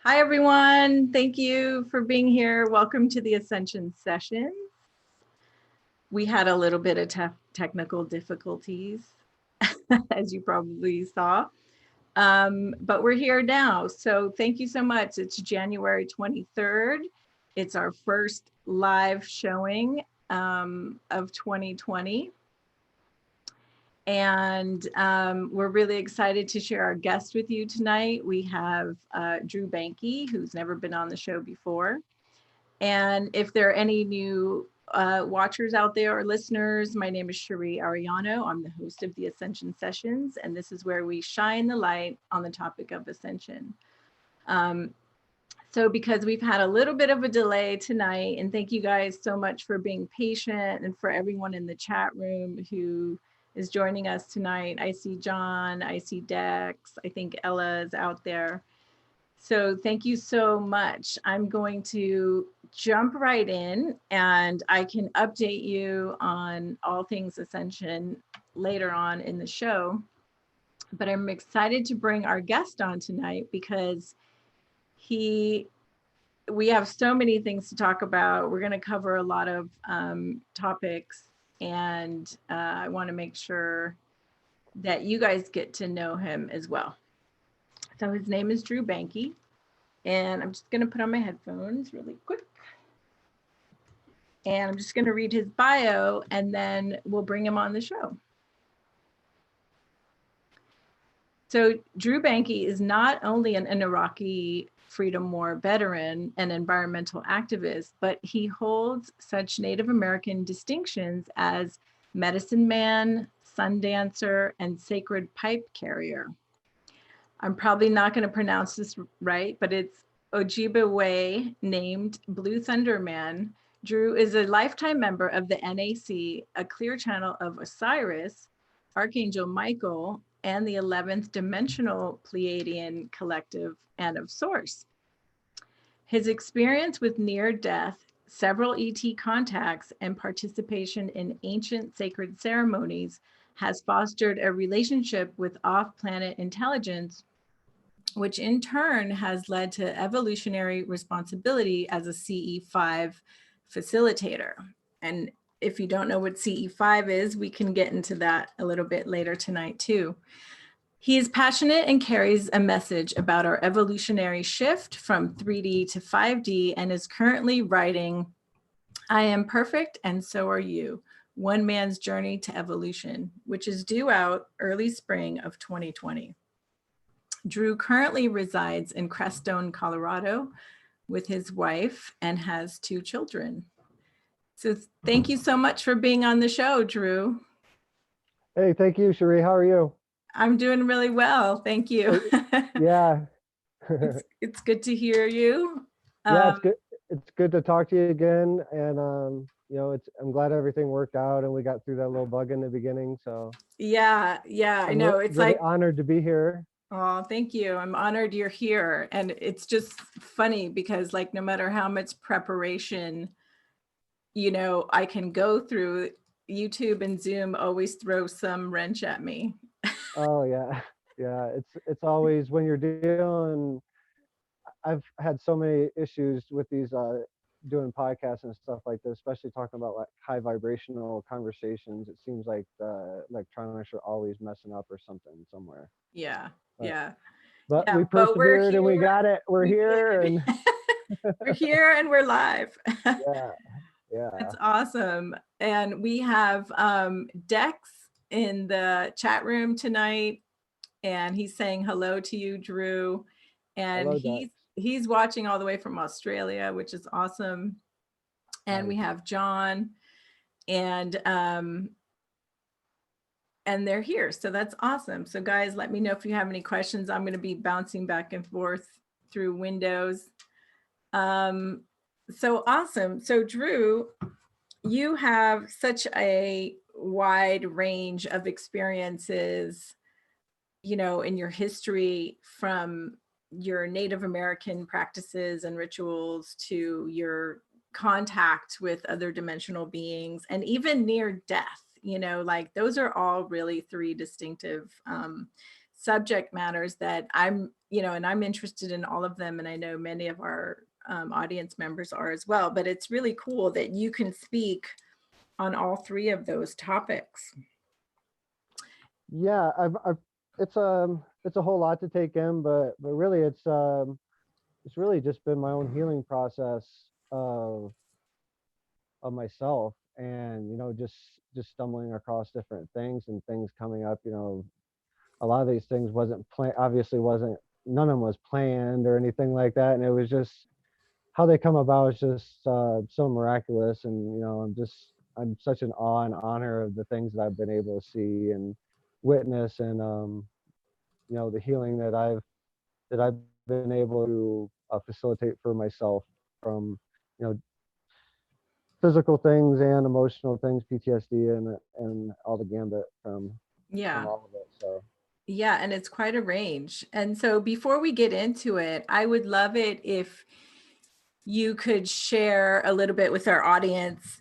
Hi, everyone. Thank you for being here. Welcome to the Ascension session. We had a little bit of technical difficulties, as you probably saw, but we're here now. So thank you so much. It's January 23rd. It's our first live showing of 2020. And we're really excited to share our guest with you tonight. We have Drew Bankey, who's never been on the show before. And if there are any new watchers out there or listeners, my name is Cherie Ariano. I'm the host of the Ascension Sessions, and this is where we shine the light on the topic of Ascension. So because we've had a little bit of a delay tonight, and thank you guys so much for being patient, and for everyone in the chat room who is joining us tonight. I see John, I see Dex, I think Ella is out there. So thank you so much. I'm going to jump right in, and I can update you on all things Ascension later on in the show. But I'm excited to bring our guest on tonight because we have so many things to talk about. We're going to cover a lot of topics, and I want to make sure that you guys get to know him as well. So his name is Drew Bankey, and I'm just going to put on my headphones really quick. And I'm just going to read his bio, and then we'll bring him on the show. So Drew Bankey is not only an Iraqi Freedom War veteran and environmental activist, but he holds such Native American distinctions as medicine man, Sundancer, and sacred pipe carrier. I'm probably not going to pronounce this right, but it's Ojibeway named Blue Thunder Man. Drew is a lifetime member of the NAC, a Clear Channel of Osiris, Archangel Micheal, and the 11th dimensional Pleiadian Collective and of Source. His experience with near death, several ET contacts, and participation in ancient sacred ceremonies has fostered a relationship with off-planet intelligence, which in turn has led to evolutionary responsibility as a CE5 facilitator. And if you don't know what CE5 is, we can get into that a little bit later tonight too. He is passionate and carries a message about our evolutionary shift from 3D to 5D, and is currently writing I Am Perfect and So Are You, One Man's Journey to Evolution, which is due out early spring of 2020. Drew currently resides in Crestone, Colorado with his wife and has 2 children. So thank you so much for being on the show, Drew. Hey, thank you, Cherie. How are you? I'm doing really well. Thank you. Yeah. it's good to hear you. Yeah, it's good. It's good to talk to you again. And, you know, I'm glad everything worked out and we got through that little bug in the beginning. So yeah, I know. It's really like honored to be here. Oh, thank you. I'm honored you're here. And it's just funny because like, no matter how much preparation, you know, I can go through, YouTube and Zoom always throw some wrench at me. Oh yeah. Yeah. It's always when you're dealing, I've had so many issues with these, doing podcasts and stuff like this, especially talking about like high vibrational conversations. It seems like the electronics are always messing up or something somewhere. Yeah. But yeah, we persevered and we got it. We're here and we're here and we're live. Yeah. That's awesome. And we have Dex in the chat room tonight, and he's saying hello to you, Drew. And hello, he's watching all the way from Australia, which is awesome. And we have John, and they're here. So that's awesome. So guys, let me know if you have any questions. I'm going to be bouncing back and forth through windows. So awesome. So Drew, you have such a wide range of experiences, you know, in your history, from your Native American practices and rituals to your contact with other dimensional beings, and even near death, you know, like those are all really 3 distinctive subject matters that I'm, and I'm interested in all of them. And I know many of our audience members are as well, but it's really cool that you can speak on all three of those topics. Yeah, it's a whole lot to take in, but really it's really just been my own healing process of myself, and just stumbling across different things and things coming up. A lot of these things wasn't none of them was planned or anything like that, and it was just how they come about is just so miraculous. And I'm such an awe and honor of the things that I've been able to see and witness, and the healing that I've been able to facilitate for myself, from physical things and emotional things, PTSD and all the gambit from all of it. So yeah, and it's quite a range. And so before we get into it, I would love it if you could share a little bit with our audience,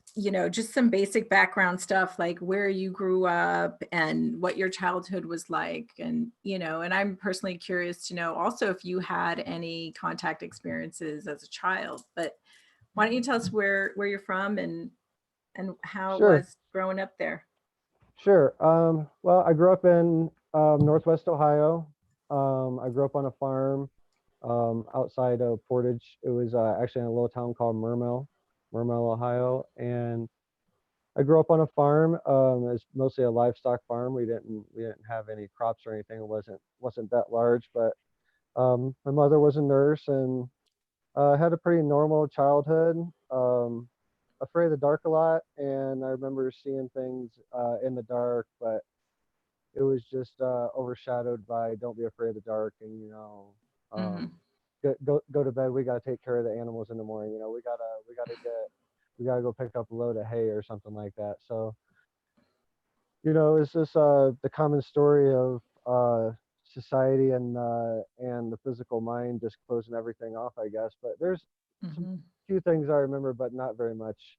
just some basic background stuff, like where you grew up and what your childhood was like. And, and I'm personally curious to know also if you had any contact experiences as a child. But why don't you tell us where you're from and how it was growing up there? Sure. Well, I grew up in Northwest Ohio. I grew up on a farm outside of Portage. It was actually in a little town called Mermill, Ohio. And I grew up on a farm. It's mostly a livestock farm. We didn't have any crops or anything. It wasn't that large, but my mother was a nurse, and had a pretty normal childhood. Afraid of the dark a lot, and I remember seeing things in the dark, but it was just overshadowed by "Don't be afraid of the dark," and go to bed. We got to take care of the animals in the morning. We gotta go pick up a load of hay or something like that. So it's just the common story of society and the physical mind just closing everything off, I guess. But there's some few things I remember, but not very much.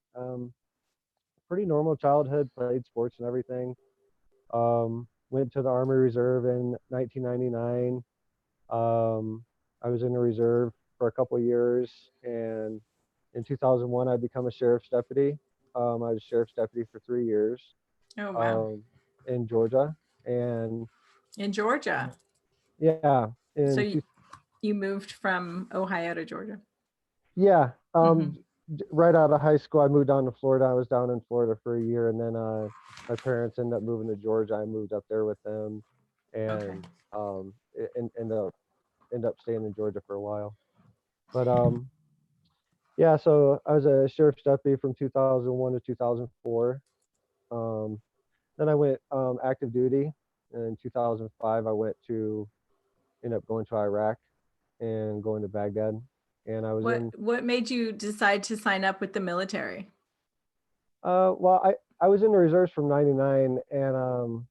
Pretty normal childhood, played sports and everything. Went to the Army Reserve in 1999. I was in the reserve for a couple of years, and in 2001 I became a sheriff's deputy. I was a sheriff's deputy for 3 years. Oh, wow. In Georgia. And in Georgia. Yeah. So you moved from Ohio to Georgia? Yeah. Right out of high school, I moved down to Florida. I was down in Florida for a year, and then my parents ended up moving to Georgia. I moved up there with them, and ended up staying in Georgia for a while. But yeah, so I was a sheriff's deputy from 2001 to 2004. Then I went active duty. In 2005, I ended up going to Iraq and going to Baghdad. And I was what made you decide to sign up with the military? Well, I was in the reserves from 99, and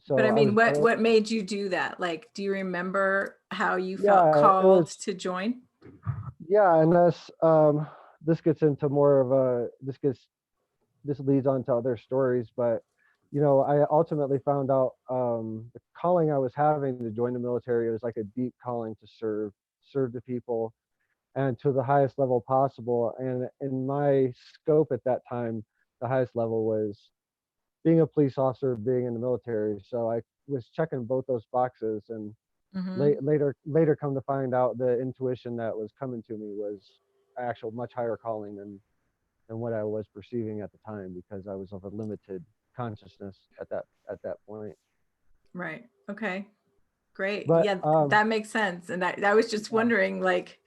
so but I mean, what made you do that? Like, do you remember how you felt called to join? Yeah, and this gets into more of a this leads on to other stories, but I ultimately found out the calling I was having to join the military was like a deep calling to serve the people, and to the highest level possible. And in my scope at that time, the highest level was being a police officer, being in the military. So I was checking both those boxes, and later come to find out, the intuition that was coming to me was actual much higher calling than what I was perceiving at the time, because I was of a limited consciousness at that point. Right. Okay. Great. But, yeah, that makes sense. And I was just wondering, like,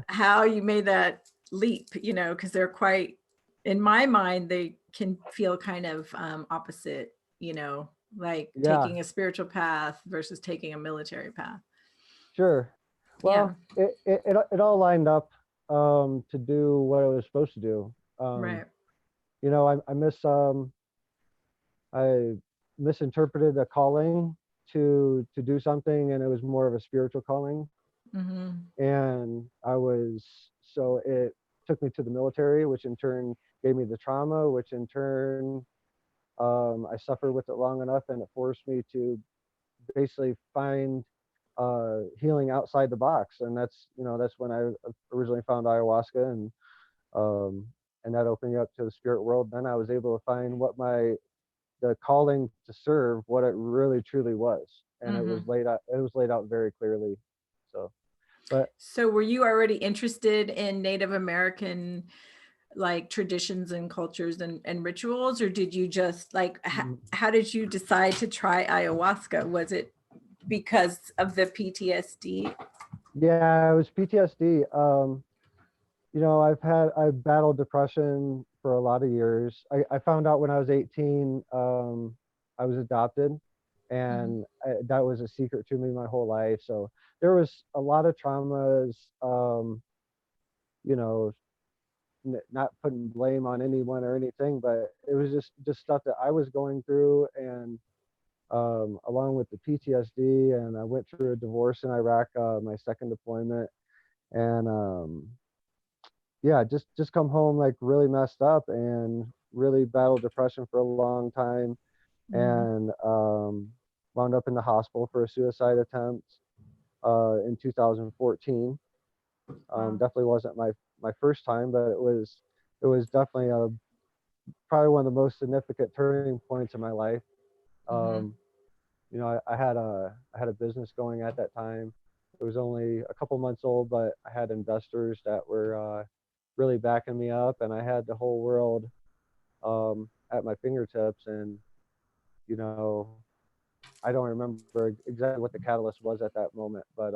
how you made that leap, because they're quite, in my mind, they can feel kind of opposite, like taking a spiritual path versus taking a military path. Sure. Well, it all lined up to do what I was supposed to do. Right. I misinterpreted a calling to do something, and it was more of a spiritual calling. And so it took me to the military, which in turn gave me the trauma, which in turn I suffered with it long enough, and it forced me to basically find healing outside the box. And that's when I originally found ayahuasca, um, and that opened me up to the spirit world. Then I was able to find what the calling to serve, what it really truly was, and it was Mm-hmm. laid out. It was laid out very clearly. So, but So were you already interested in Native American like traditions and cultures and rituals, or did you just like how did you decide to try ayahuasca? Was it because of the PTSD? yeah, it was PTSD. I've battled depression for a lot of years. I found out when I was 18, I was adopted, Mm-hmm. and that was a secret to me my whole life. So there was a lot of traumas, you know, not putting blame on anyone or anything, but it was just stuff that I was going through, and along with the PTSD, and I went through a divorce in Iraq, my second deployment, and yeah, just come home like really messed up and really battled depression for a long time, Mm-hmm. and wound up in the hospital for a suicide attempt in 2014. Wow. Definitely wasn't my first time, but it was definitely probably one of the most significant turning points in my life. Mm-hmm. Um, I had a business going at that time. It was only a couple months old, but I had investors that were really backing me up, and I had the whole world at my fingertips. And you know, I don't remember exactly what the catalyst was at that moment, but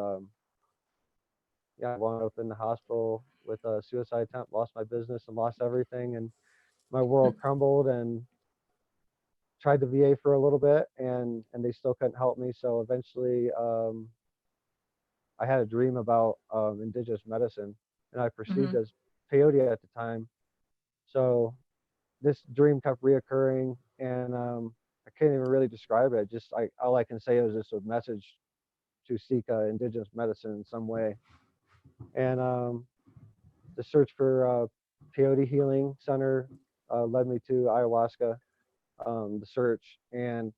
yeah, I wound up in the hospital with a suicide attempt, lost my business, and lost everything, and my world crumbled. And tried the VA for a little bit, and they still couldn't help me. So eventually, I had a dream about indigenous medicine, and I perceived Mm-hmm. as peyote at the time. So this dream kept reoccurring, and I can't even really describe it. Just all I can say is just a message to seek indigenous medicine in some way. And the search for peyote healing center led me to ayahuasca. The search, and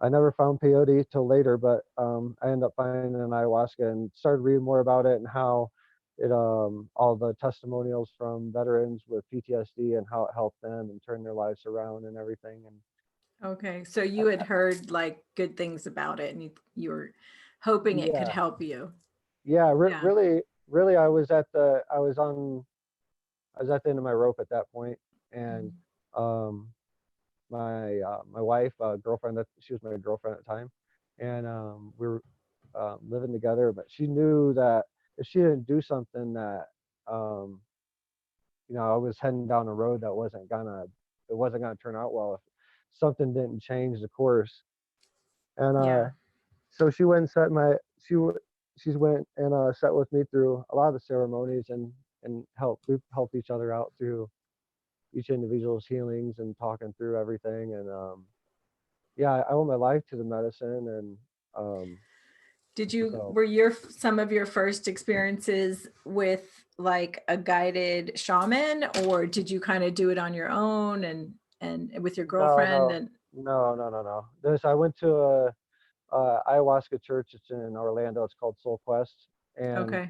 I never found peyote till later, but I ended up finding an ayahuasca and started reading more about it, and how it all the testimonials from veterans with PTSD and how it helped them and turned their lives around and everything. And Okay, so you had heard like good things about it, and you were hoping it could yeah, help you. yeah, Yeah. really, I was at the end of my rope at that point, and Mhm. um, my wife, girlfriend, that she was my girlfriend at the time, and we were living together. But she knew that if she didn't do something, that um, I was heading down a road that wasn't gonna turn out well if something didn't change the course. And Yeah. so she went and set my she w- she's went and sat with me through a lot of the ceremonies, and we helped each other out through each individual's healings and talking through everything. And yeah, I owe my life to the medicine. And um, so Were some of your first experiences with like a guided shaman, or did you kind of do it on your own and with your no, girlfriend no, and no. I went to a ayahuasca church. It's in Orlando. It's called Soul Quest, and okay.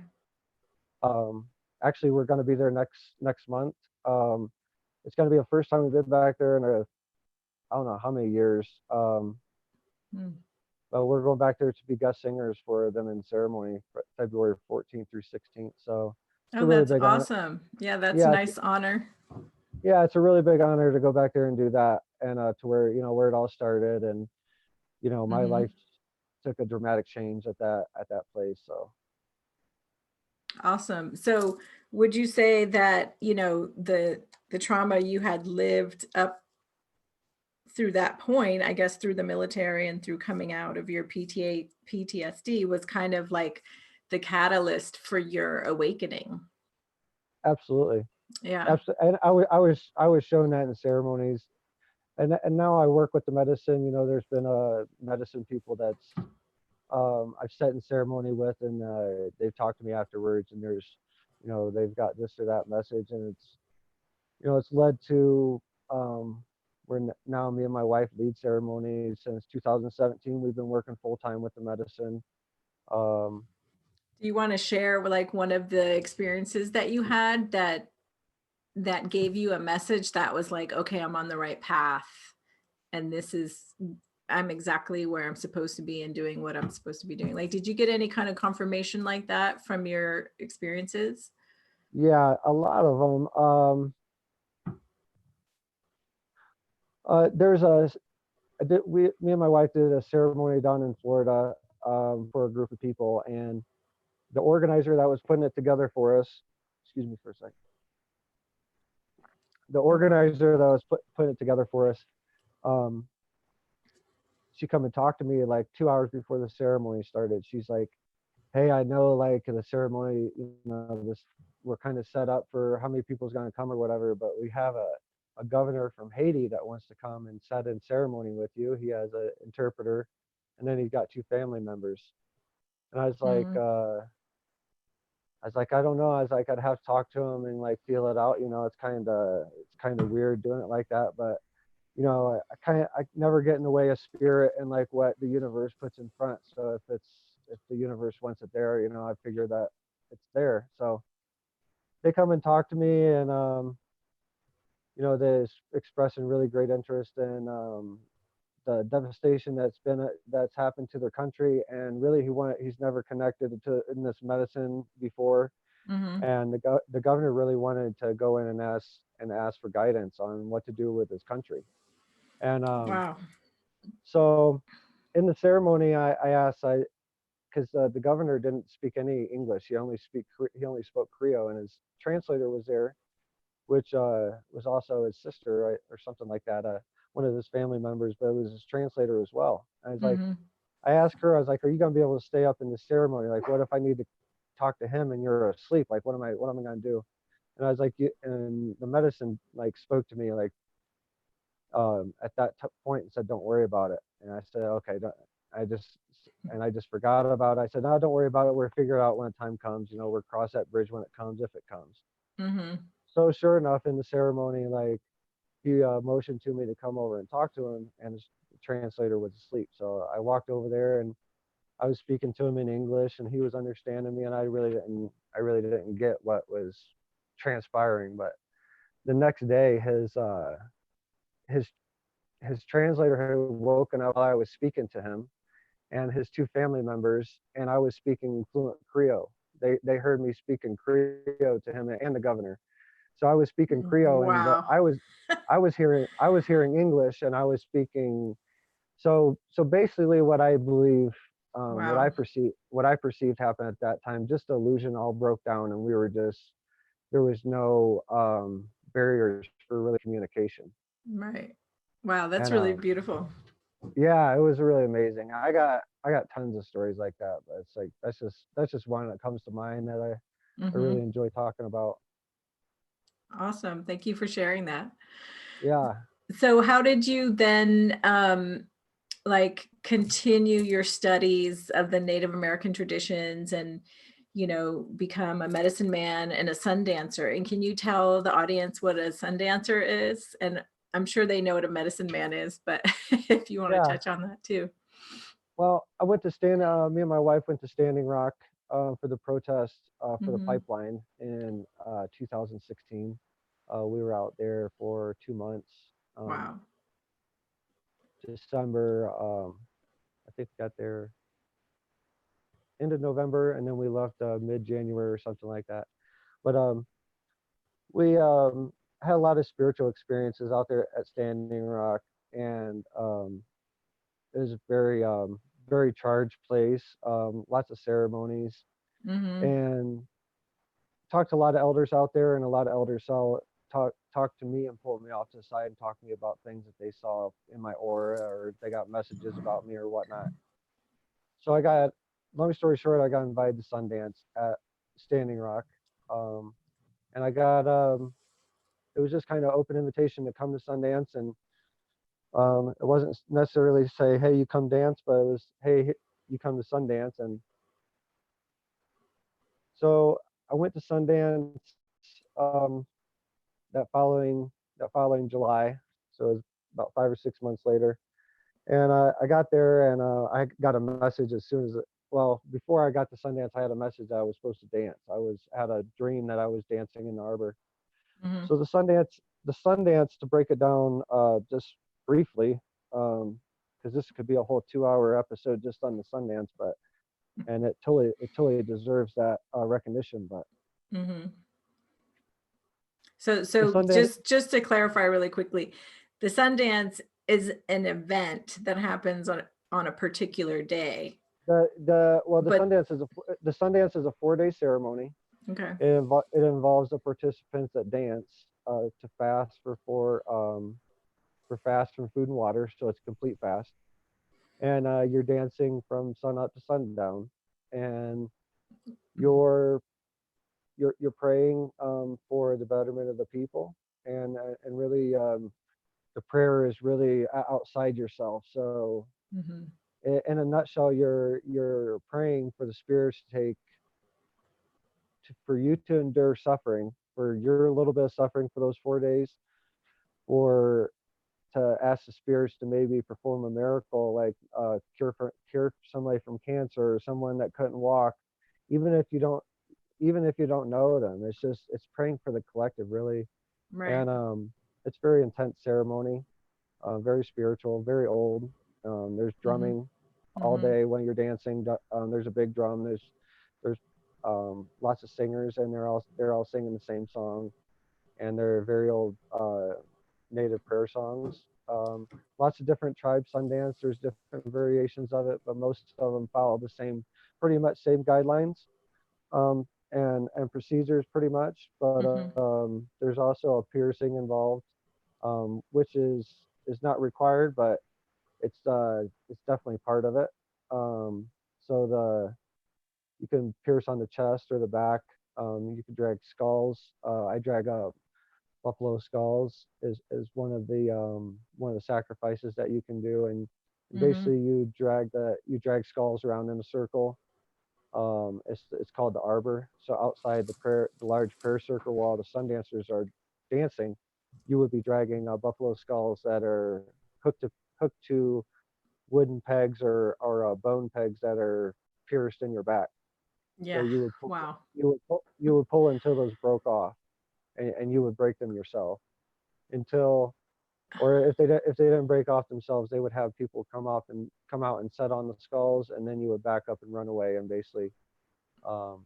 um, actually we're going to be there next month. Um, it's going to be the first time we've been back there in I don't know how many years. Mm. But we're going back there to be guest singers for them in ceremony for February 14th through 16th. So it's a Oh, really that's big honor. awesome. Yeah, that's a Yeah, nice honor. it's a really big honor to go back there and do that, and to where it all started. And my Hmm. life took a dramatic change at that place. So Awesome. So would you say that, the trauma you had lived up through that point, I guess through the military and through coming out of your PTSD was kind of like the catalyst for your awakening? absolutely, Yeah. absolutely. And I was shown that in ceremonies, and now I work with the medicine. There's been medicine people that's I've sat in ceremony with, and they've talked to me afterwards, and they've got this or that message, and it's led to um, now me and my wife lead ceremonies since 2017. We've been working full time with the medicine. Um, Do you want to share like one of the experiences that you had that gave you a message that was like, okay, I'm on the right path, and I'm exactly where I'm supposed to be and doing what I'm supposed to be doing? Like, did you get any kind of confirmation like that from your experiences? yeah, a lot of them. There's a me and my wife did a ceremony down in Florida for a group of people, and the organizer that was putting it together for us, excuse me for a second. The No problem. organizer that was putting it together for us, um, she come and talked to me like 2 hours before the ceremony started. She's like, "Hey, I know like the ceremony, this we're kind of set up for how many people's going to come or whatever, but we have a governor from Haiti that wants to come and set in ceremony with you. He has an interpreter, and then he's got two family members." And I was like, I don't know. I was like, I'd have to talk to him and like feel it out. It's kind of weird doing it like that, but I never get in the way of spirit and like what the universe puts in front. So if the universe wants it there, I figure that it's there. So they come and talk to me, and they're expressing really great interest in the devastation that's happened to their country, and really he's never connected to in this medicine before, Mm-hmm. and the governor really wanted to go in and ask for guidance on what to do with his country. And Wow. so in the ceremony, I asked, because the governor didn't speak any English. He only spoke Creole, and his translator was there, which was also his sister, right, or something like that, one of his family members, but it was his translator as well. And Mm-hmm. I asked her, I was like, "Are you gonna be able to stay up in the ceremony? Like, what if I need to talk to him and you're asleep? Like, what am I gonna do?" And I was like, and the medicine like spoke to me like at that point and said, "Don't worry about it." And I said, "Okay." I just I just forgot about it. I said, "No, don't worry about it. We'll figure it out when the time comes. We'll cross that bridge when it comes, if it comes." Mm-hmm. So sure enough, in the ceremony, like he motioned to me to come over and talk to him, and his translator was asleep. So I walked over there and I was speaking to him in English, and he was understanding me, and I really didn't get what was transpiring. But the next day, his his translator had woken up while I was speaking to him, and his two family members, and I was speaking fluent Creole. They heard me speaking Creole to him and the governor. So I was speaking Creole, and Wow. I was hearing English, and I was speaking. So basically, what I believe, Wow. what I perceived happened at that time, just illusion all broke down, and there was no barriers for really communication. Right. Wow, that's And really beautiful. yeah, it was really amazing. I got tons of stories like that, but it's like that's just one that comes to mind that I Mm-hmm. really enjoy talking about. Awesome. Thank you for sharing that. Yeah. So how did you then like continue your studies of the Native American traditions and become a medicine man and a Sundancer? And can you tell the audience what a Sundancer is? And I'm sure they know what a medicine man is, but if you want to Yeah. touch on that too. Well, me and my wife went to Standing Rock for the protest for the Mm-hmm. pipeline in 2016. We were out there for 2 months. Um, Wow. December, I think we got there end of November, and then we left mid-January or something like that. But we had a lot of spiritual experiences out there at Standing Rock, and it was a very charged place. Lots of ceremonies, Mm-hmm. and talked to a lot of elders out there, and a lot of elders talked to me and pulled me off to the side and talked to me about things that they saw in my aura, or they got messages about me or whatnot. So long story short, I got invited to Sundance at Standing Rock, um, and it was just kind of open invitation to come to Sundance, and it wasn't necessarily say, "Hey, you come dance," but it was, "Hey, you come to Sundance." And so I went to Sundance um, that following July. So it was about 5 or 6 months later. And I got there, and I got a message as soon as well, before I got to Sundance, I had a message that I was supposed to dance. Had a dream that I was dancing in the arbor. Mm-hmm. So the Sundance, to break it down just briefly, because this could be a whole 2-hour episode just on the Sundance, and it totally deserves that recognition. But Mm-hmm. the So Sundance, just to clarify really quickly, the Sundance is an event that happens on a particular day. the But the Sundance is a 4-day ceremony. okay. It involves the participants that dance to fast for fast from food and water, so it's complete fast. And you're dancing from sun up to sundown, and you're you're praying for the betterment of the people, and really the prayer is really outside yourself. So Mm-hmm. in a nutshell, you're praying for the spirits to for you to endure suffering, for your little bit of suffering for those 4 days, or to ask the spirits to maybe perform a miracle, like cure somebody from cancer, or someone that couldn't walk, even if you don't know them. It's praying for the collective, really. Right. And it's very intense ceremony, very spiritual, very old. There's Mm-hmm. drumming all Mm-hmm. day when you're dancing. There's a big drum. There's lots of singers, and they're all singing the same song, and they're very old native prayer songs. Lots of different tribes Sundance. There's different variations of it, but most of them follow the same, pretty much same guidelines and procedures, pretty much. But Mm-hmm. there's also a piercing involved, which is not required, but it's definitely part of it. So you can pierce on the chest or the back. You can drag skulls. I drag buffalo skulls is one of the sacrifices that you can do, and Mm-hmm. basically you drag skulls around in a circle. It's called the arbor. So outside the large prayer circle, while the Sundancers are dancing, you would be dragging buffalo skulls that are hooked to wooden pegs or bone pegs that are pierced in your back. So Yeah. Wow. you would pull until those broke off, and you would break them yourself until, or if they didn't break off themselves, they would have people come out and set on the skulls, and then you would back up and run away, and basically um,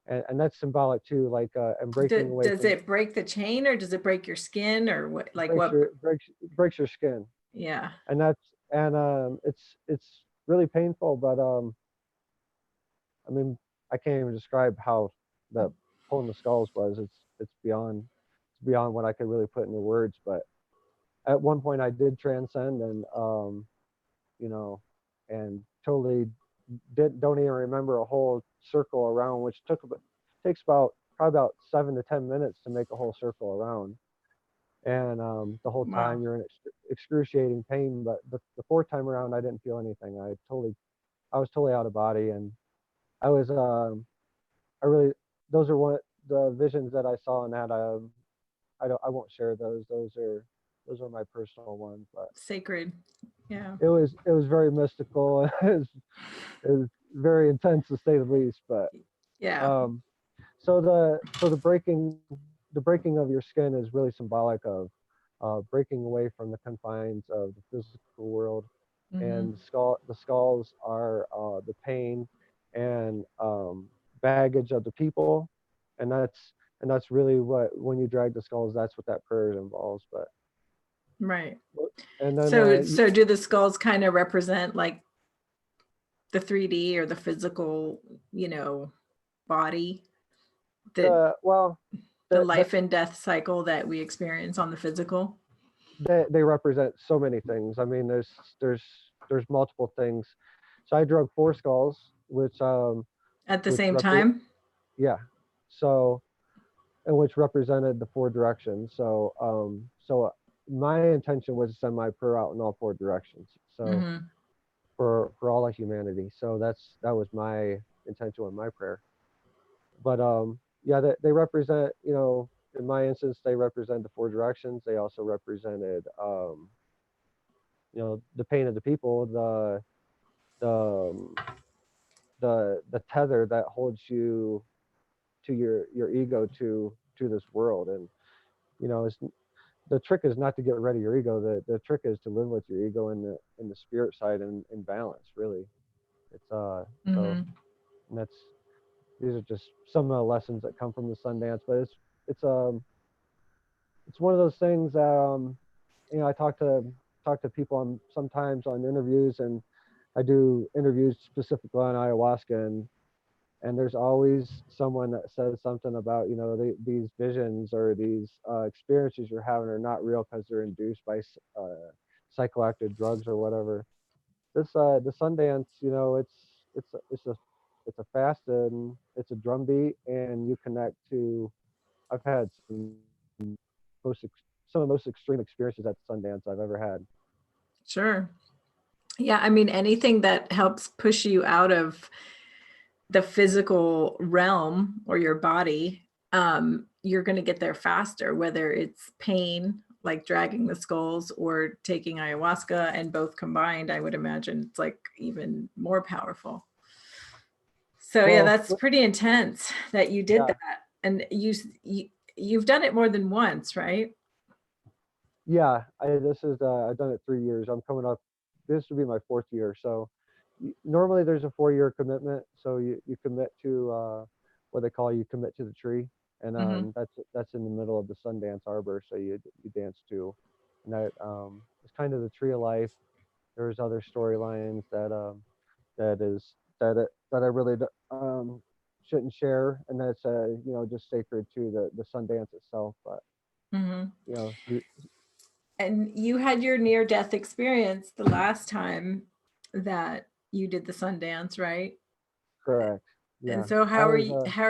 and that's symbolic too, like and breaking away Does from it break the chain, or does it break your skin, or what? Like what? breaks your skin, Yeah. and it's really painful, but I mean, I can't even describe how the pulling the skulls was. It's beyond what I could really put into words. But at one point, I did transcend, and you know, and totally don't even remember a whole circle around, which takes probably about 7 to 10 minutes to make a whole circle around. And the whole Wow. time you're in excruciating pain. But the fourth time around, I didn't feel anything. I was totally out of body, and I was I really, those are one the visions that I saw in that. I won't share those. Those are my personal ones, but Sacred. Yeah. it was very mystical. It was very intense, to say the least. But Yeah. um, so the breaking of your skin is really symbolic of breaking away from the confines of the physical world, Mm-hmm. and the skulls are the pain and baggage of the people, and that's really what, when you drag the skulls, that's what that prayer involves. But Right. and then So do the skulls kind of represent like the 3D or the physical, body, the well, the the life and death cycle that we experience on the physical? they represent so many things. I mean, there's multiple things. So I drug 4 skulls, At the which same repre time? yeah. So, and which represented the 4 directions. So my intention was to send my prayer out in all 4 directions. So Mm-hmm. for all of humanity. So that was my intention with my prayer. But yeah, they represent, in my instance, they represent the four directions. They also represented, the pain of the people, the the tether that holds you to your ego to this world. And it's, the trick is not to get rid of your ego. The trick is to live with your ego in the spirit side and in balance. Really, it's so, and that's, these are just some of the lessons that come from the Sundance. But it's one of those things that I talk to people on sometimes on interviews, and I do interviews specifically on ayahuasca, and there's always someone that says something about these visions or these experiences you're having are not real because they're induced by psychoactive drugs or whatever. The Sundance, it's a fast, and it's a drum beat, and you connect to. I've had most some of the most extreme experiences at Sundance I've ever had. Sure. Yeah, I mean, anything that helps push you out of the physical realm or your body, you're going to get there faster, whether it's pain, like dragging the skulls, or taking ayahuasca, and both combined, I would imagine it's like even more powerful. So yeah, that's pretty intense that you did that. And you've done it more than once, right? Yeah, I've done it 3 years. I'm coming up. This will be my 4th year. So normally there's a 4-year commitment. So you commit to what they call, you commit to the tree, and that's in the middle of the Sundance Arbor. So you dance to, and that it's kind of the tree of life. There's other storylines that I really shouldn't share, and that's just sacred to the Sundance itself. But and you had your near-death experience the last time that you did the Sundance, right? Correct. Yeah. And so how are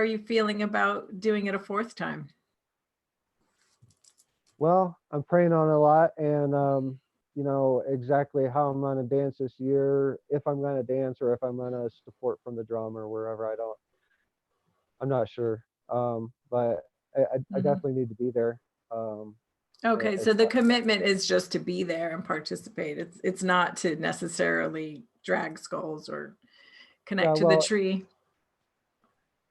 you feeling about doing it a 4th time? Well, I'm praying on it a lot, and exactly how I'm gonna dance this year, if I'm gonna dance or if I'm gonna support from the drum or wherever. I'm not sure. But I definitely need to be there. Okay, so the commitment is just to be there and participate. It's not to necessarily drag skulls or connect to the tree.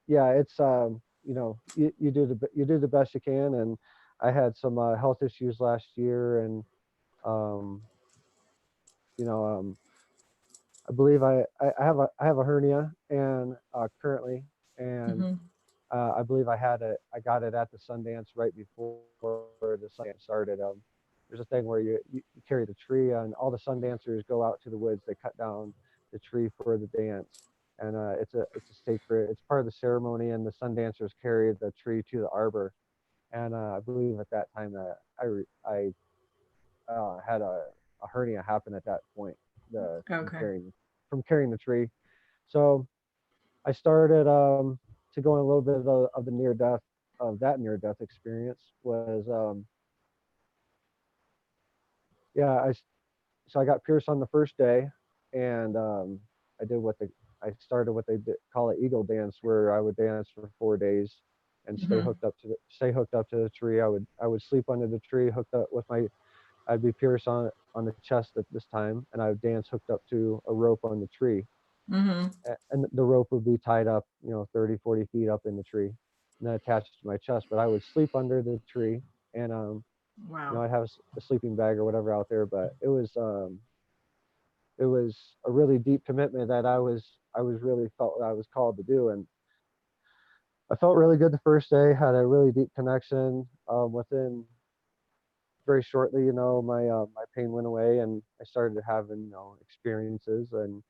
Yeah, it's you do the best you can, and I had some health issues last year, and I believe I have a hernia, and currently, and I believe I got it at the Sundance right before the Sundance started. There's a thing where you carry the tree, and all the Sundancers go out to the woods. They cut down the tree for the dance, and it's a sacred. It's part of the ceremony, and the Sundancers carry the tree to the arbor. And I believe at that time that I had a hernia happen at that point. From carrying the tree. So I started to go on a little bit of the near death experience was so I got pierced on the first day, and I started what they call an eagle dance, where I would dance for 4 days and stay hooked up to the tree. I would sleep under the tree, hooked up with I'd be pierced on the chest at this time, and I would dance hooked up to a rope on the tree. And the rope would be tied up 30, 40 feet up in the tree, and then attached to my chest. But I would sleep under the tree, and I'd have a sleeping bag or whatever out there. But it was a really deep commitment that I really felt I was called to do. And I felt really good the first day, had a really deep connection. Within very shortly, my pain went away, and I started having experiences and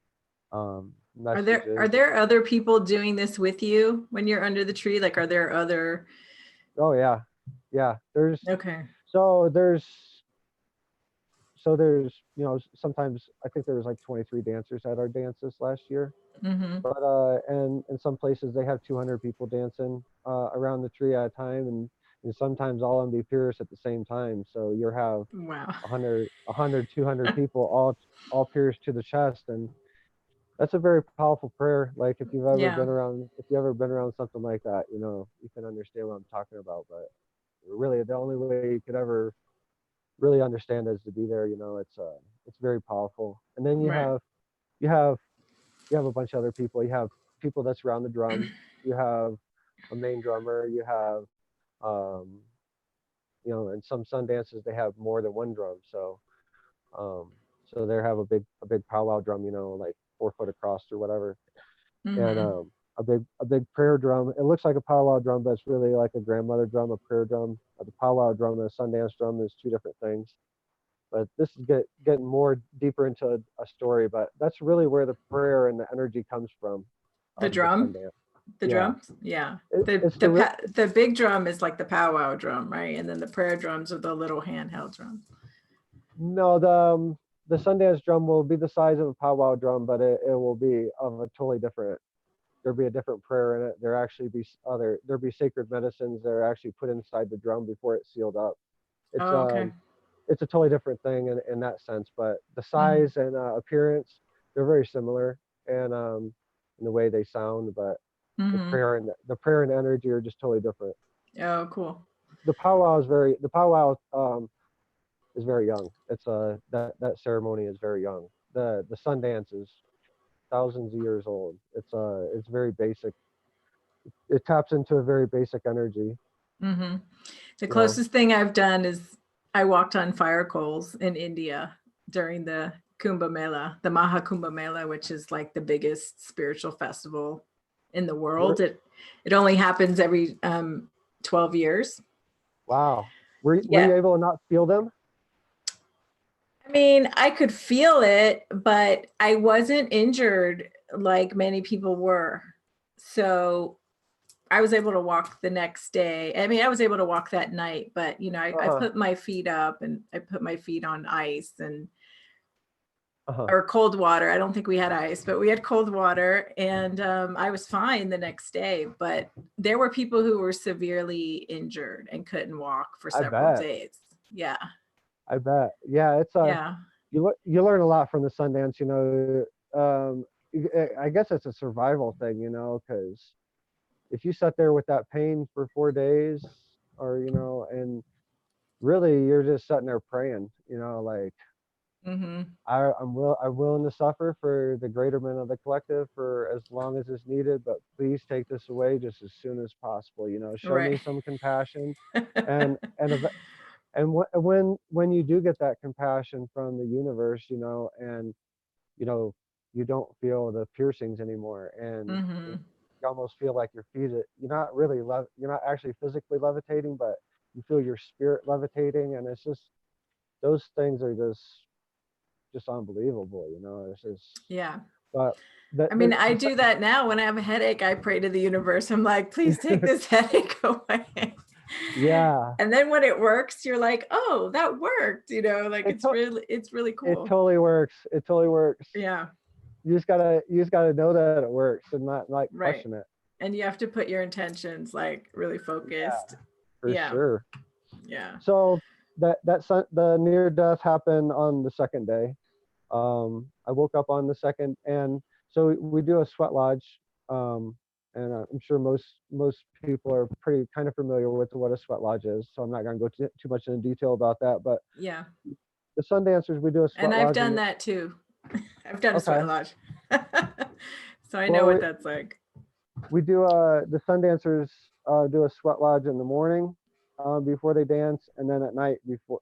messages. Are there other people doing this with you when you're under the tree? Like, are there other? Oh yeah. There's sometimes I think there was like 23 dancers at our dances last year. But and in some places they have 200 people dancing around the tree at a time, and sometimes all of them be pierced at the same time. So you have 100, 200 people all pierced to the chest, and that's a very powerful prayer. Like if you've ever been around something like that, you can understand what I'm talking about. But Really, the only way you could ever really understand is to be there. It's very powerful. And then Right. you have a bunch of other people. You have people that's around the drum. You have a main drummer. You have um, in some Sundances they have more than one drum. Um, so they have a big powwow drum, like 4 foot across or whatever, and Mm-hmm. a big prayer drum. It looks like a powwow drum, but it's really like a grandmother drum, a prayer drum. The powwow drum and a Sundance drum is two different things. But this is getting more deeper into a story. But that's really where the prayer and the energy comes from The of the drum, Sundance. the Yeah, drums. Yeah. it, The, it's the, the re- pa- the big drum is like the powwow drum, right? And then the prayer drums are the little handheld drums. no the Sundance drum will be the size of a powwow drum, but it will be of a totally different. There'll be a different prayer in it. There actually be there'll be sacred medicines that are actually put inside the drum before it's sealed up. It's Oh, okay. it's a totally different thing in that sense, but the Mm-hmm. size and appearance, they're very similar, and in the way they sound, but the Mm-hmm. prayer and the prayer and energy are just totally different. Oh, cool. The powwow is very young. It's that ceremony is very young. The Sundance is thousands of years old. It's very basic. It taps into a very basic energy. Mm-hmm. The You know, closest thing I've done is I walked on fire coals in India during the Kumbh Mela, the Maha Kumbh Mela, which is like the biggest spiritual festival in the where world. It only happens every 12 years. wow, were Yeah. you able to not feel them? I mean, I could feel it, but I wasn't injured like many people were. So I was able to walk the next day. I mean, I was able to walk that night, but I Uh-huh. put my feet up and I put my feet on ice and Uh-huh. or cold water. I don't think we had ice, but we had cold water, and I was fine the next day. But there were people who were severely injured and couldn't walk for I several bet. days. Yeah, I bet. Yeah, it's yeah. you learn a lot from the Sundance. I guess it's a survival thing. Because if you sat there with that pain for 4 days, or and really you're just sitting there praying. Like Mm-hmm. I'm willing to suffer for the greaterment of the collective for as long as it's needed, but please take this away just as soon as possible. Show me Right. some compassion, and when you do get that compassion from the universe, and you don't feel the piercings anymore, and Mm-hmm. you almost feel like your feet. You're not really you're not actually physically levitating, but you feel your spirit levitating, and it's just those things are just unbelievable. It's just Yeah. but the I mean, the, I the do that now when I have a headache. I pray to the universe. I'm like, please take this headache away. yeah, And then when it works, you're like, oh, that worked. Like it it's really it cool. totally works. It totally works. Yeah. You just gotta know that it works and not like Right. question it. And you have to put your intentions like really focused. Yeah, for Yeah. sure. Yeah. So the near death happened on the second day. I woke up on the second, and so we do a sweat lodge, and I'm sure most people are pretty kind of familiar with what a sweat lodge is. So I'm not going to go too much into detail about that. But Yeah. the Sundancers, we do a And sweat I've lodge, done and that too. I've done a sweat okay, lodge. So I know well what that's like. we do the Sundancers do a sweat lodge in the morning before they dance, and then at night before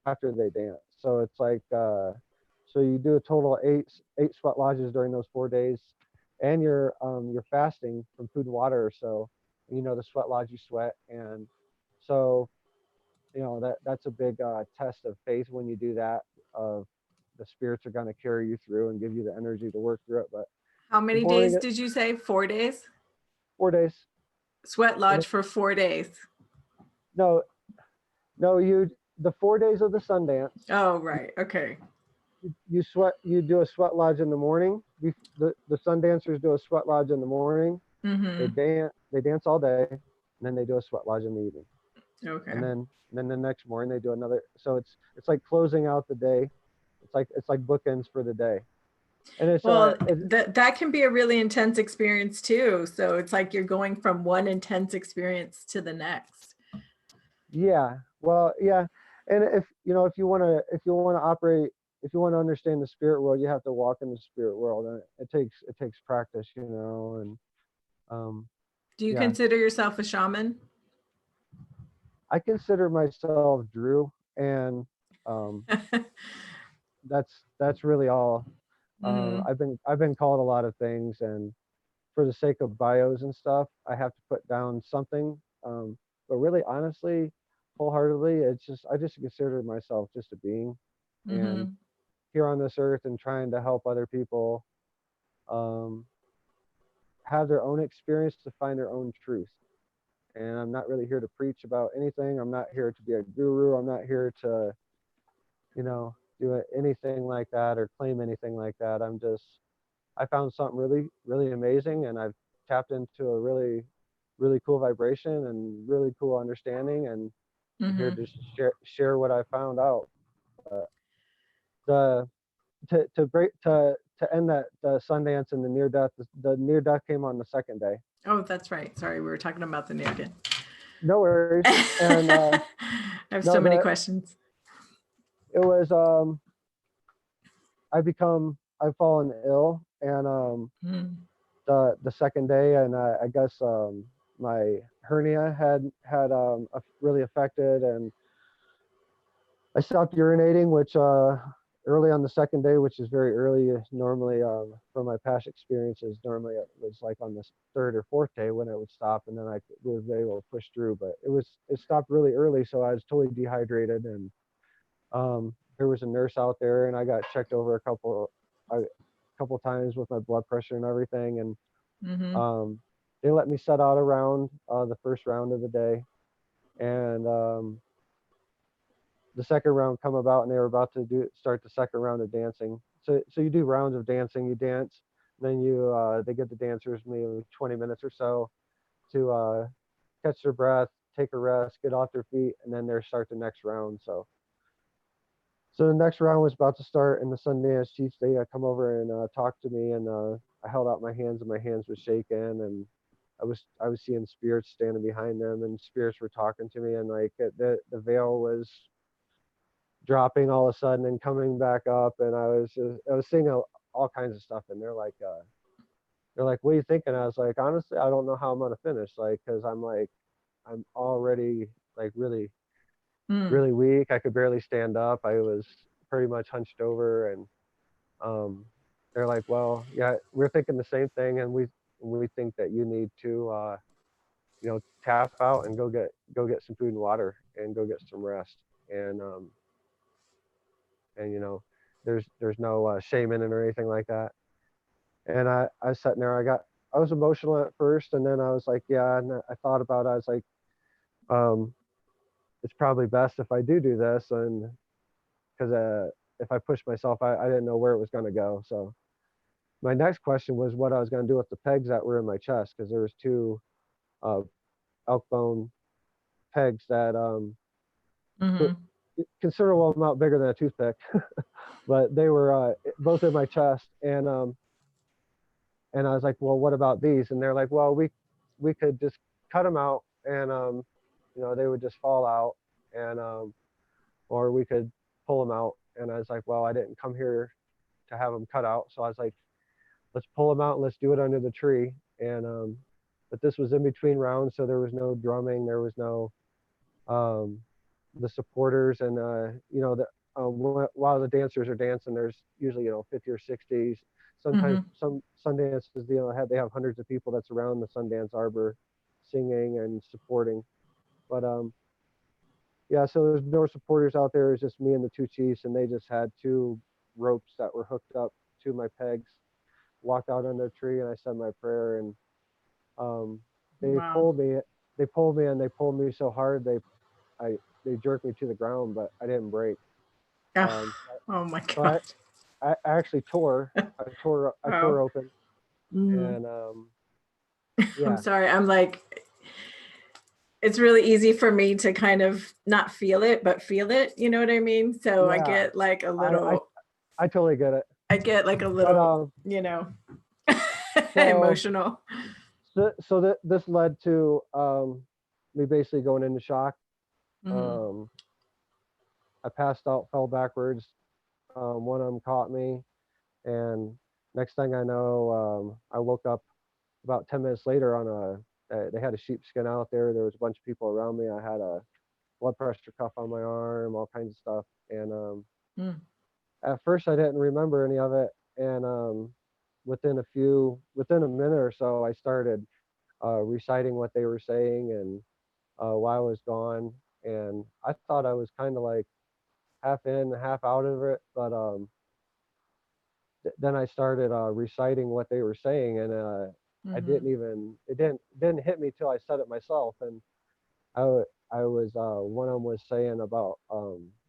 after they dance. So it's like so you do a total of eight sweat lodges during those 4 days, and you're fasting from food and water. So the sweat lodge you sweat, and so that's a big test of faith when you do that. Of the spirits are going to carry you through and give you the energy to work through it. But How the many boring days did you say? 4 days? 4 days. Sweat And lodge for 4 days. no, no, the 4 days of the Sundance, Oh, right. Okay. you do a sweat lodge in the morning. The Sundancers do a sweat lodge in the morning. Mm-hmm. They dance all day, and then they do a sweat lodge in the evening, Okay. and then the next morning they do another. So it's like closing out the day. It's like bookends for the day, and Well, that can be a really intense experience too. So it's like you're going from one intense experience to the next. Yeah. Well, yeah. And if you want to operate, if you want to understand the spirit world, you have to walk in the spirit world, and it takes practice, and um, Do you yeah. consider yourself a shaman? I consider myself Drew, and um, that's really all. Hmm. I've been called a lot of things, and for the sake of bios and stuff, I have to put down something. But really, honestly, wholeheartedly, I just consider myself just a being, and Hmm. here on this earth, and trying to help other people um, have their own experience to find their own truth. And I'm not really here to preach about anything. I'm not here to be a guru. I'm not here to, do anything like that or claim anything like that. I found something really, really amazing, and I've tapped into a really, really cool vibration and really cool understanding, and I'm here Hmm. to share what I found out. The to break to end that the Sundance and the near death came on the second day. Oh, that's right. Sorry, we were talking about the Nugan. No worries. And I have so no, many questions. it was I've fallen ill, and Mm. the second day, and I guess my hernia had really affected, and I stopped urinating, which early on the second day, which is very early. Normally, from my past experiences, normally it was like on the third or fourth day when it would stop, and then I was able to push through. But it stopped really early, so I was totally dehydrated, and there was a nurse out there, and I got checked over a couple times with my blood pressure and everything, and Hmm. um, they let me set out around the first round of the day, and the second round come about, and they were about to start the second round of dancing. So you do rounds of dancing. You dance, then they get the dancers maybe 20 minutes or so to catch their breath, take a rest, get off their feet, and then they start the next round. So the next round was about to start, and the Sundance chiefs, they come over and talk to me, and I held out my hands, and my hands were shaking, and I was seeing spirits standing behind them, and spirits were talking to me, and like the veil was dropping all of a sudden and coming back up, and I was seeing all kinds of stuff, and they're like, what are you thinking? I was like, honestly, I don't know how I'm gonna finish, like, because I'm already like really, Mm. really weak. I could barely stand up. I was pretty much hunched over, and um, they're like, well, yeah, we're thinking the same thing, and we think that you need to tap out and go get some food and water and go get some rest, and and there's no shame in it or anything like that. And I was sitting there, I was emotional at first, and then I was like, yeah, and I thought about it. I was like, um it's probably best if I do this, and because if I push myself, I didn't know where it was going to go. So my next question was what I was going to do with the pegs that were in my chest, because there was two uh, elk bone pegs that Hmm. considerable amount bigger than a toothpick, but they were both in my chest, and I was like, well, what about these? And they're like, well, we could just cut them out, and they would just fall out, and or we could pull them out. And I was like, well, I didn't come here to have them cut out, so I was like, let's pull them out and let's do it under the tree. And but this was in between rounds, so there was no drumming, there was no the supporters, and while the dancers are dancing, there's usually 50 or 60s. Sometimes Hmm. some Sundances they have hundreds of people that's around the Sundance Arbor singing and supporting. But yeah, so there's no supporters out there. It's just me and the two chiefs, and they just had two ropes that were hooked up to my pegs. Walked out under a tree, and I said my prayer, and um, they Wow. pulled me. They pulled me, and they pulled me so hard I they jerked me to the ground, but I didn't break. Oh, Um, oh my so God. I actually I Wow. tore open, Mm. and I'm yeah, sorry. I'm like, it's really easy for me to kind of not feel it, but feel it. You know what I mean? So yeah, I I totally get it. I get like a But little, so emotional. this led to me basically going into shock, Mm-hmm. Um, I passed out, fell backwards. One of them caught me, and next thing I know, I woke up about 10 minutes later on they had a sheepskin out there. There was a bunch of people around me. I had a blood pressure cuff on my arm, all kinds of stuff. And Mm. at first I didn't remember any of it. And within a minute or so, I started reciting what they were saying and why I was gone. And I thought I was kind of like half in, half out of it. But then I started reciting what they were saying, and I Mm-hmm. didn't even it didn't hit me till I said it myself. And I was one of them was saying about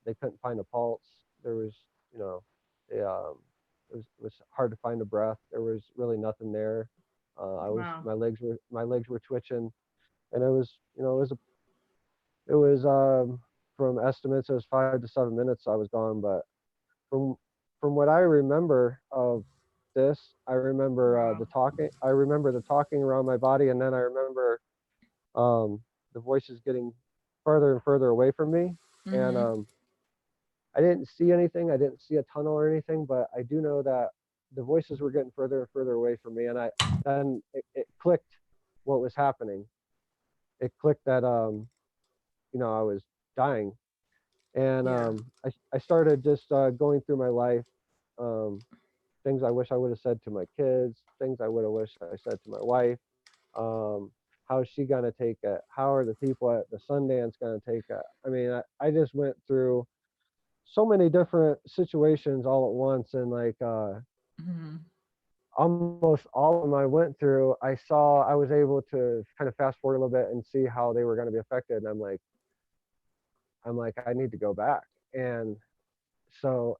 they couldn't find a pulse. There was, you know, they, it was hard to find a breath. There was really nothing there. I was Wow. my legs were twitching, and it was from estimates it was 5 to 7 minutes I was gone. But from from what I remember of this, I remember Wow. the talking. I remember the talking around my body, and then I remember um, the voices getting further and further away from me. And Mm-hmm. I didn't see anything. I didn't see a tunnel or anything, but I do know that the voices were getting further and further away from me. And it clicked what was happening. It clicked that I was dying. And Yeah. I started just going through my life, um, things I wish I would have said to my kids, things I would have wished I said to my wife. Um, how is she gonna take it? How are the people at the Sundance gonna take it? I mean, I just went through so many different situations all at once, and like Mm-hmm. almost all of them I went through, I was able to kind of fast forward a little bit and see how they were going to be affected. And I'm like, I need to go back. And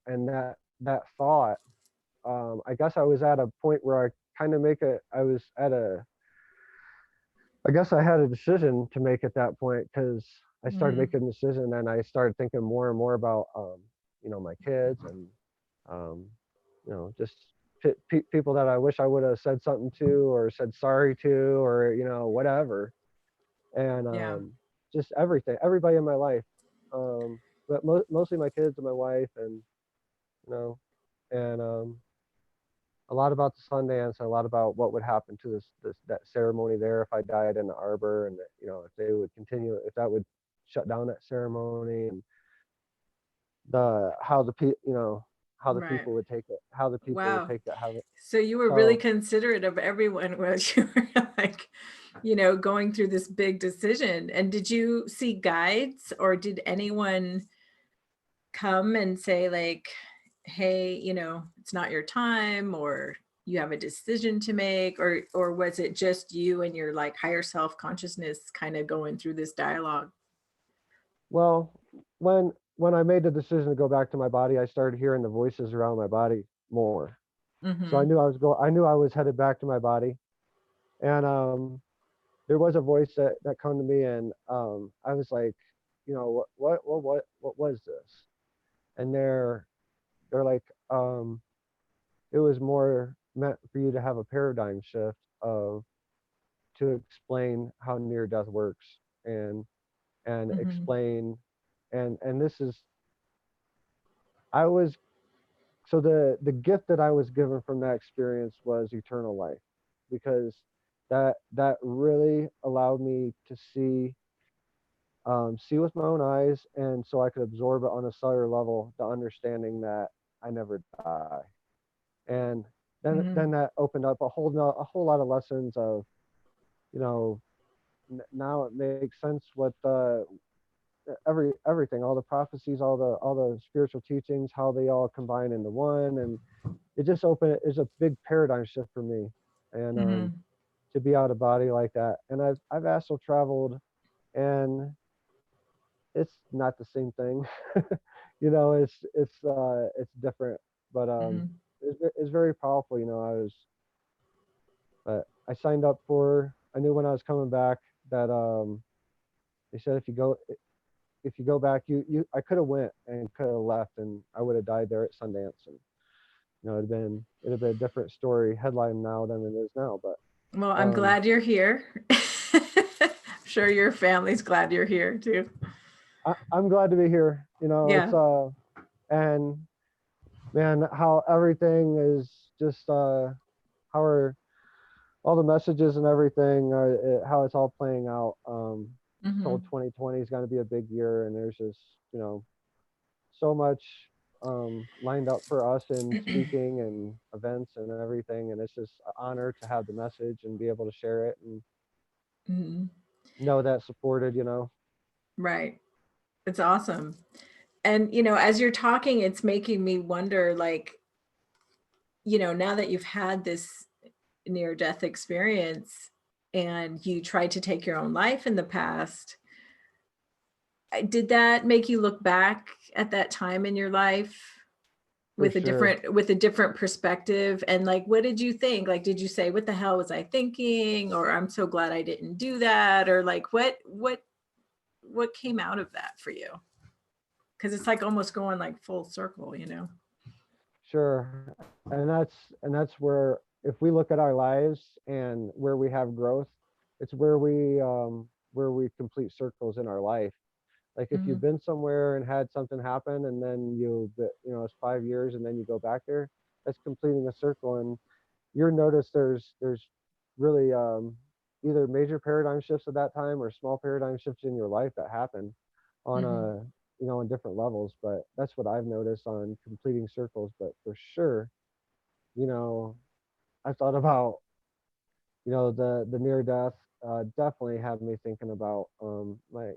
and that thought, I guess I was at a point where I was at a I guess I had a decision to make at that point, because I started Mm-hmm. making a decision, and I started thinking more and more about, my kids, and, um, just people that I wish I would have said something to or said sorry to, or, whatever. And Yeah. just everything, everybody in my life. But mostly my kids and my wife, and, you know, and a lot about the Sundance, and a lot about what would happen to that ceremony there if I died in the arbor, and that, if they would continue, if that would shut down that ceremony, and the how the pe you know how the Right. people would take it, how the people would Wow. take it, how it. So you were really So considerate of everyone as you were like, going through this big decision. And did you see guides or did anyone come and say like, hey, it's not your time or you have a decision to make or was it just you and your like higher self consciousness kind of going through this dialogue? well, when I made the decision to go back to my body, I started hearing the voices around my body more. So Mm-hmm. I knew I was headed back to my body. And there was a voice that come to me, and I was like, what was this? And they're like, it was more meant for you to have a paradigm shift of to explain how near death works, and Mm-hmm. explain, and this is I was so the gift that I was given from that experience was eternal life, because that really allowed me to see with my own eyes, and so I could absorb it on a cellular level, the understanding that I never die. And then Mm-hmm. that opened up a whole lot of lessons of, you know now it makes sense what everything, all the prophecies, all the spiritual teachings, how they all combine into one. And it just opened it's a big paradigm shift for me. And Mm-hmm. to be out of body like that. And I've astral traveled, and it's not the same thing. It's different. But Mm-hmm. it's very powerful. I signed up for, I knew when I was coming back that they said if you go back, I could have went and could have left, and I would have died there at Sundance. And it'd have been a different story headline now than it is now. But Well, I'm um glad you're here. I'm sure your family's glad you're here too. I'm glad to be here. You know, it's Yeah. and man, how everything is just how are all the messages and everything how it's all playing out. Told Hmm. 2020 is going to be a big year, and there's just, you know, so much lined up for us in speaking and events and everything, and it's just an honor to have the message and be able to share it and Hmm. know that supported, you know. Right. It's awesome. And, as you're talking, it's making me wonder, like, now that you've had this near death experience and you tried to take your own life in the past, did that make you look back at that time in your life For with a sure. different perspective? And like, what did you think? Like, did you say, what the hell was I thinking? Or I'm so glad I didn't do that? Or like, what came out of that for you? Because it's like almost going like full circle. Sure. And that's where, if we look at our lives and where we have growth, it's where we complete circles in our life. Like if Hmm. you've been somewhere and had something happen, and then it's 5 years and then you go back there, that's completing a circle. And you'll notice there's really either major paradigm shifts at that time or small paradigm shifts in your life that happen on Hmm. a, on different levels. But that's what I've noticed on completing circles. But for sure, you know, I thought about, the near death definitely had me thinking about my,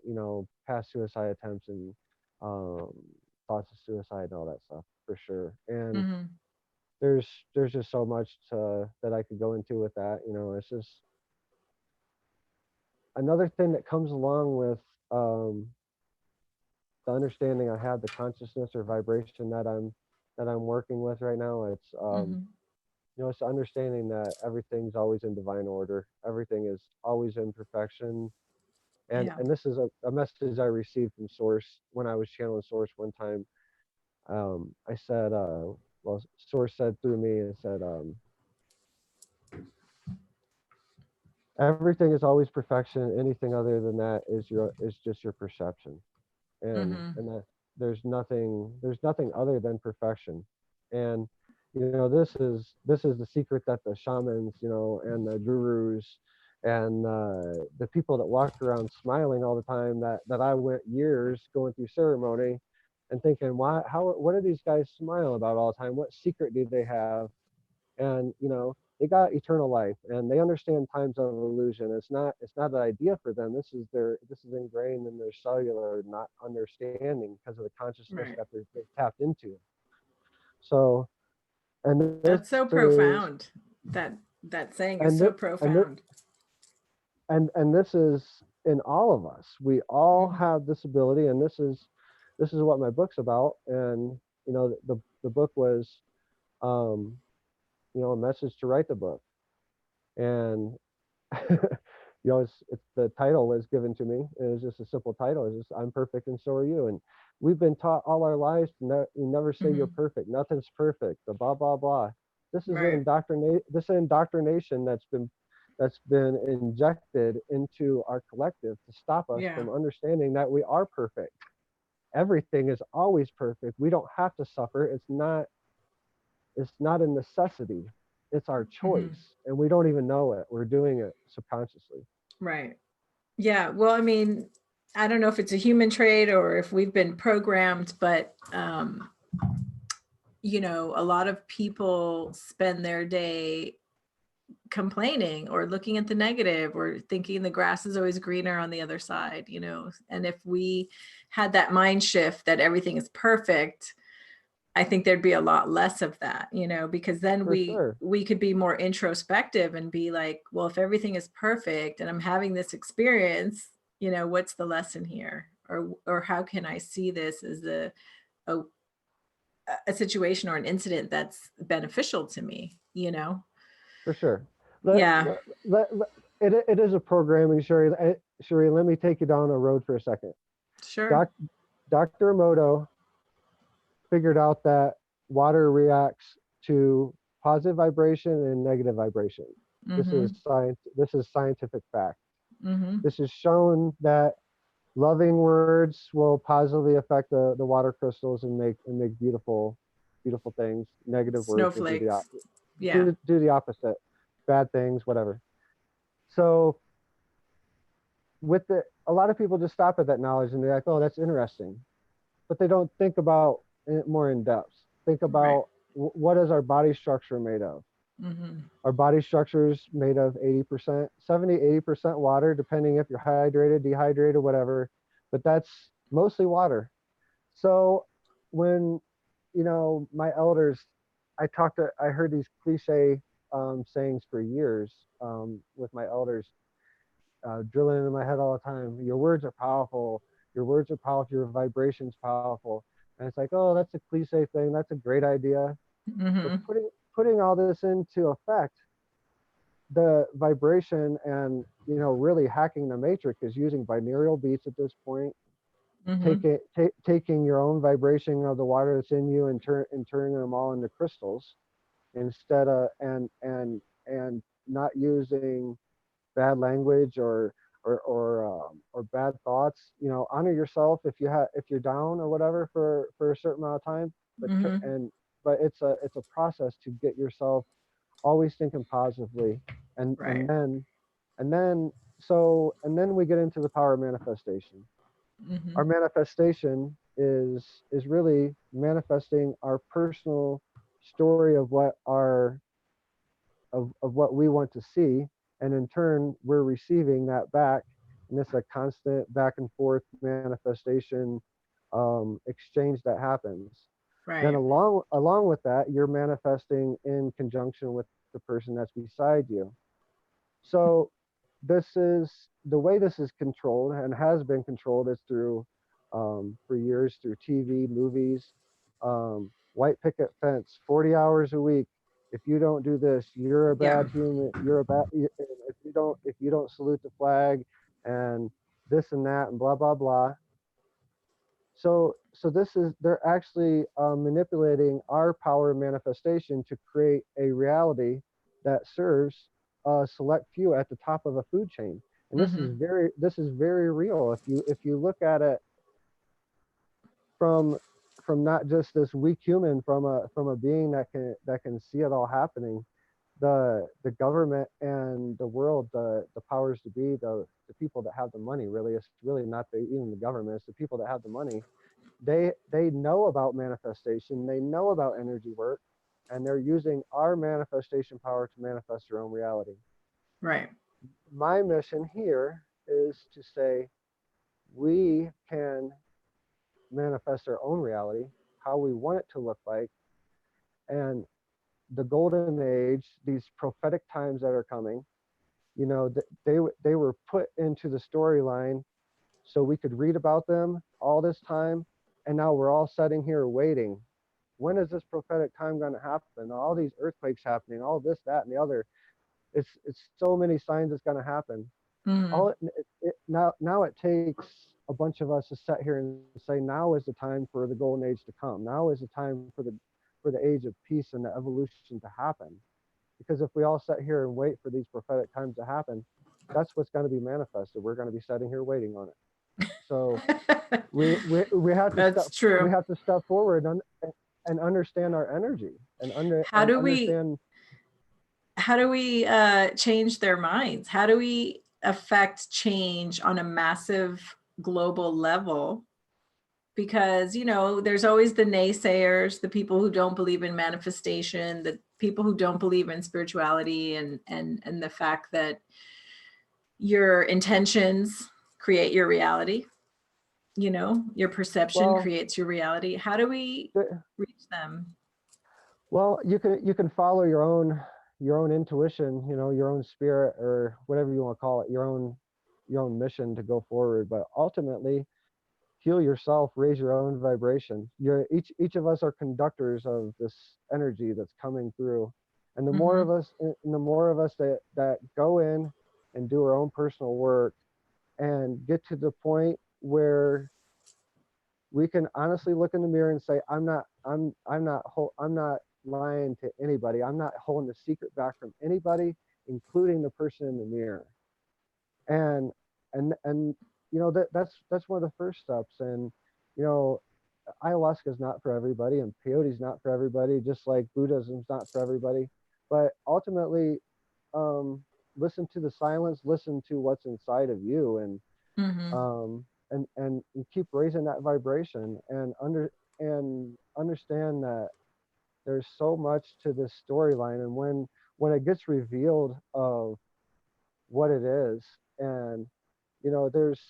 past suicide attempts and um thoughts of suicide and all that stuff, for sure. And Hmm. there's there's just so much that I could go into with that. It's just another thing that comes along with um the understanding I have, the consciousness or vibration that I'm working with right now. It's Hmm. it's understanding that everything's always in divine order. Everything is always in perfection. And Yeah. and this is a message I received from Source when I was channeling Source one time. I said, well, Source said through me, it said, everything is always perfection. Anything other than that is just your perception. Hmm. And that there's nothing other than perfection. And this is the secret that the shamans, and the gurus and the people that walk around smiling all the time, that I went years going through ceremony and thinking, what do these guys smile about all the time? What secret do they have? And they got eternal life, and they understand times of illusion. It's not an idea for them. This is ingrained in their cellular not understanding because of the consciousness Right. that they've tapped into. So, and this That's so is profound. That saying is and so th- and th- profound. and this is in all of us. We all Hmm. have this ability, and this is what my book's about. And the book was, um, a message to write the book. And it's the title was given to me. It was just a simple title. It's just, I'm perfect and so are you. And we've been taught all our lives you never say you're Hmm. perfect. Nothing's perfect. The blah blah blah. This is Right. indoctrination that's been injected into our collective to stop us Yeah. from understanding that we are perfect. Everything is always perfect. We don't have to suffer. It's not a necessity. It's our Hmm. choice, and we don't even know it. We're doing it subconsciously. Right. Yeah. Well, I mean, I don't know if it's a human trait or if we've been programmed, but a lot of people spend their day complaining or looking at the negative or thinking the grass is always greener on the other side. And if we had that mind shift that everything is perfect, I think there'd be a lot less of that, because then For we sure. we could be more introspective and be like, well, if everything is perfect and I'm having this experience, what's the lesson here? Or how can I see this as a, a situation or an incident that's beneficial to me? For sure. Let, Yeah, let, it is a programming, Sherry. Sherry, let me take you down a road for a second. sure. Doc, Dr. Emoto figured out that water reacts to positive vibration and negative vibration. This is Mm-hmm. science. This is scientific fact. Mm-hmm. This is shown that Loving words will positively affect the water crystals and make beautiful things. Negative words will do Snowflakes. Yeah. do the opposite. Bad things, whatever. So with a lot of people just stop at that knowledge and they're like, oh, that's interesting, but they don't think about it more in depth. Think Right. about what is our body structure made of. Mm-hmm. Our body structure is made of 80%, 70, 80% water, depending if you're hydrated, dehydrated, whatever. But that's mostly water. So when, my elders, I heard these cliche sayings for years with my elders, drilling into my head all the time. Your words are powerful. Your words are powerful. Your vibration's powerful. And it's like, oh, that's a cliche thing. That's a great idea. But Mm-hmm. putting all this into effect, the vibration and really hacking the matrix is using binaural beats at this point, Mm-hmm. taking your own vibration of the water that's in you and turning them all into crystals instead of and not using bad language or bad thoughts. Honor yourself if you're down or whatever for a certain amount of time, but Mm-hmm. it's a process to get yourself always thinking positively, and Right. and then and then and then we get into the power of manifestation. Mm-hmm. Our manifestation is really manifesting our personal story of what we want to see, and in turn we're receiving that back, and it's a constant back and forth manifestation exchange that happens. Then Right. along with that, you're manifesting in conjunction with the person that's beside you. So this is the way this is controlled and has been controlled is through for years through TV, movies, white picket fence, 40 hours a week. If you don't do this, you're a Yeah. bad human. If you don't salute the flag, and this and that and blah blah blah. So this is they're actually manipulating our power of manifestation to create a reality that serves a select few at the top of a food chain. And Mm-hmm. this is very real. If you look at it from from not just this weak human, from a being that can see it all happening. The government and the world, the powers to be, the people that have the money, really, it's really not even the government, it's the people that have the money. They know about manifestation, they know about energy work, and they're using our manifestation power to manifest their own reality. Right. My mission here is to say we can manifest our own reality, how we want it to look like, and the golden age, these prophetic times that are coming, they were put into the storyline so we could read about them all this time, and now we're all sitting here waiting. When is this prophetic time going to happen? All these earthquakes happening, all this, that, and the other. It's so many signs it's going to happen. Mm-hmm. Now it takes a bunch of us to sit here and say, now is the time for the golden age to come. Now is the time for the age of peace and the evolution to happen. Because if we all sit here and wait for these prophetic times to happen, that's what's going to be manifested. We're going to be sitting here waiting on it. So we have to That's step we true. have to step forward and understand our energy How and do we understand. how do we change their minds? How do we affect change on a massive global level? Because there's always the naysayers, the people who don't believe in manifestation, the people who don't believe in spirituality, and the fact that your intentions create your reality. Your perception Well, creates your reality. How do we reach them? well, you can follow your own intuition, your own spirit, or whatever you want to call it, your own mission to go forward. But ultimately, heal yourself, raise your own vibration. Each of us are conductors of this energy that's coming through, and the more Mm-hmm. of us that go in and do our own personal work and get to the point where we can honestly look in the mirror and say, I'm not lying to anybody. I'm not holding the secret back from anybody, including the person in the mirror. And and and you know, that's one of the first steps. And you know, ayahuasca is not for everybody, and peyote is not for everybody, just like Buddhism's not for everybody. But ultimately, um, listen to the silence, listen to what's inside of you, Mm-hmm. and keep raising that vibration, and understand that there's so much to this storyline. And when it gets revealed of what it is, and you know, there's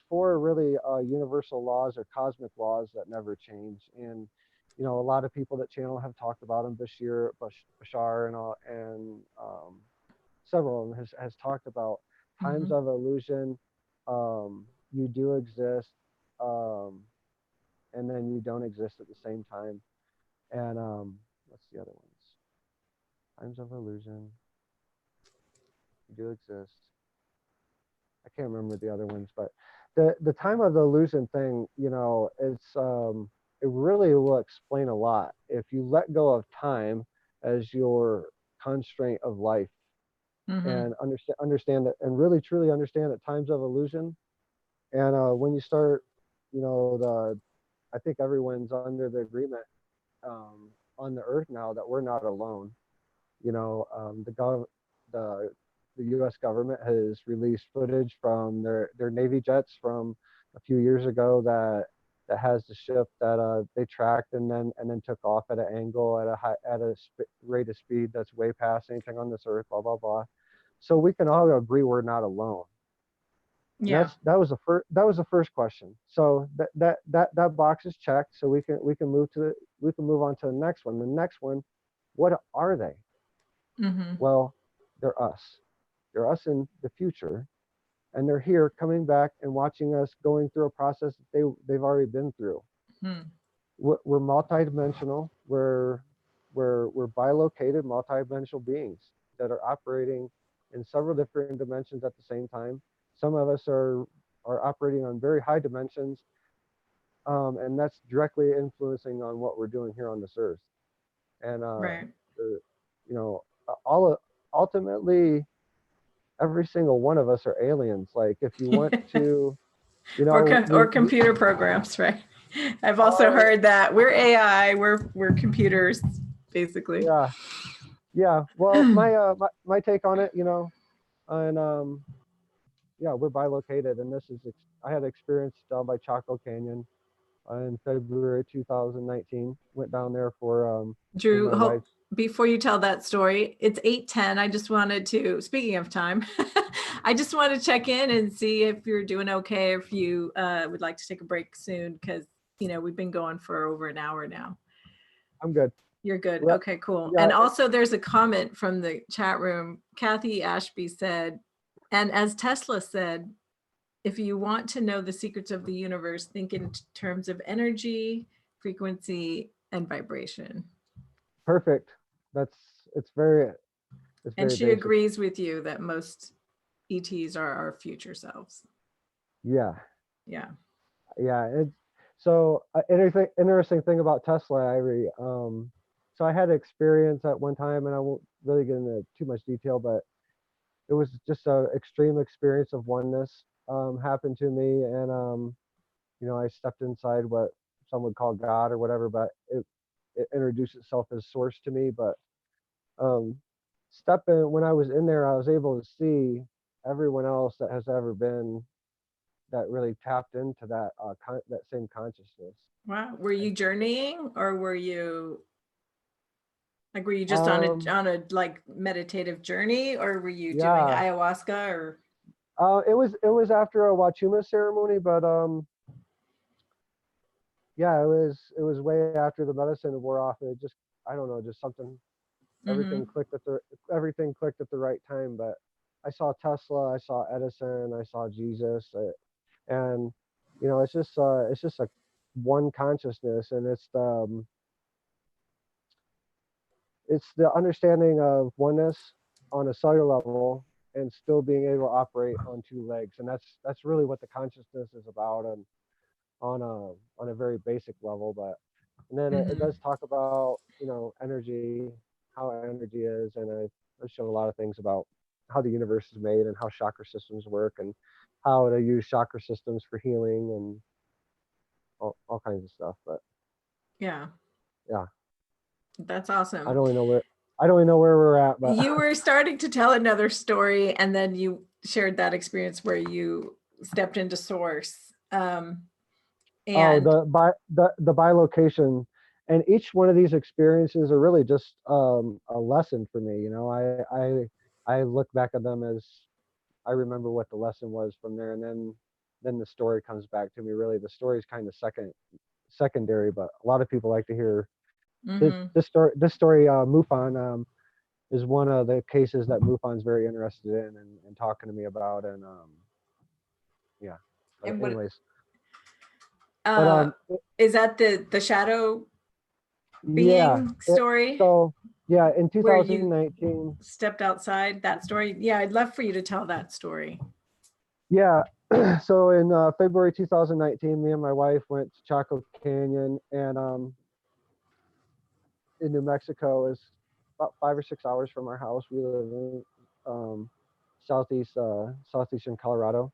four really universal laws or cosmic laws that never change. And you know, a lot of people that channel have talked about them. Bashar and all, and several of them has talked about times Mm-hmm. of illusion. You do exist, um, and then you don't exist at the same time. And what's the other ones? Times of illusion, you do exist. I can't remember the other ones, but the time of the illusion thing, you know, it really will explain a lot if you let go of time as your constraint of life, Mm-hmm. and understand that, and really truly understand that times of illusion. And when you start, you know, I think everyone's under the agreement on the earth now that we're not alone. You know, the the U.S. government has released footage from their Navy jets from a few years ago that has the ship that they tracked and then took off at an angle at a rate of speed that's way past anything on this earth. Blah blah blah. So we can all agree we're not alone. And Yeah. that was the first question. So that box is checked. So we can move on to the next one. The next one, what are they? Mm-hmm. Well, they're us. They're us in the future, and they're here coming back and watching us going through a process that they've already been through. Hmm. We're multidimensional. We're bilocated, multidimensional beings that are operating in several different dimensions at the same time. Some of us are operating on very high dimensions, and that's directly influencing on what we're doing here on this earth. And Right. you know, ultimately, every single one of us are aliens. Like, if you want to, you know, Or computer programs, right? I've also uh, heard that we're AI, we're computers, basically. yeah, yeah. Well, my take on it, you know, and yeah, we're bilocated, and I had experience down by Chaco Canyon in February 2019. Went down there for with Drew, my wife. before you tell that story, it's 8:10. I just wanted to, speaking of time, I just want to check in and see if you're doing okay, if you would like to take a break soon, because we've been going for over an hour now. I'm good. You're good. Well, Okay, cool. yeah, And also there's a comment from the chat room. Kathy Ashby said, and as Tesla said, if you want to know the secrets of the universe, think in terms of energy, frequency, and vibration. perfect. That's it's very it's And very she basic. agrees with you that most ETs are our future selves. Yeah, Yeah. yeah. It's so interesting thing about Tesla, Irie. So I had experience at one time, and I won't really get into too much detail, but it was just a extreme experience of oneness happened to me, and you know, I stepped inside what some would call God or whatever, but it introduced itself as source to me. But um, when I was in there, I was able to see everyone else that has ever been that really tapped into that same consciousness. Wow. Were you journeying, or were you just on a Um, like meditative journey, or were you doing yeah, ayahuasca or it was after a Wachuma ceremony, but yeah, it was way after the medicine wore off. And it just, I don't know, just something, mm-hmm. everything clicked at the right time. But I saw Tesla, I saw Edison, I saw Jesus, and you know, it's just a one consciousness, and it's the understanding of oneness on a cellular level, and still being able to operate on two legs. And that's really what the consciousness is about, and on a very basic level. But and then it Mm-hmm. does talk about, you know, energy, how energy is, and I've shown a lot of things about. how the universe is made and how chakra systems work and how to use chakra systems for healing and all kinds of stuff. But Yeah, yeah, that's awesome. I don't really know where we're at, but You were starting to tell another story, and then you shared that experience where you stepped into source. And the bilocation, and each one of these experiences are really just a lesson for me. You know, I look back at them as I remember what the lesson was from there, and then the story comes back to me. Really, the story is kind of secondary, but a lot of people like to hear this story. This story, Mufan, is one of the cases that Mufan's very interested in and talking to me about, and yeah. But and what anyways, but is that the shadow yeah. being story So yeah, in where you 2019. stepped outside? That story? Yeah, I'd love for you to tell that story. Yeah. So in February 2019, me and my wife went to Chaco Canyon, and in New Mexico is about 5 or 6 hours from our house. We live in southeastern Colorado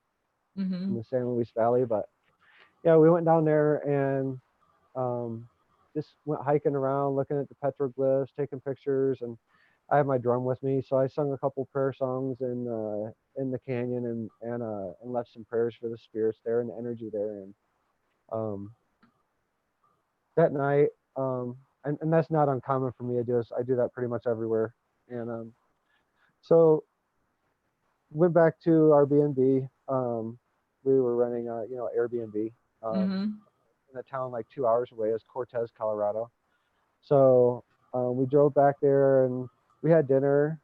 in the San Luis Valley. But yeah, we went down there and just went hiking around, looking at the petroglyphs, taking pictures, and I have my drum with me, so I sung a couple prayer songs in the canyon and left some prayers for the spirits there and the energy there. And um, that night, and that's not uncommon for me. I do that pretty much everywhere. And so went back to our B&B. We were renting Airbnb in a town like 2 hours away. It's Cortez, Colorado. So we drove back there and we had dinner.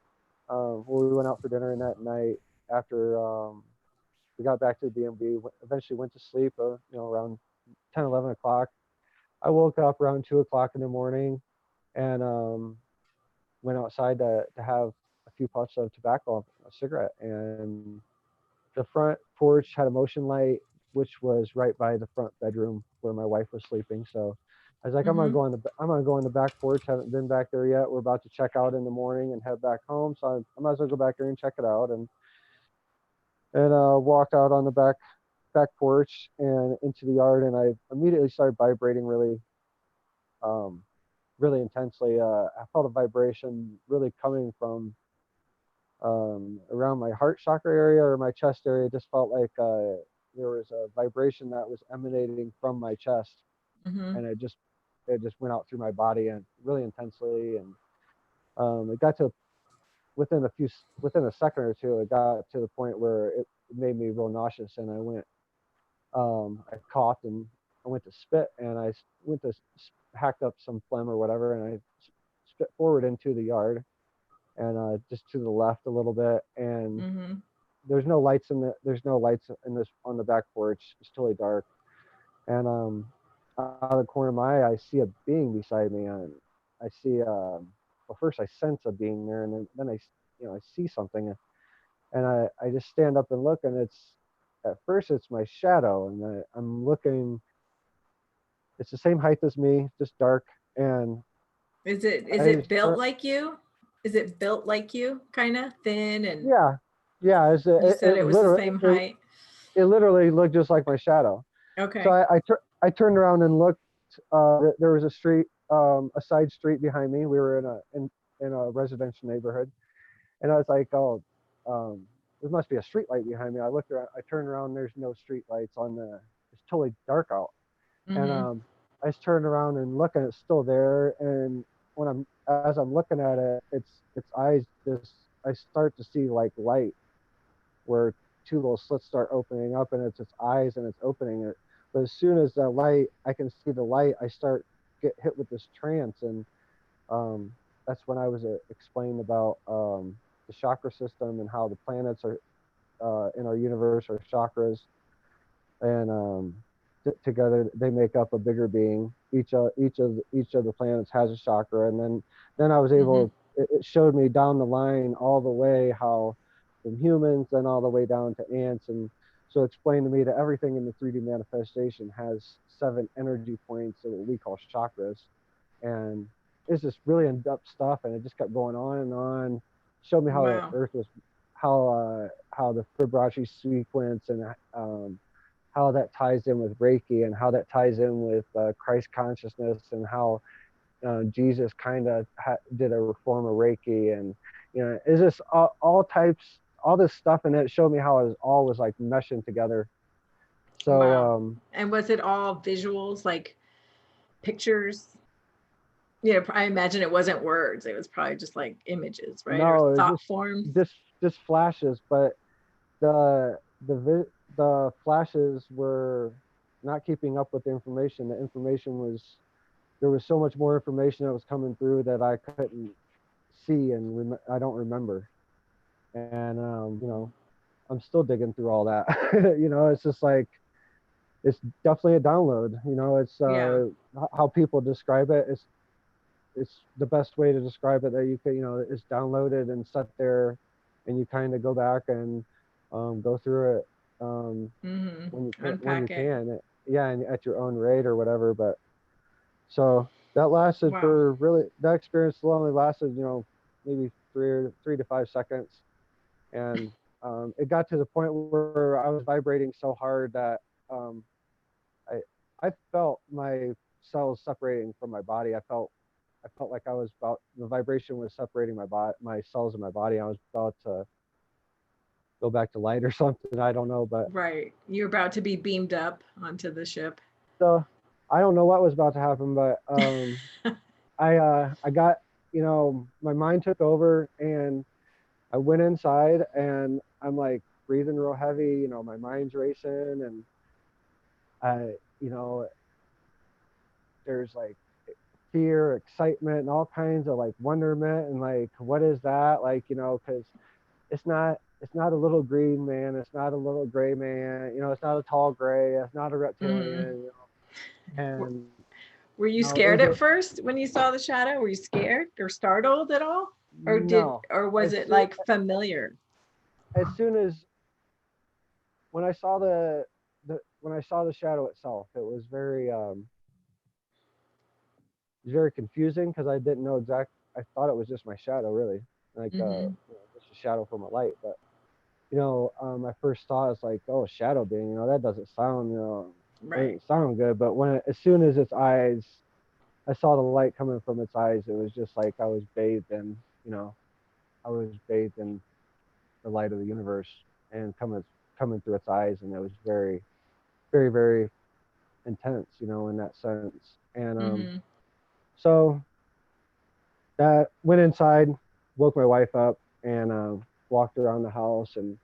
We went out for dinner, and that night after we got back to the B&B, eventually went to sleep. Around 10, 11 o'clock. I woke up around 2 o'clock in the morning and went outside to have a few puffs of tobacco, a cigarette, and the front porch had a motion light, which was right by the front bedroom where my wife was sleeping. So I was like, I'm gonna go on the back porch. Haven't been back there yet. We're about to check out in the morning and head back home. So I might as well go back there and check it out. And walked out on the back porch and into the yard, and I immediately started vibrating really intensely. I felt a vibration really coming from around my heart chakra area or my chest area. It just felt like there was a vibration that was emanating from my chest, and it just went out through my body and really intensely. And it got to within a second or two, it got to the point where it made me real nauseous, and I coughed and I went to spit, and I went to hacked up some phlegm or whatever, and I spit forward into the yard and just to the left a little bit, and there's no lights in this on the back porch. It's totally dark, and out of the corner of my eye, I see a being beside me, and I see well, first I sense a being there, and then I see something, and I just stand up and look, and at first it's my shadow, and I'm looking. It's the same height as me, just dark, and is it built like you? Is it built like you, kind of thin and? Yeah. You said it was the same height. It literally looked just like my shadow. Okay. So I turned around and looked. There was a street, a side street behind me. We were in a residential neighborhood, and I was like, oh, there must be a street light behind me. I looked around. I turned around. There's no street lights on the. It's totally dark out, and I just turned around and look, and it's still there. And as I'm looking at it, its eyes just. I start to see like light, where two little slits start opening up, and it's eyes, and it's opening it. But as soon as I can see the light, I get hit with this trance, and that's when I was explained about the chakra system and how the planets are in our universe are chakras, and together they make up a bigger being. Each of the planets has a chakra, and then I was able. It showed me down the line all the way how from humans and all the way down to ants, and so explained to me that everything in the 3D manifestation has 7 energy points that we call chakras, and it's just really in-depth stuff, and it just kept going on and on. Showed me how the earth was how the Fibonacci sequence and how that ties in with Reiki and how that ties in with Christ consciousness and how Jesus kind of did a reform of Reiki, and it's just all types, all this stuff, and it showed me how it all was like meshing together. So wow. And was it all visuals, like pictures? Yeah, I imagine it wasn't words. It was probably just like images, right? Or no, it thought was forms. just flashes, but the the flashes were not keeping up with the information. The information was, there was so much more information that was coming through that I couldn't see and I don't remember. And I'm still digging through all that. It's just like, it's definitely a download. It's Yeah. how people describe it. It's the best way to describe it, that you can, it's downloaded and set there, and you kind of go back and go through it when you Unpack it. can. Yeah, and at your own rate or whatever. But so that lasted Wow. for really, that experience only lasted, maybe 3 to 5 seconds. And it got to the point where I was vibrating so hard that um, I felt my cells separating from my body. I felt like I was about, the vibration was separating my cells in my body. I was about to go back to light or something. I don't know, but Right. You're about to be beamed up onto the ship. so I don't know what was about to happen, but I got, my mind took over, and I went inside, and I'm like breathing real heavy, my mind's racing, and I, there's like fear, excitement, and all kinds of like wonderment, and like, what is that? Like, because it's not a little green man, it's not a little gray man, it's not a tall gray, it's not a reptilian, and Were you it scared was at first when you saw the shadow? Were you scared or startled at all? no. Or was As it soon like familiar? as soon as when I saw when I saw the shadow itself, it was very confusing, because I didn't know I thought it was just my shadow, really, like just a shadow from a light. But my first thought is like, oh, shadow being, that doesn't sound, it Right. doesn't sound good. But as soon as its eyes, I saw the light coming from its eyes, it was just like I was bathed in, I was bathed in the light of the universe, and coming through its eyes, and it was very, very, very intense, in that sense. And so that went inside, woke my wife up, and walked around the house and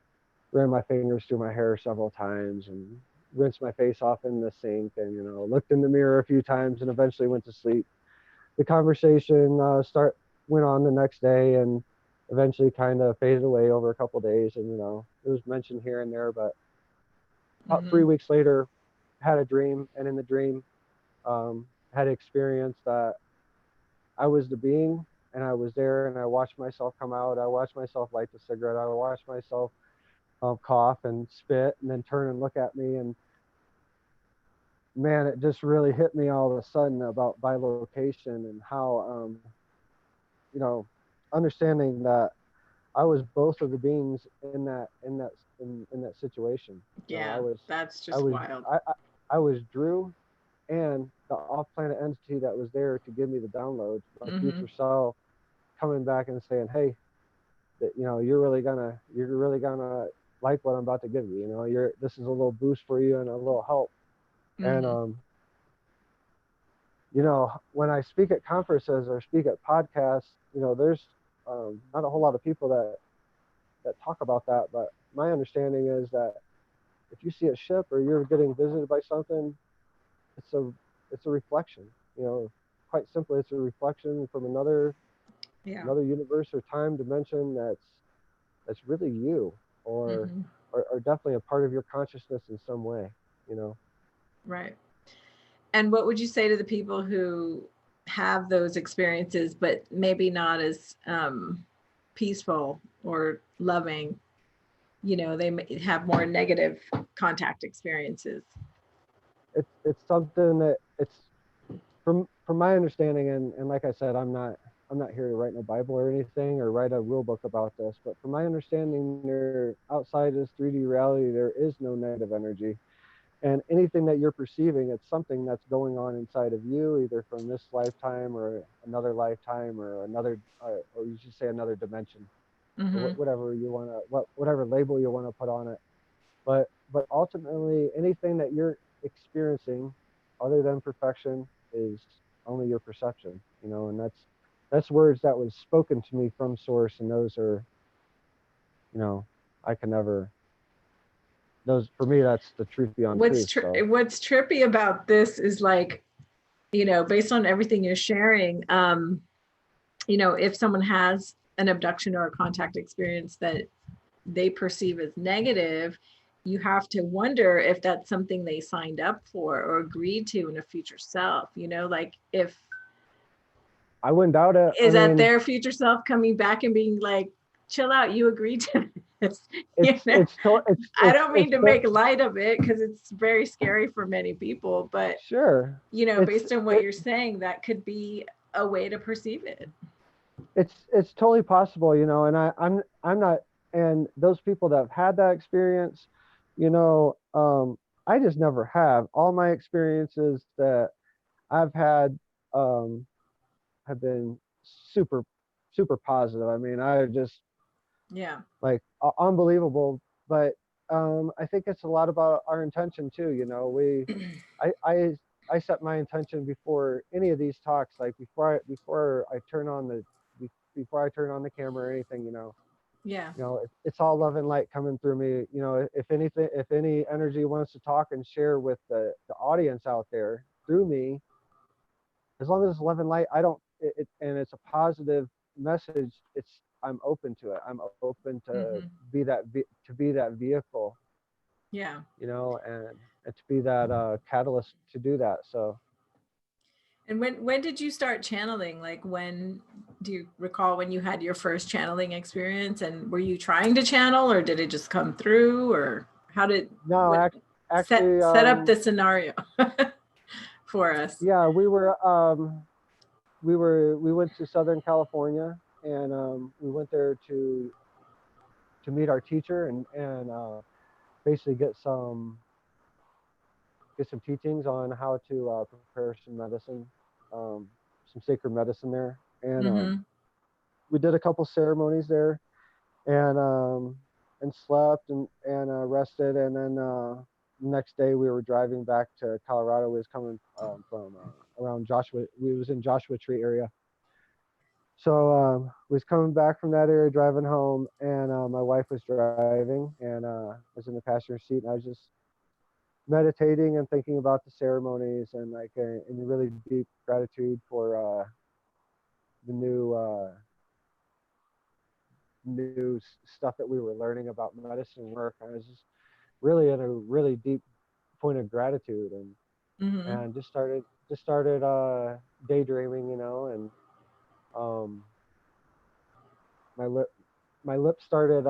ran my fingers through my hair several times, and rinsed my face off in the sink, and looked in the mirror a few times, and eventually went to sleep. The conversation went on the next day, and eventually kind of faded away over a couple of days, and it was mentioned here and there. But about 3 weeks later, had a dream, and in the dream, had experienced that I was the being, and I was there, and I watched myself come out. I watched myself light the cigarette. I watched myself cough and spit, and then turn and look at me. And man, it just really hit me all of a sudden about bilocation, and how, understanding that I was both of the beings in that situation. Yeah, that's I just was wild. I was Drew, and the off-planet entity that was there to give me the download, my future self, coming back and saying, hey, that you're really gonna like what I'm about to give you. This is a little boost for you and a little help. And when I speak at conferences or speak at podcasts, there's not a whole lot of people that talk about that. But my understanding is that if you see a ship or you're getting visited by something, it's a reflection. Quite simply, it's a reflection from another universe or time dimension that's really you, or definitely a part of your consciousness in some way. Right. And what would you say to the people who have those experiences, but maybe not as peaceful or loving? They may have more negative contact experiences. It's something that, it's from my understanding, and like I said, I'm not I'm not here to write no Bible or anything or write a rule book about this, but from my understanding, there outside this 3D reality, there is no negative energy. And anything that you're perceiving, it's something that's going on inside of you, either from this lifetime or another lifetime or another, or you should say another dimension, or Mm-hmm. whatever you want to, whatever label you want to put on it. But ultimately, anything that you're experiencing, other than perfection, is only your perception. And that's words that was spoken to me from source, and those are, you know, I can never. Those for me, that's the truth beyond truth. So What's trippy about this is like, based on everything you're sharing, if someone has an abduction or a contact experience that they perceive as negative, you have to wonder if that's something they signed up for or agreed to in a future self. Like, if I wouldn't doubt it. I is that mean, their future self coming back and being like, chill out, you agreed to this. I don't mean to make light of it, because it's very scary for many people, but sure. based on what you're saying, that could be a way to perceive it. It's totally possible, I'm not, and those people that have had that experience, I just never have. All my experiences that I've had have been super, super positive. I mean, I just Yeah. like unbelievable. But I think it's a lot about our intention too. I set my intention before any of these talks, like before I turn on the camera or anything. Yeah. It's all love and light coming through me. If any energy wants to talk and share with the audience out there through me, as long as it's love and light, I don't and it's a positive message, I'm open to it. I'm open to Mm-hmm. be that vehicle, Yeah. and to be that catalyst to do that. So And when did you start channeling? Like, when do you recall when you had your first channeling experience? And were you trying to channel, or did it just come through, or how did no, what actually, set up the scenario for us? yeah, we went to Southern California, and we went there to meet our teacher, and basically get some teachings on how to prepare some medicine, some sacred medicine there. And Mm-hmm. we did a couple ceremonies there, and slept and rested. And then next day we were driving back to Colorado. We was coming from around Joshua. We was in Joshua Tree area. So we was coming back from that area, driving home, and my wife was driving, and was in the passenger seat, and I was just meditating and thinking about the ceremonies, and like in really deep gratitude for the new stuff that we were learning about medicine work. I was just really in a really deep point of gratitude, Mm-hmm. and just started daydreaming, and um my lip started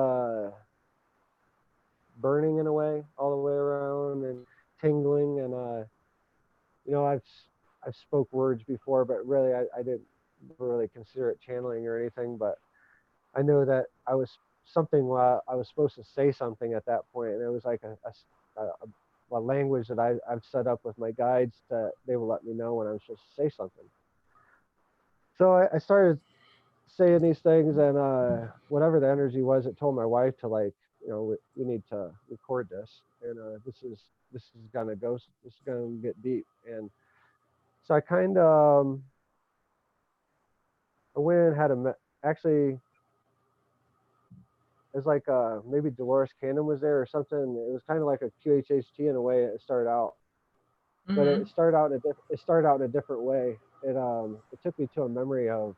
burning in a way all the way around, and tingling, and I've spoke words before, but really I didn't really consider it channeling or anything. But I know that I was something. I was supposed to say something at that point, and it was like a language that I've set up with my guides, that they will let me know when I'm supposed to say something. So I started saying these things, and whatever the energy was, it told my wife to, like, we need to record this, and this is gonna get deep. And so I kind of I went and had actually, it was like maybe Dolores Cannon was there or something. It was kind of like a QHHT in a way. It started out, but Mm-hmm. it started out in a different way. It took me to a memory of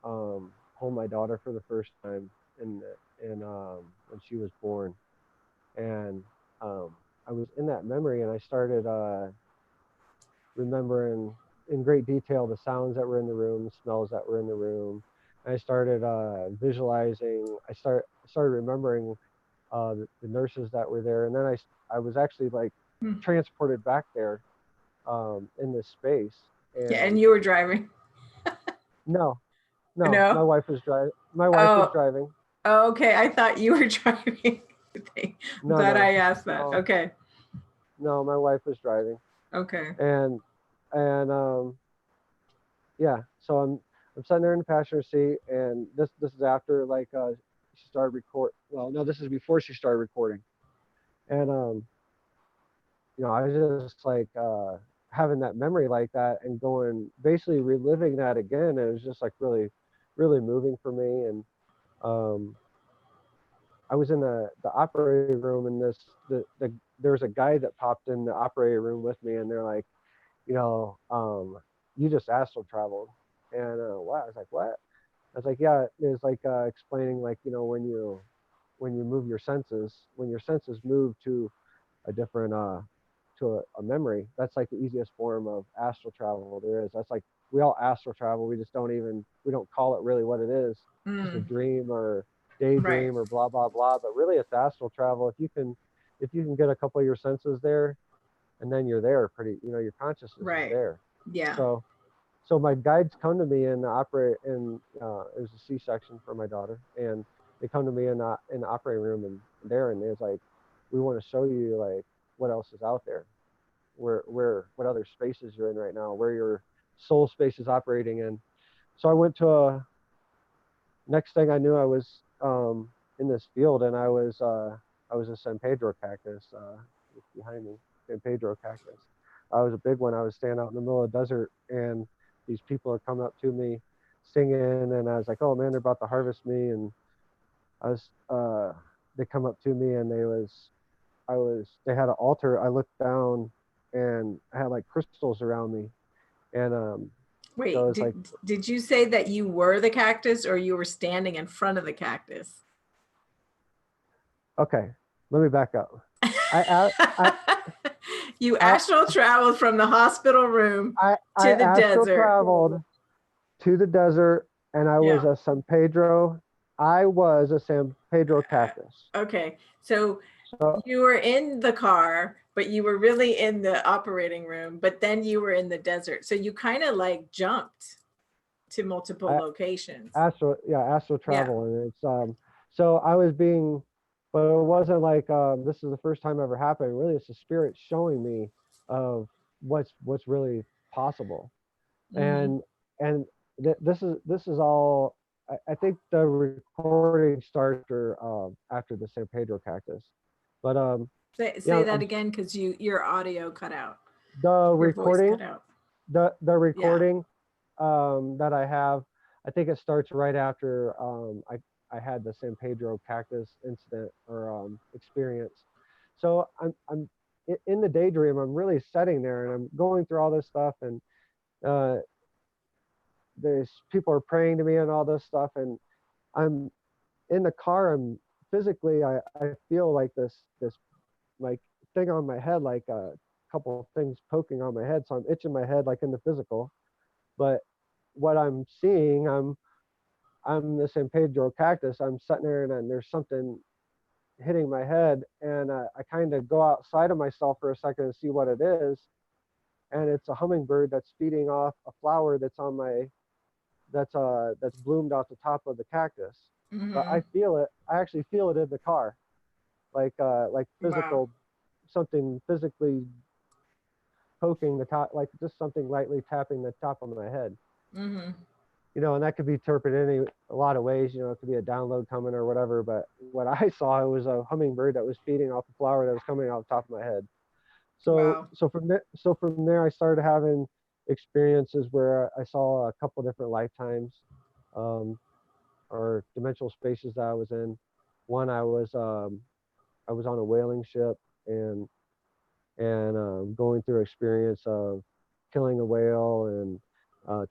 holding my daughter for the first time in when she was born, and I was in that memory, and I started remembering in great detail the sounds that were in the room, the smells that were in the room. And I started visualizing. I started remembering the nurses that were there, and then I was actually like transported back there in this space. Yeah, and And you were driving. No, no, my No? wife was driving. My wife was Oh, driving. okay. I thought you were driving. I'm No, glad no, I asked that. no, Okay. no, my wife was driving. Okay. And and yeah, so I'm sitting there in the passenger seat, and this is after like she started record. Well, no, this is before she started recording. And I was just like having that memory like that and going basically reliving that again. And it was just like really, really moving for me. And um, I was in the operating room, and there was a guy that popped in the operating room with me, and they're like, you know, you just astral traveled. And what? I was like, what? I was like, yeah. It was like explaining like, when you move your senses, when your senses move to a different to a memory, that's like the easiest form of astral travel there is. That's like we all astral travel, we don't call it really what it is, just a Mm, dream or right. daydream or blah blah blah, but really it's astral travel. If you can get a couple of your senses there, and then you're there pretty, your consciousness is Right. there. Yeah. So so my guides come to me and operate in it was a C-section for my daughter, and they come to me in the operating room, and it's like, we want to show you like what else is out there, what other spaces you're in right now, where your soul space is operating in. So I went to next thing I knew, I was in this field, and I was a San Pedro cactus behind me, San Pedro cactus. I was a big one. I was standing out in the middle of the desert, and these people are coming up to me singing, and I was like, oh man, they're about to harvest me. And I was they come up to me, and they had an altar. I looked down, and I had like crystals around me. And so Wait, it's like, did you say that you were the cactus or you were standing in front of the cactus? okay, let me back up. I You I astral traveled from the hospital room I to the astral desert. traveled to the desert, and Yeah. I was a San Pedro cactus. Okay. So So you were in the car, but you were really in the operating room, but then you were in the desert. So you kind of like jumped to multiple I locations. astral Yeah. travel, and it's so I was being, but it wasn't like this is the first time ever happened. Really, it's the spirit showing me of what's really possible. Hmm. And this is all. I think the recording started after the San Pedro cactus, but Say yeah, that again because your audio cut out. the Your voice cut recording out. the Yeah. recording that I have, I think it starts right after I had the San Pedro cactus incident or experience. So I'm in the daydream. I'm really sitting there, and I'm going through all this stuff, and uh, there's people are praying to me and all this stuff, and I'm in the car. I'm physically, I feel like this like thing on my head, like a couple of things poking on my head. So I'm itching my head like in the physical, but what I'm seeing, I'm the San Pedro cactus. I'm sitting there, and there's something hitting my head, and I kind of go outside of myself for a second and see what it is, and it's a hummingbird that's feeding off a flower that's bloomed off the top of the cactus. But Hmm. I actually feel it in the car, like Wow. physical, something physically poking the top, like just something lightly tapping the top of my head. Hmm. And that could be interpreted a lot of ways. It could be a download coming or whatever. But what I saw, it was a hummingbird that was feeding off a flower that was coming off the top of my head. So Wow. from there, I started having experiences where I saw a couple different lifetimes, um, or dimensional spaces that I was in. One, I was on a whaling ship, and going through experience of killing a whale and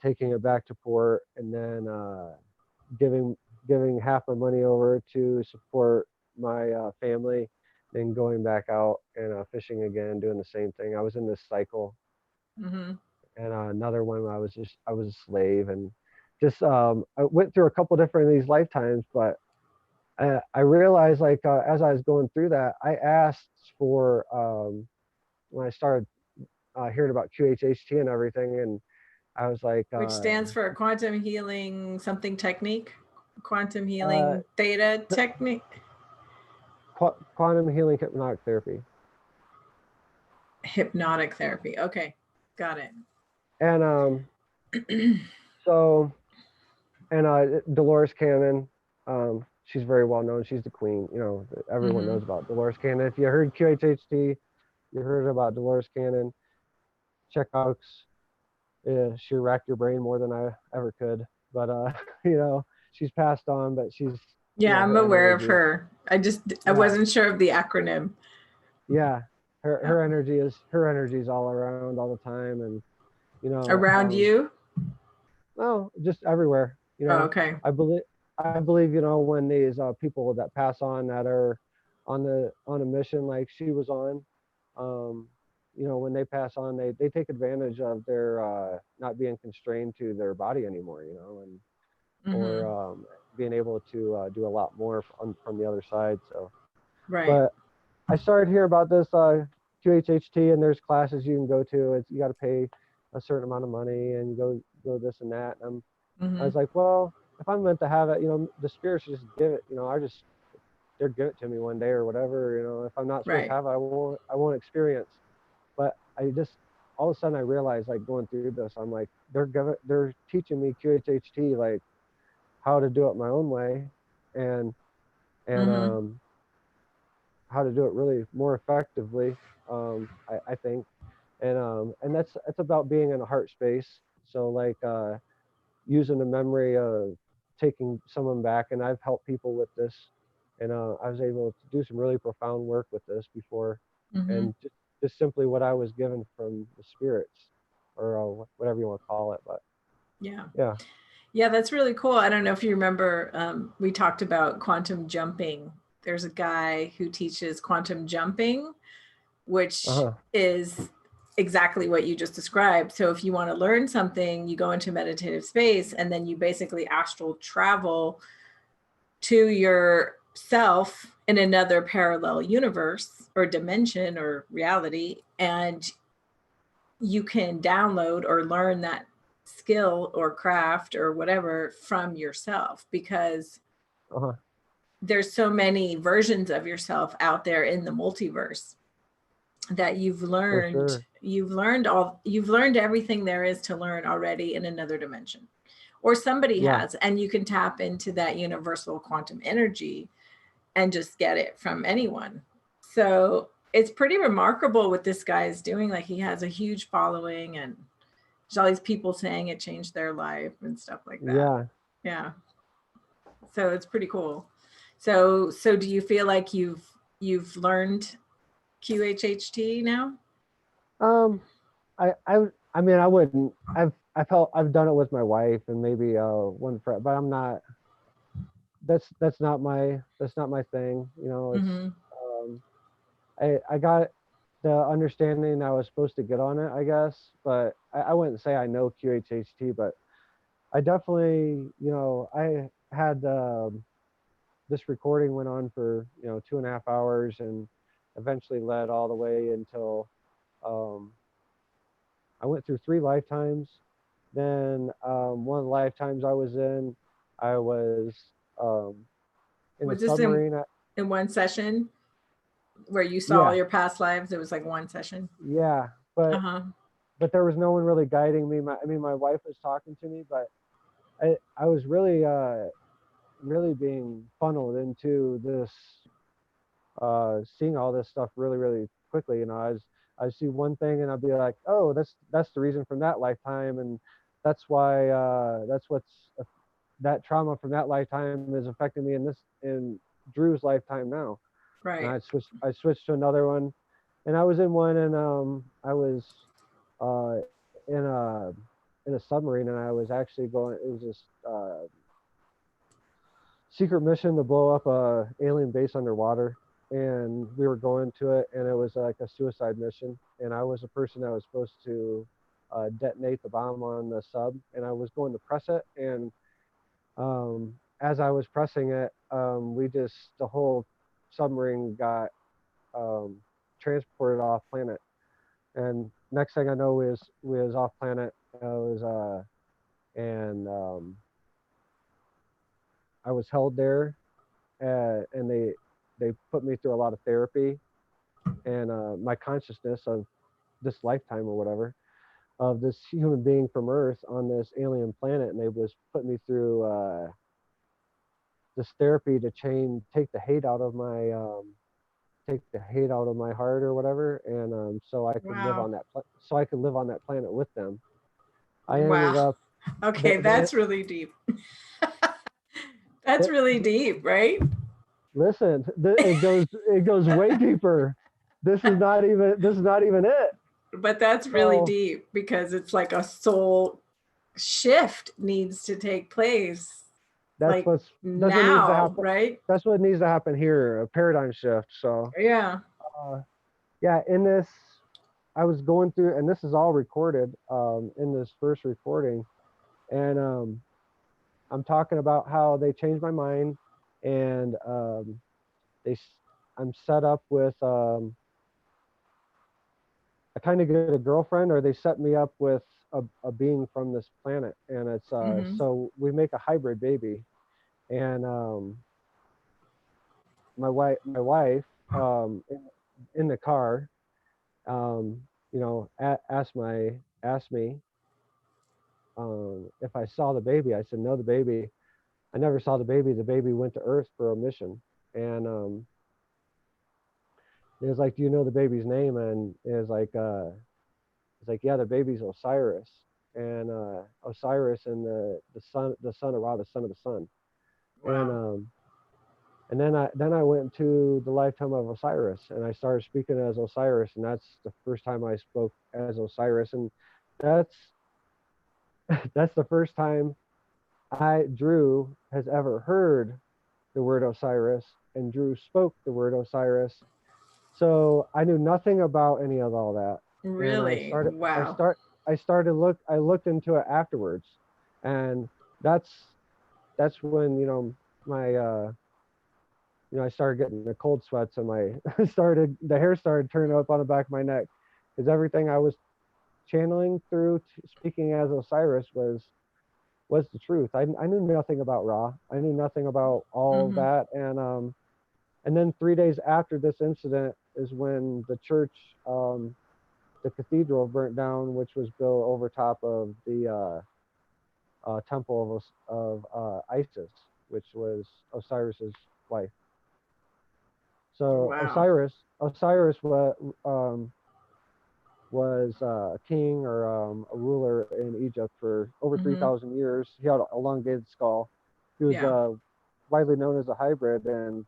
taking it back to port, and then giving giving half my money over to support my family, then going back out and fishing again, doing the same thing. I was in this cycle. Hmm. And another one, I was a slave, and just I went through a couple different of these lifetimes. But I realized, like, as I was going through that, I asked for when I started hearing about QHHT and everything, and I was like, Which stands for quantum healing something technique, quantum uh, healing theta technique. quantum healing hypnotic therapy. Hypnotic therapy. Okay, got it. And so, and Dolores Cannon, she's very well known. She's the queen. You know, everyone knows about Dolores Cannon. If you heard QHHT, you heard about Dolores Cannon. Check out. She racked your brain more than I ever could. But you know, she's passed on, but she's, you Yeah, know, I'm her aware of energy. her. I wasn't sure of the acronym. Yeah, her energy is all around all the time, and you know, Around you? no, just everywhere. You Oh, know, okay. I believe, you know, when these people that pass on that are on a mission like she was on, you know, when they pass on, they take advantage of their not being constrained to their body anymore, you know, and or being able to do a lot more from the other side. So, Right. but I started hearing about this QHHT, and there's classes you can go to. It's, you got to pay a certain amount of money and go this and that. And I was like, well, if I'm meant to have it, you know, the spirits just give it. You know, they'll give it to me one day or whatever. You know, if I'm not supposed to have it, I won't experience. But I just all of a sudden I realized, like, going through this, I'm like, they're teaching me QHHT, like how to do it my own way, and how to do it really more effectively. I think, and that's about being in a heart space. So like using the memory of taking someone back, and I've helped people with this, and I was able to do some really profound work with this before, and just simply what I was given from the spirits, or whatever you want to call it. But yeah, that's really cool. I don't know if you remember, we talked about quantum jumping. There's a guy who teaches quantum jumping, which is exactly what you just described. So if you want to learn something, you go into meditative space, and then you basically astral travel to yourself in another parallel universe or dimension or reality, and you can download or learn that skill or craft or whatever from yourself, because there's so many versions of yourself out there in the multiverse that you've learned everything there is to learn already in another dimension, or somebody has, and you can tap into that universal quantum energy and just get it from anyone. So it's pretty remarkable what this guy is doing. Like, he has a huge following, and there's all these people saying it changed their life and stuff like that. Yeah. So it's pretty cool. So do you feel like you've learned QHHT now? I mean, I wouldn't. I've done it with my wife and maybe one friend, but I'm not. That's not my thing. You know, it's I got the understanding I was supposed to get on it, I guess, but I wouldn't say I know QHHT, but I definitely, you know, I had this recording went on for, you know, 2.5 hours, and eventually led all the way until I went through 3 lifetimes. Then one of the lifetimes I was in, I was in a submarine. In one session where you saw all your past lives? It was like one session? Yeah, but there was no one really guiding me. I mean, my wife was talking to me, but I was really really being funneled into this, seeing all this stuff really, really quickly. You know, I see one thing and I'd be like, oh, that's the reason from that lifetime, and that's why that trauma from that lifetime is affecting me in Drew's lifetime now. Right. And I switched to another one, and I was in one, and I was in a submarine, and I was actually going. It was this secret mission to blow up a alien base underwater, and we were going to it, and it was like a suicide mission, and I was the person that was supposed to detonate the bomb on the sub, and I was going to press it, and as I was pressing it, the whole submarine got transported off planet, and next thing I know we was off planet, I was and I was held there, and they put me through a lot of therapy, and my consciousness of this lifetime or whatever of this human being from Earth on this alien planet, and they was putting me through this therapy to take the hate out of my heart or whatever, and so I could live Wow. on that planet with them. I ended Wow. up Okay, that's really deep. That's they, really deep, right? listen, it goes way deeper. This is not even it. But that's really So deep because it's like a soul shift needs to take place like that's what needs to now, happen. right? That's what needs to happen here, a paradigm shift. So Yeah. uh, yeah, in this, I was going through, and this is all recorded in this first recording, and I'm talking about how they changed my mind, and they I'm set up with I kind of get a girlfriend, or they set me up with a being from this planet, and it's Mm-hmm. so we make a hybrid baby, and my wife in the car, you know, asked me if I saw the baby. I said no, the baby. I never saw the baby. The baby went to Earth for a mission, and it was like, do you know the baby's name? And it was like, yeah, the baby's Osiris, and Osiris and the son of Ra, the son of the sun, and Wow. then I went to the lifetime of Osiris, and I started speaking as Osiris, and that's the first time I spoke as Osiris, and that's that's the first time Drew has ever heard the word Osiris, and Drew spoke the word Osiris. So I knew nothing about any of all that, and Really? Wow. I looked into it afterwards, and that's when, you know, my you know, I started getting the cold sweats, and my the hair started turning up on the back of my neck, because everything I was channeling through speaking as Osiris was the truth. I knew nothing about Ra. I knew nothing about all of Mm-hmm. that, and then 3 days after this incident is when the church, the cathedral burnt down, which was built over top of the temple of Isis, which was Osiris's wife. So Wow. Osiris was a king, or a ruler in Egypt for over Mm-hmm. 3,000 years. He had an elongated skull. He was Yeah. widely known as a hybrid, and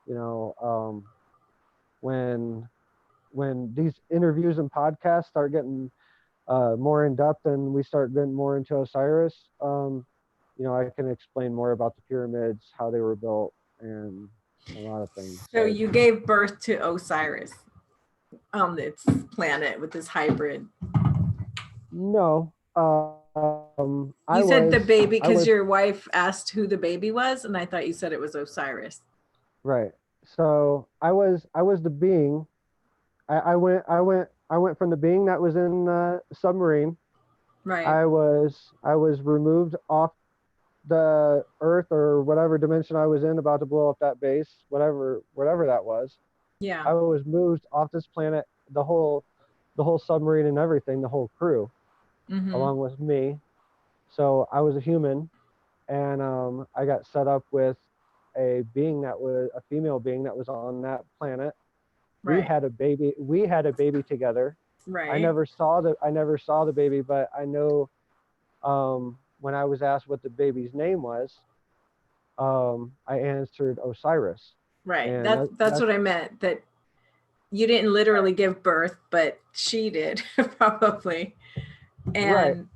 you know, when these interviews and podcasts start getting more in depth, and we start getting more into Osiris, you know, I can explain more about the pyramids, how they were built, and a lot of things. So So you gave birth to Osiris on this planet with this hybrid. no, You said the I baby was because your wife asked who the baby was, and I thought you said it was Osiris. right. So I was the being. I went from the being that was in the submarine. Right. I was removed off the Earth, or whatever dimension I was in, about to blow up that base, whatever that was. Yeah. I was moved off this planet, the whole submarine and everything, the whole crew, Mm-hmm. along with me. So I was a human, and I got set up with a female being that was on that planet. Right. We had a baby together. Right. I never saw the baby, but I know, when I was asked what the baby's name was, I answered Osiris, Right. and That's what I meant. That you didn't literally give birth, but she did probably. right. And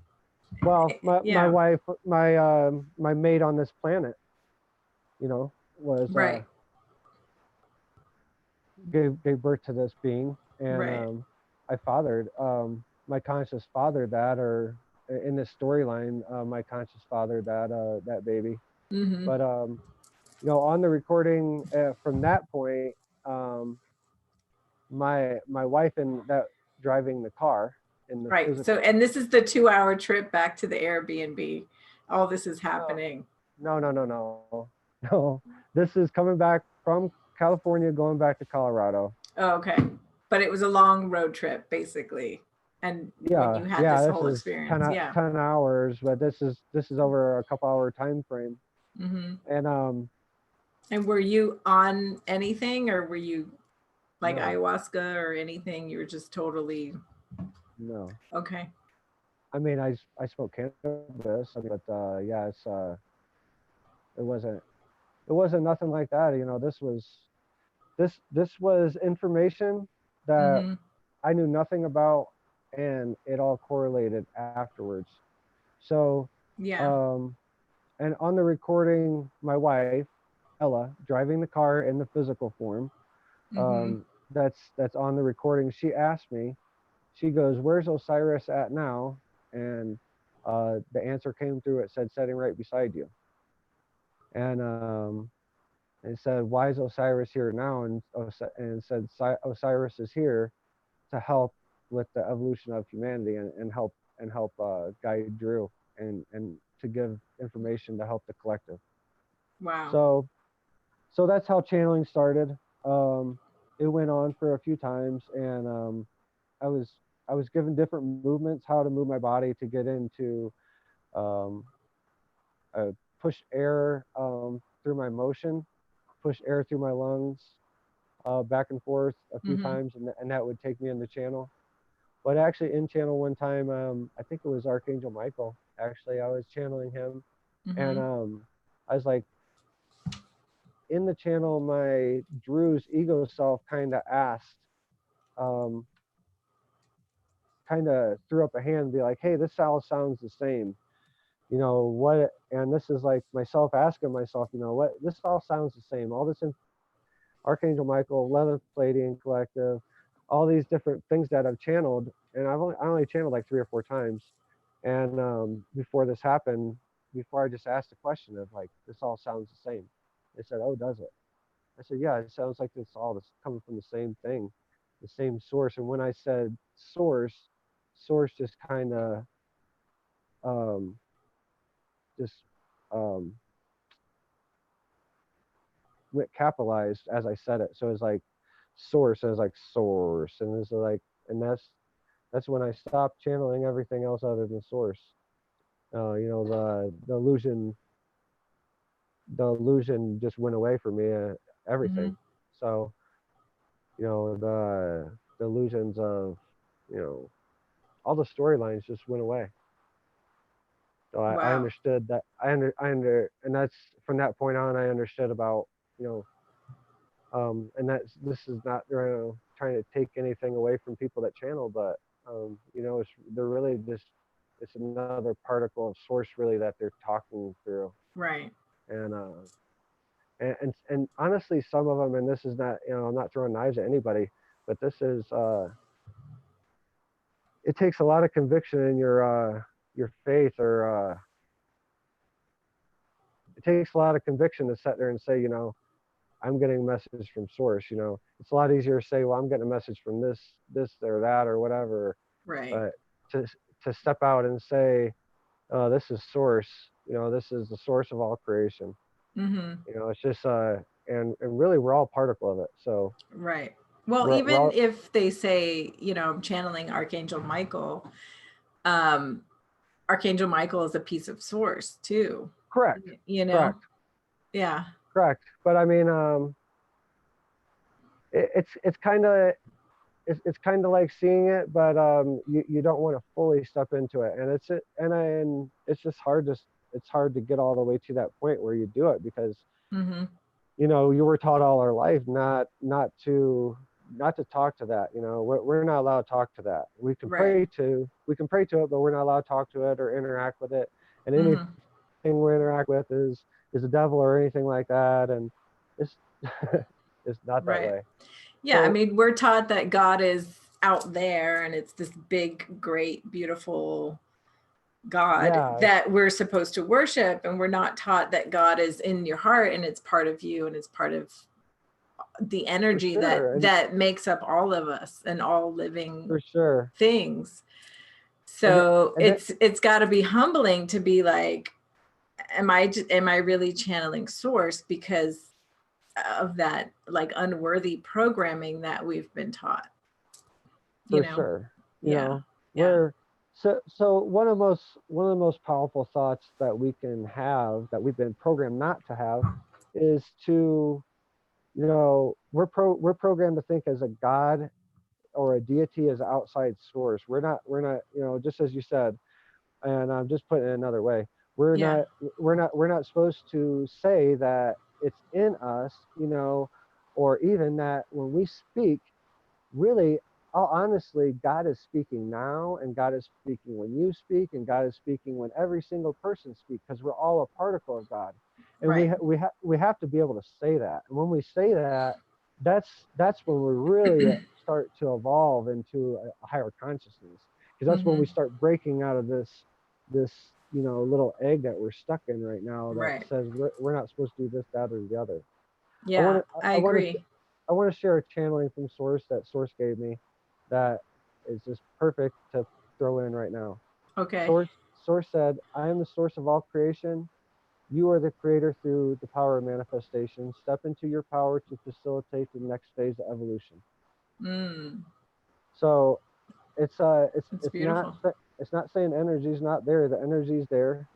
Well, my yeah. wife, my mate on this planet, you know, was Right. gave birth to this being, and Right. I fathered, my conscious fathered that, or in this storyline, my conscious fathered that baby. Mm-hmm. But you know, on the recording, from that point, my wife, and that driving the car, in the Right. physical. So, and this is the 2-hour trip back to the Airbnb. All this is happening. No. This is coming back from California, going back to Colorado. Oh, okay. But it was a long road trip, basically. And when you had this This whole is experience, yeah. 10 hours, but this is over a couple hour time frame. And were you on anything, or were you like No. ayahuasca or anything? You were just totally No. okay. I mean, I spoke cannabis, but yeah, it wasn't nothing like that. You know, this was information that I knew nothing about, and it all correlated afterwards. So Yeah. And on the recording, my wife Ella driving the car in the physical form, that's on the recording. She asked me, she goes, "Where's Osiris at now?" And the answer came through. It said, "Sitting right beside you." And it said, "Why is Osiris here now?" And it said, "Osiris is here to help with the evolution of humanity, and help guide Drew, and to give information to help the collective." Wow. So that's how channeling started. It went on for a few times, and I was given different movements, how to move my body to get into um, push air through my motion, push air through my lungs, back and forth a few times, and that would take me in the channel. But actually, in channel one time, I think it was Archangel Michael. Actually, I was channeling him, and I was like, in the channel, my Drew's ego self kind of asked, kind of threw up a hand and be like, "Hey, this all sounds the same. You know what?" And this is like myself asking myself, you know what? This all sounds the same. All this Archangel Michael, Pleiadian Collective, all these different things that I've channeled, and I only channeled like 3 or 4 times. And before this happened, before I just asked the question of like, this all sounds the same. They said, "Oh, does it?" I said, "Yeah, it sounds like it's all coming from the same thing, the same source." And when I said source just kind of um, just um, went capitalized as I said it. So it's like source, I was like source, and it's like, and that's when I stopped channeling everything else other than source. You know, the illusion just went away for me. Everything. So you know, the illusions of, you know, all the storylines just went away. So I understood that. And that's from that point on, I understood about, you know, and this is not, you know, trying to take anything away from people that channel, but you know, they're really just, it's another particle of source really that they're talking through. Right. And honestly, some of them, and this is not, you know, I'm not throwing knives at anybody, but this is it takes a lot of conviction in your faith, or it takes a lot of conviction to sit there and say, you know, I'm getting a message from source. You know, it's a lot easier to say, well, I'm getting a message from this or that or whatever. Right. But to step out and say, this is source. You know, this is the source of all creation. You know, it's just and really we're all particle of it. So right. Well, even if they say, you know, I'm channeling Archangel Michael, Archangel Michael is a piece of source too. Correct. You know? Correct. Yeah. Correct. But I mean, it's kind of, it's kind of like seeing it, but you don't want to fully step into it, and it's just hard to get all the way to that point where you do it, because you know, you were taught all our life not to talk to that. You know, we're not allowed to talk to that. We can pray to it, but we're not allowed to talk to it or interact with it. And anything we interact with is a devil or anything like that, and it's it's not that way. Yeah, so, I mean, we're taught that God is out there, and it's this big, great, beautiful God that we're supposed to worship, and we're not taught that God is in your heart, and it's part of you, and it's part of the energy that makes up all of us and all living things. So and it's got to be humbling to be like, am I really channeling source because of that like unworthy programming that we've been taught? for sure, Yeah. where so one of the most powerful thoughts that we can have, that we've been programmed not to have, is to, we're programmed to think as a god or a deity as outside source. We're not, just as you said, and I'm just putting it another way. Yeah. We're not supposed to say that it's in us, or even that when we speak, really, honestly, God is speaking now, and God is speaking when you speak, and God is speaking when every single person speaks, because we're all a particle of God, and Right. we have to be able to say that. And when we say that, that's when we really start to evolve into a higher consciousness, because that's when we start breaking out of this little egg that we're stuck in right now, that Right. says we're not supposed to do this, that, or the other. Yeah, I agree. I want to share a channeling from Source that Source gave me that is just perfect to throw in right now. Okay. Source said, "I am the source of all creation. You are the creator through the power of manifestation. Step into your power to facilitate the next phase of evolution." So it's It's beautiful. it's not saying energy's not there. The energy's there.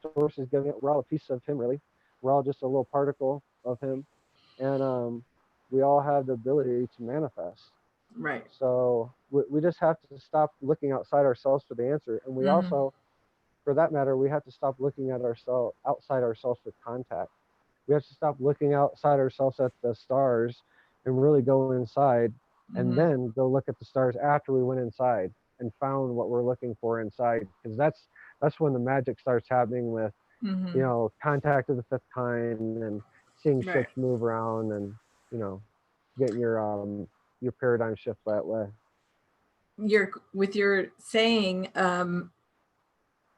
Source is giving it. We're all a piece of him, really. We're all just a little particle of him, and we all have the ability to manifest. Right. So we just have to stop looking outside ourselves for the answer, and we also, for that matter, we have to stop looking at ourselves outside ourselves for contact. We have to stop looking outside ourselves at the stars and really go inside, and then go look at the stars after we went inside and found what we're looking for inside, because that's when the magic starts happening with contact of the fifth kind, and seeing Right. ships move around, and getting your paradigm shift that way. With your saying,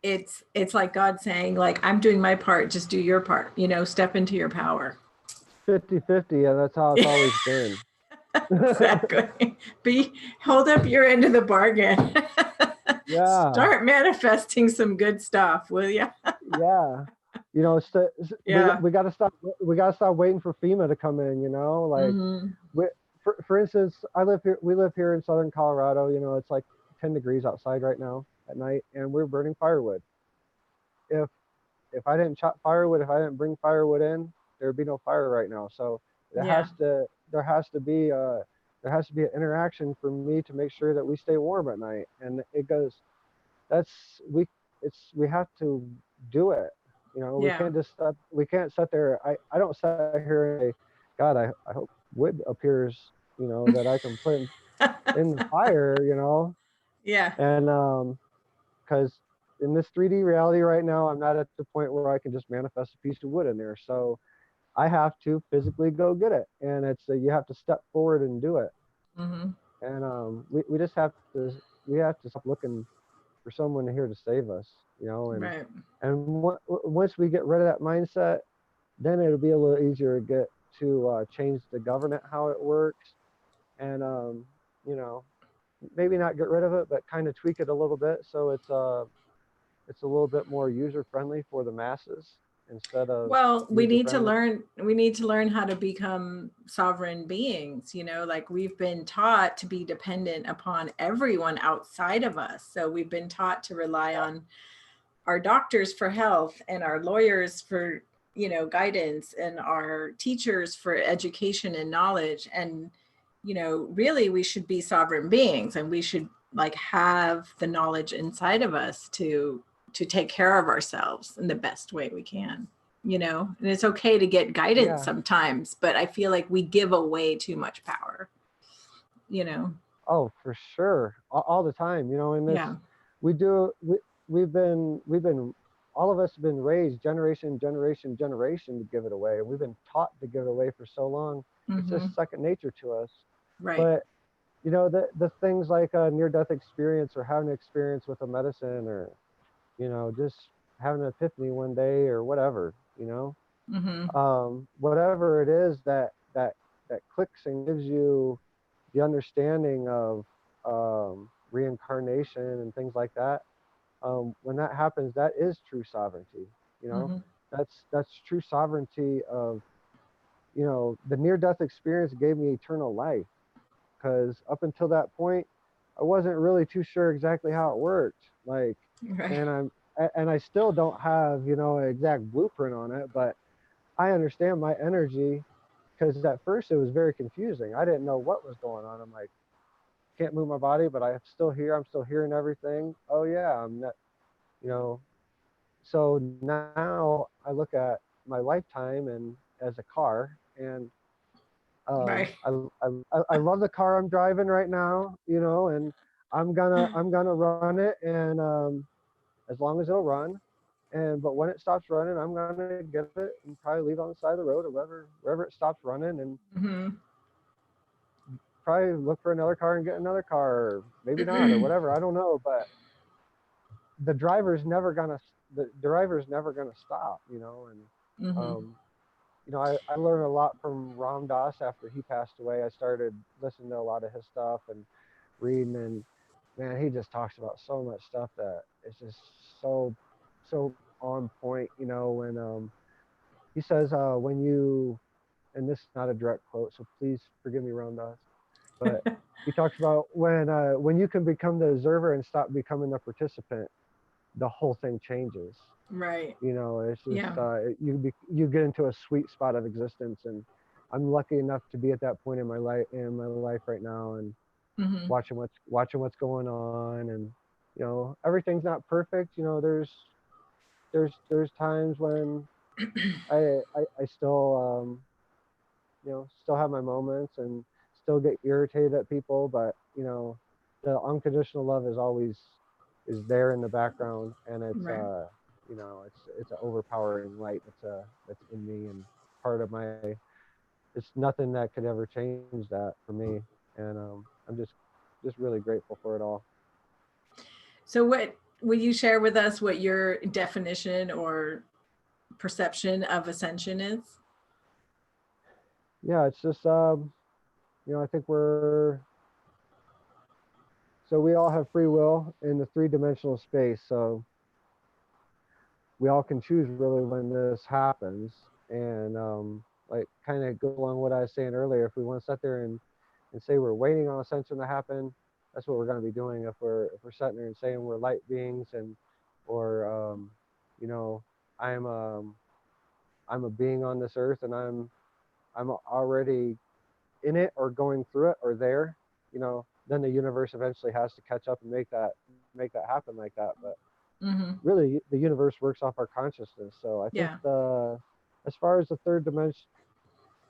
it's like God saying, like, I'm doing my part, just do your part, step into your power. 50-50, and that's how it's always been. Exactly. Hold up your end of the bargain. Yeah. Start manifesting some good stuff, will you? Yeah. We got to stop. We got to stop waiting for FEMA to come in. Like, for instance, we live here in Southern Colorado. It's like 10 degrees outside right now at night, and we're burning firewood. If I didn't chop firewood, if I didn't bring firewood in, there would be no fire right now. So there has to be an interaction for me to make sure that we stay warm at night. And it goes, we have to do it. We can't sit there. I don't sit here and say, God, I hope wood appears, that I can put in the fire, Yeah. And because in this 3D reality right now, I'm not at the point where I can just manifest a piece of wood in there. So I have to physically go get it, and you have to step forward and do it. And we just have to stop looking for someone here to save us, and once we get rid of that mindset, then it'll be a little easier to get to change the government, how it works, and maybe not get rid of it, but kind of tweak it a little bit so it's a little bit more user friendly for the masses, instead of we need to learn how to become sovereign beings, like we've been taught to be dependent upon everyone outside of us. So we've been taught to rely on our doctors for health, and our lawyers for guidance, and our teachers for education and knowledge. And really we should be sovereign beings, and we should like have the knowledge inside of us to take care of ourselves in the best way we can, and it's okay to get guidance sometimes, but I feel like we give away too much power. Oh, for sure, all the time, in this we've been all of us have been raised generation to give it away. We've been taught to give it away for so long. It's just second nature to us. Right. But the things like a near-death experience, or having an experience with a medicine, or just having an epiphany one day, or whatever, whatever it is that clicks and gives you the understanding of reincarnation and things like that. When that happens, that is true sovereignty. You know, Mm-hmm. that's true sovereignty of, you know, the near death experience gave me eternal life, because up until that point, I wasn't really too sure exactly how it worked. Like, Right. and I still don't have, you know, an exact blueprint on it, but I understand my energy, because at first it was very confusing. I didn't know what was going on. I'm like, can't move my body, but I'm still here. I'm still hearing everything. Oh yeah, I'm not, you know. So now I look at my lifetime and as a car, and Right. I love the car I'm driving right now, you know, and I'm gonna run it, and as long as it'll run, and but when it stops running, I'm gonna get it and probably leave it on the side of the road or wherever it stops running, and Mm-hmm. probably look for another car and get another car, or maybe not, or whatever. I don't know, but the driver's never gonna the driver's never gonna stop, you know, and Mm-hmm. um, you know, I learned a lot from Ram Dass after he passed away. I started listening to a lot of his stuff and reading, and man, he just talks about so much stuff that is just so on point, you know. When he says when you, and this is not a direct quote, so please forgive me, Ram Dass, but he talks about when you can become the observer and stop becoming the participant, the whole thing changes. Right. You know, it's just Yeah. you get into a sweet spot of existence, and I'm lucky enough to be at that point in my life right now, and Mm-hmm. watching what's going on, and you know, everything's not perfect. You know, there's times when I still you know, still have my moments and still get irritated at people, but you know, the unconditional love is always is there in the background, and it's Right. you know, it's an overpowering light that's in me, and part of my, it's nothing that could ever change that for me, and I'm just really grateful for it all. So, what will you share with us what your definition or perception of ascension is? Yeah, it's just you know, I think we're, so we all have free will in the three-dimensional space, so we all can choose really when this happens. And like kind of go along what I was saying earlier, if we want to sit there and say we're waiting on ascension to happen, that's what we're going to be doing. If we're sitting there and saying we're light beings, and or you know, i'm um I'm a being on this earth, and I'm already in it or going through it or there, you know, then the universe eventually has to catch up and make that happen like that. But Mm-hmm. really the universe works off our consciousness. So I think Yeah. the, as far as the third dimension,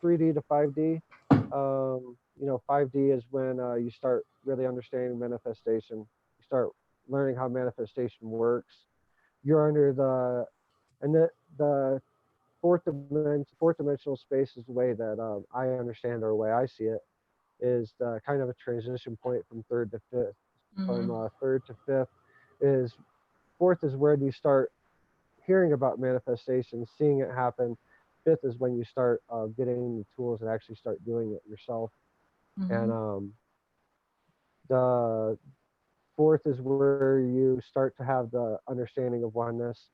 3D to 5D, you know, 5D is when you start really understanding manifestation. You start learning how manifestation works. You're under the, and the fourth dimensional space is the way that I understand, or the way I see it, is the kind of a transition point from third to fifth. From Mm-hmm. third to fifth is, fourth is where you start hearing about manifestation, seeing it happen. Fifth is when you start getting the tools and actually start doing it yourself. And Mm-hmm. the fourth is where you start to have the understanding of oneness.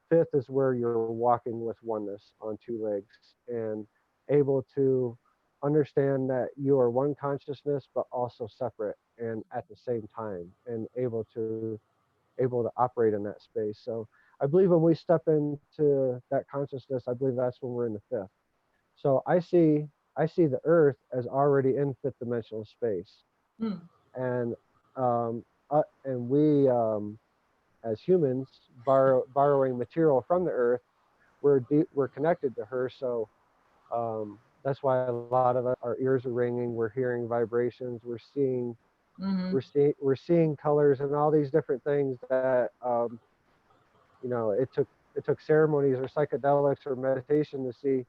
Fifth is where you're walking with oneness on two legs, and able to understand that you are one consciousness but also separate and at the same time, and able to operate in that space. So I believe when we step into that consciousness, I believe that's when we're in the fifth. So I see the earth as already in fifth dimensional space. Mm. And and we as humans borrowing material from the earth, we're connected to her. So that's why a lot of our ears are ringing, we're hearing vibrations, Mm-hmm. we're seeing colors and all these different things that you know, it took ceremonies or psychedelics or meditation to see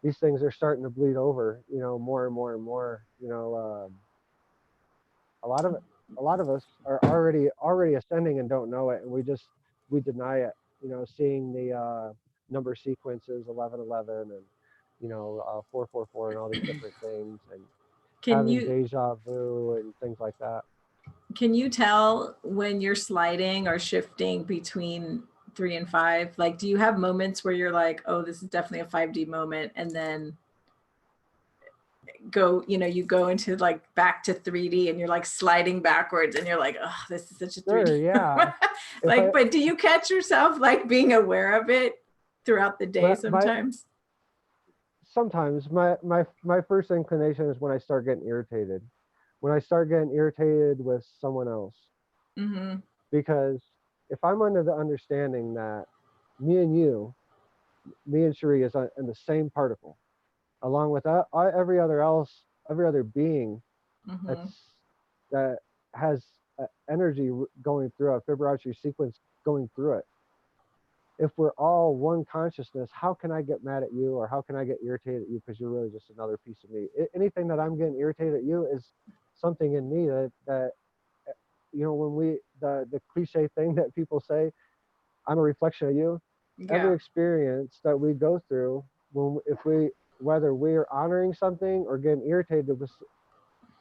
these things are starting to bleed over, you know, more and more and more. You know, a lot of a lot of us are already ascending and don't know it, and we deny it. You know, seeing the number sequences 1111 and, you know, 444 and all these different things, and Can having you deja vu and things like that. Can you tell when you're sliding or shifting between 3 and 5? Like, do you have moments where you're like, oh, this is definitely a 5D moment, and then you go into like back to 3D and you're like sliding backwards and you're like, oh, this is such a 3D. Sure, yeah. Like, but do you catch yourself like being aware of it throughout the day sometimes? Sometimes my first inclination is when I start getting irritated. When I start getting irritated with someone else. Mm-hmm. Because if I'm under the understanding that me and Cherie is in the same particle, along with that, every other being Mm-hmm. that has energy going through a Fibonacci sequence going through it. If we're all one consciousness, how can I get mad at you, or how can I get irritated at you because you're really just another piece of me? Anything that I'm getting irritated at you is something in me that when the cliche thing that people say, I'm a reflection of you. Yeah. Every experience that we go through, whether we're honoring something or getting irritated with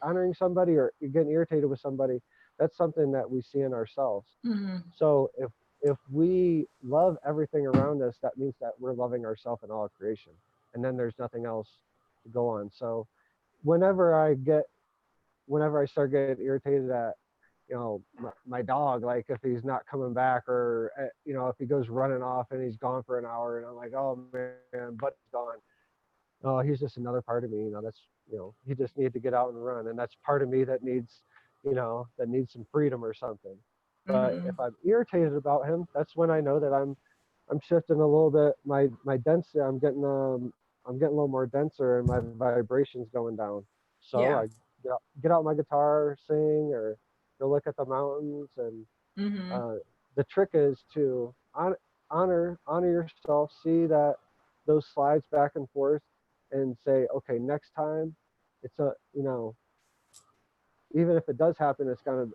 honoring somebody or getting irritated with somebody, that's something that we see in ourselves. Mm-hmm. So if we love everything around us, that means that we're loving ourselves in all of creation, and then there's nothing else to go on. So whenever I start getting irritated at my dog, like if he's not coming back, or if he goes running off and he's gone for an hour, and I'm like, oh man, but he's gone. Oh, he's just another part of me. That's he just needs to get out and run, and that's part of me that needs some freedom or something. But Mm-hmm. if I'm irritated about him, that's when I know that I'm shifting a little bit. My density, I'm getting a little more denser, and my vibrations going down. So Yeah. I get out my guitar, sing, or go look at the mountains. And Mm-hmm. the trick is to honor yourself, see that those slides back and forth, and say, okay, next time, it's even if it does happen, it's gonna.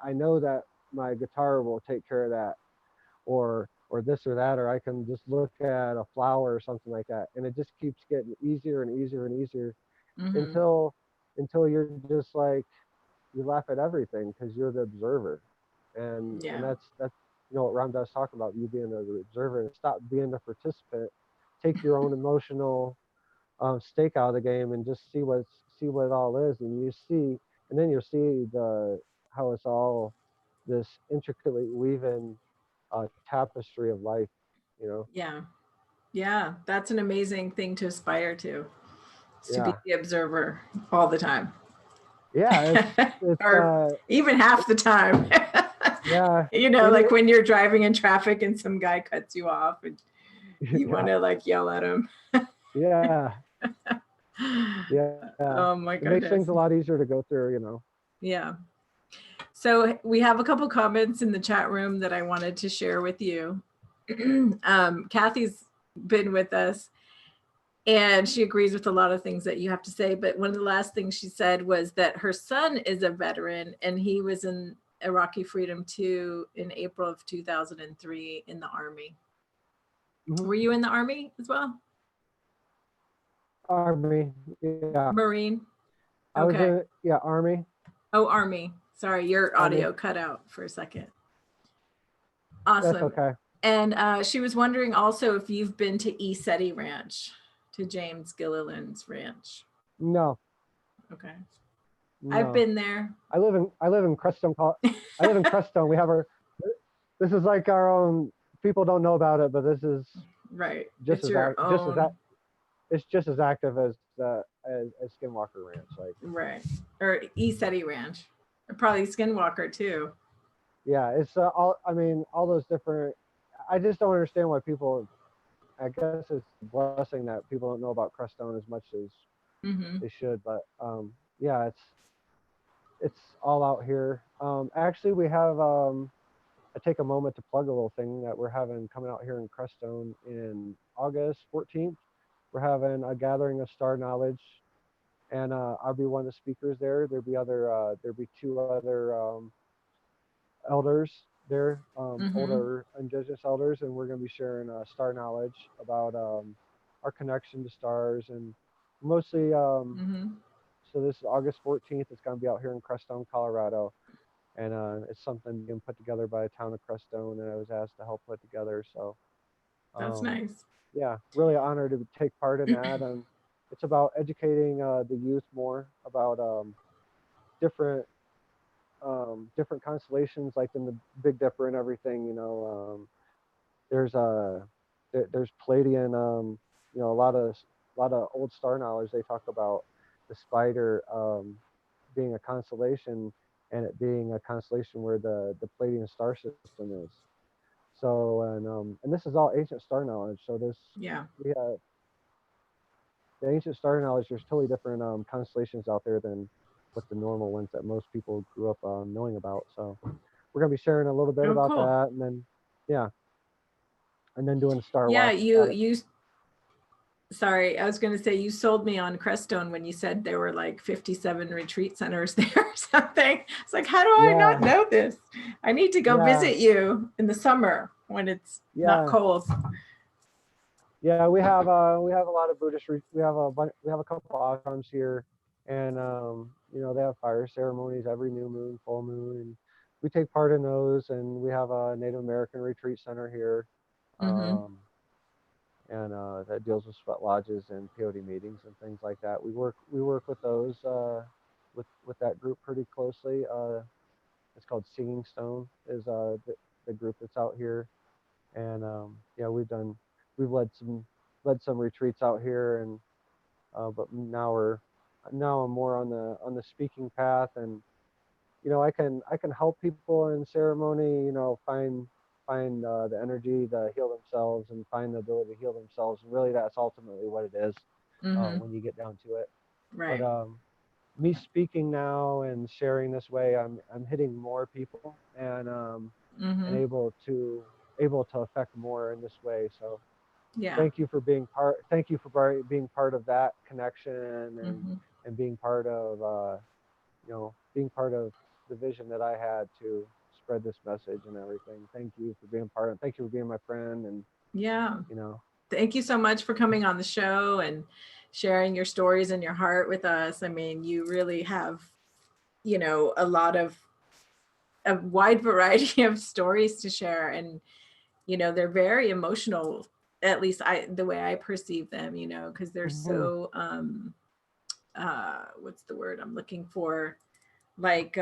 I know that my guitar will take care of that, or this or that, or I can just look at a flower or something like that, and it just keeps getting easier and easier and easier Mm-hmm. until you're just like, you laugh at everything because you're the observer, and Yeah. that's what Ram does talk about, you being the observer, and stop being the participant, take your own emotional stake out of the game, and just see what it all is, and then you'll see how it's all this intricately weaving tapestry of life. Yeah. Yeah. That's an amazing thing to aspire to. Is to be Yeah, the observer all the time. yeah, it's or even half the time. yeah, Like when you're driving in traffic and some guy cuts you off and you yeah, want to like yell at him. yeah, yeah. Oh my It makes things goodness. a lot easier to go through. Yeah. So we have a couple comments in the chat room that I wanted to share with you. Kathy's been with us and she agrees with a lot of things that you have to say. But one of the last things she said was that her son is a veteran and he was in Iraqi Freedom 2 in April of 2003 in the Army. Mm-hmm. Were you in the Army as well? Army, yeah. Marine? I was Okay. Army. Oh, Army. Sorry, your audio cut out for a second. Awesome. That's okay. And she was wondering also if you've been to ESETI Ranch, to James Gilliland's ranch. No. Okay. No. I've been there. I live in Crestone. I live in Crestone. We have this is like our own. People don't know about it, but this is right. Just as it's just as active as Skinwalker Ranch, like. Right. Or ESETI Ranch, or probably Skinwalker too. Yeah, it's all those different. I just don't understand why people. I guess it's a blessing that people don't know about Crestone as much as they should, but yeah, it's all out here. Actually, we have I take a moment to plug a little thing that we're having coming out here in Crestone in August 14th. We're having a gathering of star knowledge, and I'll be one of the speakers there. There'll be two other elders there, older indigenous elders, and we're going to be sharing star knowledge about our connection to stars, and mostly so this is August 14th. It's going to be out here in Crestone, Colorado. and it's something being put together by a town of Crestone, and I was asked to help put together. So That's nice. yeah, really honored to take part in that. And it's about educating the youth more about different different constellations, like in the Big Dipper and everything. There's there's Pleiadian, a lot of old star knowledge. They talk about the spider being a constellation, and it being a constellation where the Pleiadian star system is. So and this is all ancient star knowledge. So this Yeah. we have the ancient star knowledge. There's totally different constellations out there than what the normal ones that most people grew up knowing about. So we're gonna be sharing a little bit Oh, about cool. that, and then yeah, and then doing a star Yeah, walk. you sorry, I was going to say you sold me on Crestone when you said there were like 57 retreat centers there or something. It's like, how do I not know this? I need to go visit you in the summer when it's not cold. Yeah, we have a lot of Buddhist. We have a couple of ashrams here, and they have fire ceremonies every new moon, full moon, and we take part in those. And we have a Native American retreat center here, and that deals with sweat lodges and peyote meetings and things like that. We work with those with that group pretty closely. It's called Singing Stone is the group that's out here, and yeah, we've led some retreats out here, and but now I'm more on the speaking path, and I can help people in ceremony, find the energy to heal themselves and find the ability to heal themselves. And really, that's ultimately what it is when you get down to it. Right. But me speaking now and sharing this way, I'm hitting more people, and able to affect more in this way. So yeah. Thank you for being being part of that connection, and being part of being part of the vision that I had to spread this message and everything. Thank you for being thank you for being my friend. And yeah, thank you so much for coming on the show and sharing your stories and your heart with us. I mean, you really have a lot of a wide variety of stories to share, and they're very emotional, at least the way I perceive them, because they're so what's the word I'm looking for, like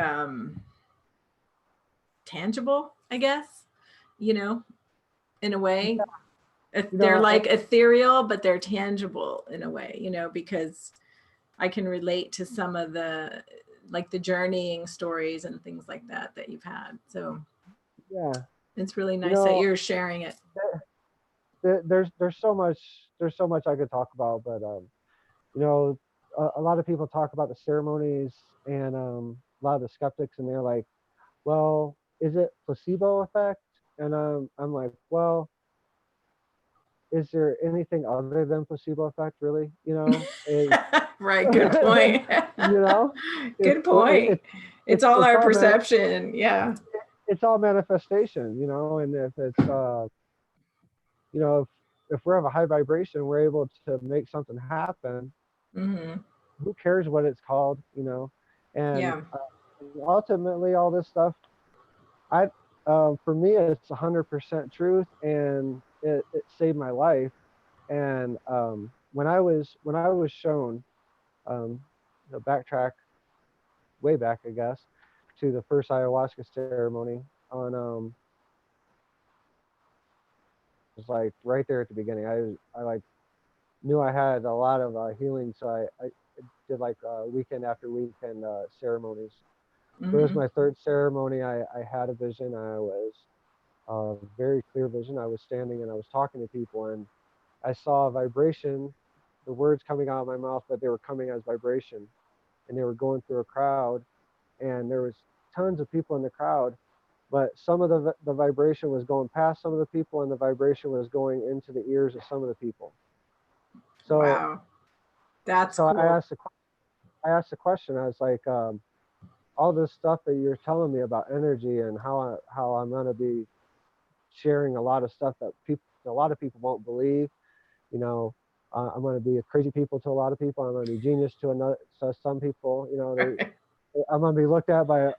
tangible, I guess, in a way. They're like ethereal, but they're tangible in a way, because I can relate to some of the journeying stories and things like that you've had. So yeah, it's really nice that you're sharing it. There's so much I could talk about, but a lot of people talk about the ceremonies, and a lot of the skeptics, and they're like, well, is it placebo effect? And I'm like, well, is there anything other than placebo effect, really? Right, good point. Good point. It's all our perception. Yeah, it's all manifestation, and if it's if we have a high vibration, we're able to make something happen. Who cares what it's called, and ultimately all this stuff, for me, it's 100% truth, and it saved my life. And when I was shown, backtrack way back, I guess, to the first ayahuasca ceremony on it was like right there at the beginning. I like knew I had a lot of healing, so I did like weekend after weekend ceremonies. So it was my third ceremony. I had a vision. I was a very clear vision. I was standing and I was talking to people, and I saw a vibration, the words coming out of my mouth, but they were coming as vibration, and they were going through a crowd, and there was tons of people in the crowd, but some of the vibration was going past some of the people, and the vibration was going into the ears of some of the people. So wow, that's so cool. I asked the question. I was like, all this stuff that you're telling me about energy and how I'm going to be sharing a lot of stuff that a lot of people won't believe. I'm going to be a crazy people to a lot of people. I'm going to be genius to some people. I'm going to be looked at by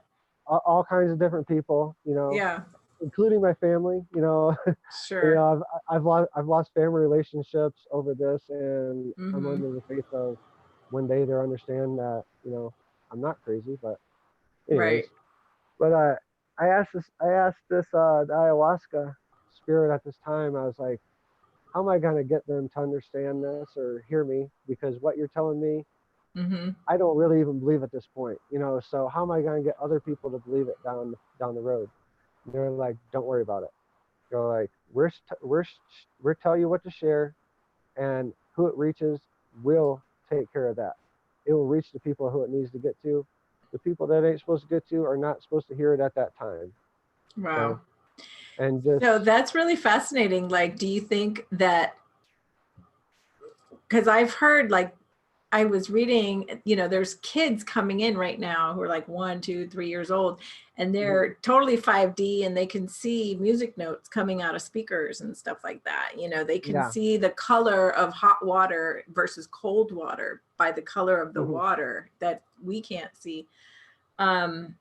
all kinds of different people, you know, Yeah, including my family, you know. You sure. know, I've lost family relationships over this, and I'm Mm-hmm. under the faith of one day they'll understand that, you know, I'm not crazy. But anyways, Right. but I asked this the ayahuasca spirit at this time. I was like, how am I gonna get them to understand this or hear me? Because what you're telling me, Mm-hmm. I don't really even believe at this point, you know. So how am I gonna get other people to believe it down the road? And they're like, don't worry about it. They're like, we're tell you what to share, and who it reaches will take care of that. It will reach the people who it needs to get to. The people that ain't supposed to get to are not supposed to hear it at that time. Okay. Wow. And just, No, that's really fascinating. Like, do you think that, because I've heard, like, I was reading, there's kids coming in right now who are like 1, 2, 3 years old, and mhm, they're totally 5D and they can see music notes coming out of speakers and stuff like that. They can yeah. see the color of hot water versus cold water by the color of the Mhm. water that we can't see. Um,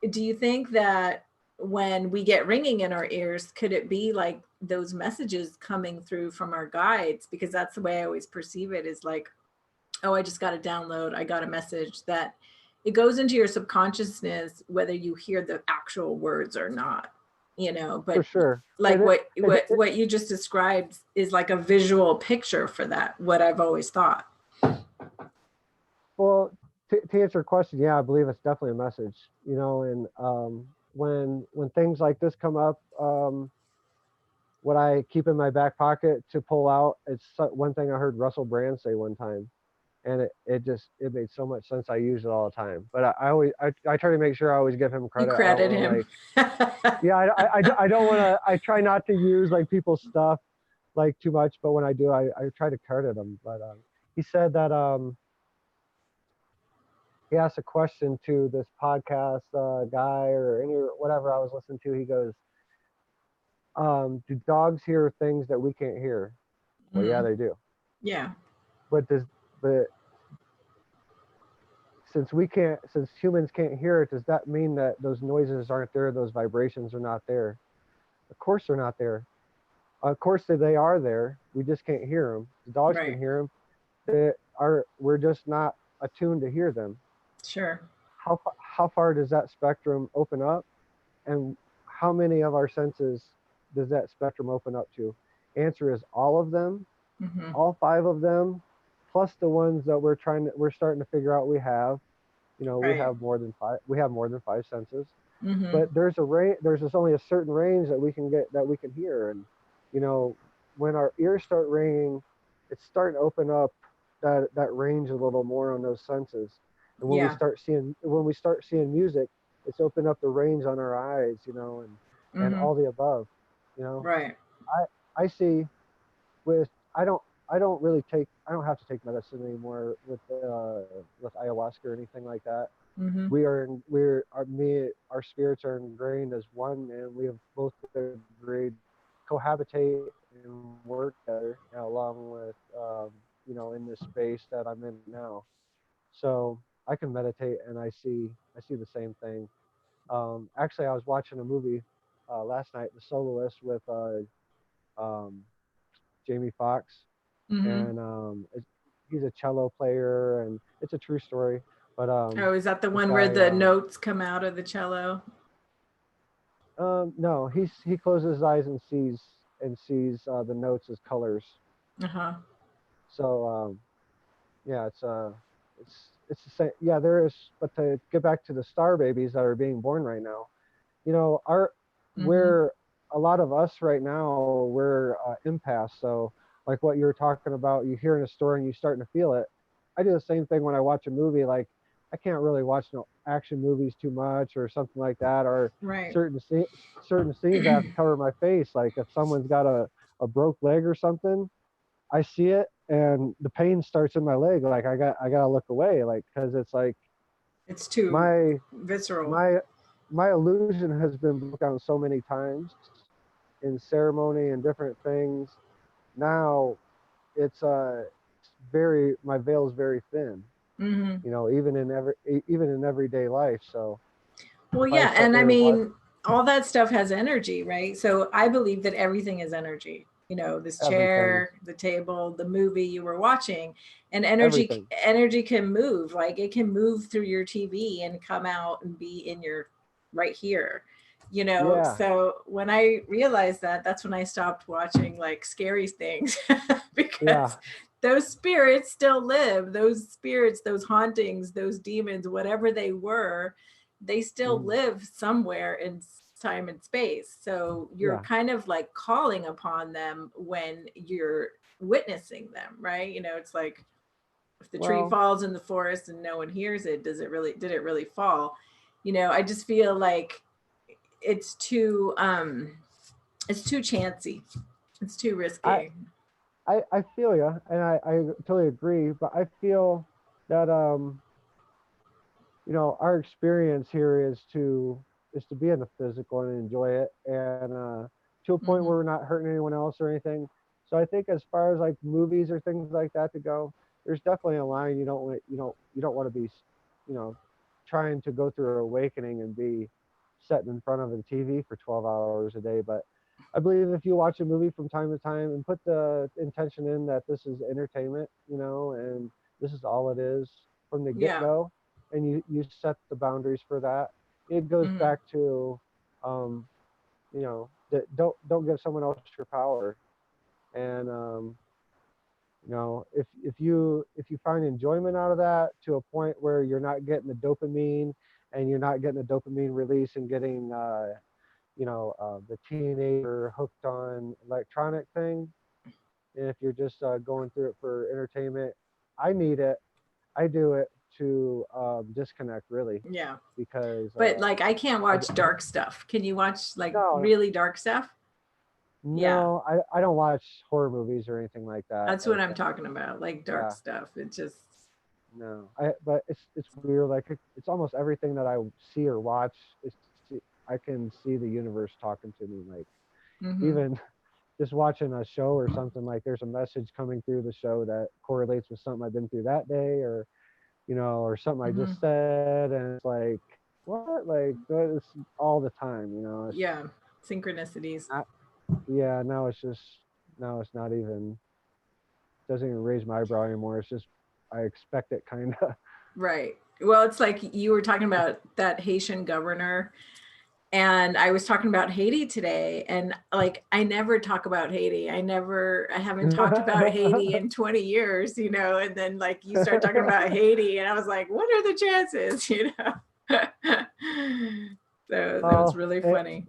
do you think that when we get ringing in our ears, could it be like those messages coming through from our guides? Because that's the way I always perceive it, is like, oh, I just got a download, I got a message, that it goes into your subconsciousness whether you hear the actual words or not, For but sure. like And what you just described is like a visual picture for that, what I've always thought. well, to answer your question, yeah, I believe it's definitely a message, you know. And when things like this come up, what I keep in my back pocket to pull out, it's one thing I heard Russell Brand say one time, and it made so much sense. I use it all the time. But I try to make sure I always give him You credit. I don't credit want to, him. like, yeah, I don't want to. I try not to use like people's stuff like too much, but when I do, I try to credit him. But he said that he asked a question to this podcast guy or any whatever I was listening to. He goes, "Do dogs hear things that we can't hear?" Well, yeah, Mm, they do. yeah. But but since humans can't hear it, does that mean that those noises aren't there, those vibrations are not there? Of course they're not there. Of course they are there, we just can't hear them. The dogs can Right. hear them. We're just not attuned to hear them. Sure. How far does that spectrum open up, and how many of our senses does that spectrum open up to? Answer is all of them, Mm-hmm. all five of them, plus the ones that we're starting to figure out we have. You know, Right. we have more than five senses. Mm-hmm. But there's a range, there's just only a certain range that we can get, that we can hear. And you know, when our ears start ringing, it's starting to open up that range a little more on those senses. And Yeah. when we start seeing music, it's opened up the range on our eyes, you know, and Mm-hmm. all the above. You know, Right. I see with I don't have to take medicine anymore with ayahuasca or anything like that. Mm-hmm. Our spirits are ingrained as one, and we have both agreed cohabitate and work together, along with in this space that I'm in now. So I can meditate, and I see the same thing. Actually, I was watching a movie last night, The Soloist, with um, Jamie Foxx, Mm-hmm. and he's a cello player, and it's a true story. But Oh, is that the this one where guy, the notes come out of the cello? no, he closes his eyes and sees the notes as colors. Uh-huh. So yeah, it's the same. Yeah, there is. But to get back to the star babies that are being born right now, you know, Mm-hmm. we're a lot of us right now, we're impasse. So like what you were talking about, you hearing a story and you starting to feel it. I do the same thing when I watch a movie. Like, I can't really watch no action movies too much or something like that, or Right. certain scenes I have to cover my face. Like if someone's got a broke leg or something, I see it and the pain starts in my leg. Like I gotta look away, like, because it's like It's too my visceral. my my illusion has been broken so many times in ceremony and different things. Now it's very, my veil is very thin, Mm-hmm. even in everyday life. So Well, place yeah, that and I they're watching. mean, all that stuff has energy, right? So I believe that everything is energy. You know, this Everything, chair, the table, the movie you were watching, and energy everything. energy can move. Like it can move through your TV and come out and be in your right here. You know, Yeah, so when I realized that, that's when I stopped watching like scary things yeah, because those spirits still live. Those spirits, those hauntings, those demons, whatever they were, they still mhm, live somewhere in time and space. So you're yeah. kind of like calling upon them when you're witnessing them, right? You know, it's like if the tree Well, falls in the forest and no one hears it, did it really fall? You know, I just feel like it's too it's too chancy. It's too I risky. I feel you, and I totally agree. But I feel that our experience here is to be in the physical and enjoy it, and to a point where Mm-hmm. we're not hurting anyone else or anything. So I think as far as like movies or things like that to go, there's definitely a line you don't want to be, you know, trying to go through an awakening and be sitting in front of a TV for 12 hours a day. But I believe if you watch a movie from time to time and put the intention in that this is entertainment, and this is all it is from the get Yeah. go, and you set the boundaries for that, it goes Mm-hmm. back to that don't give someone else your power. And if you find enjoyment out of that to a point where you're not getting the dopamine, and you're not getting the dopamine release and getting the teenager hooked on electronic thing, and if you're just going through it for entertainment, I need it. I do it to disconnect, really, Yeah. because But like I can't I watch dark stuff. Can you watch like no really dark stuff? Yeah. no I don't watch horror movies or anything like that. That's what Like I'm talking about. Like dark yeah, stuff. It just no. But it's weird. Like it's almost everything that I see or watch. I can see the universe talking to me. Like mm-hmm. even just watching a show or something, like there's a message coming through the show that correlates with something I've been through that day, or something I Mm-hmm. just said, and it's like what, like it's all the time. It's Yeah. Synchronicities. not, yeah. Now it's not even, doesn't even raise my eyebrow anymore. It's just I expect it, kind of. Right. Well, it's like you were talking about that Haitian governor, and I was talking about Haiti today. And like, I never talk about Haiti. I haven't talked about Haiti in 20 years, you know, and then like you start talking about Haiti, and I was like, what are the chances, you know? So that was well, really it, funny.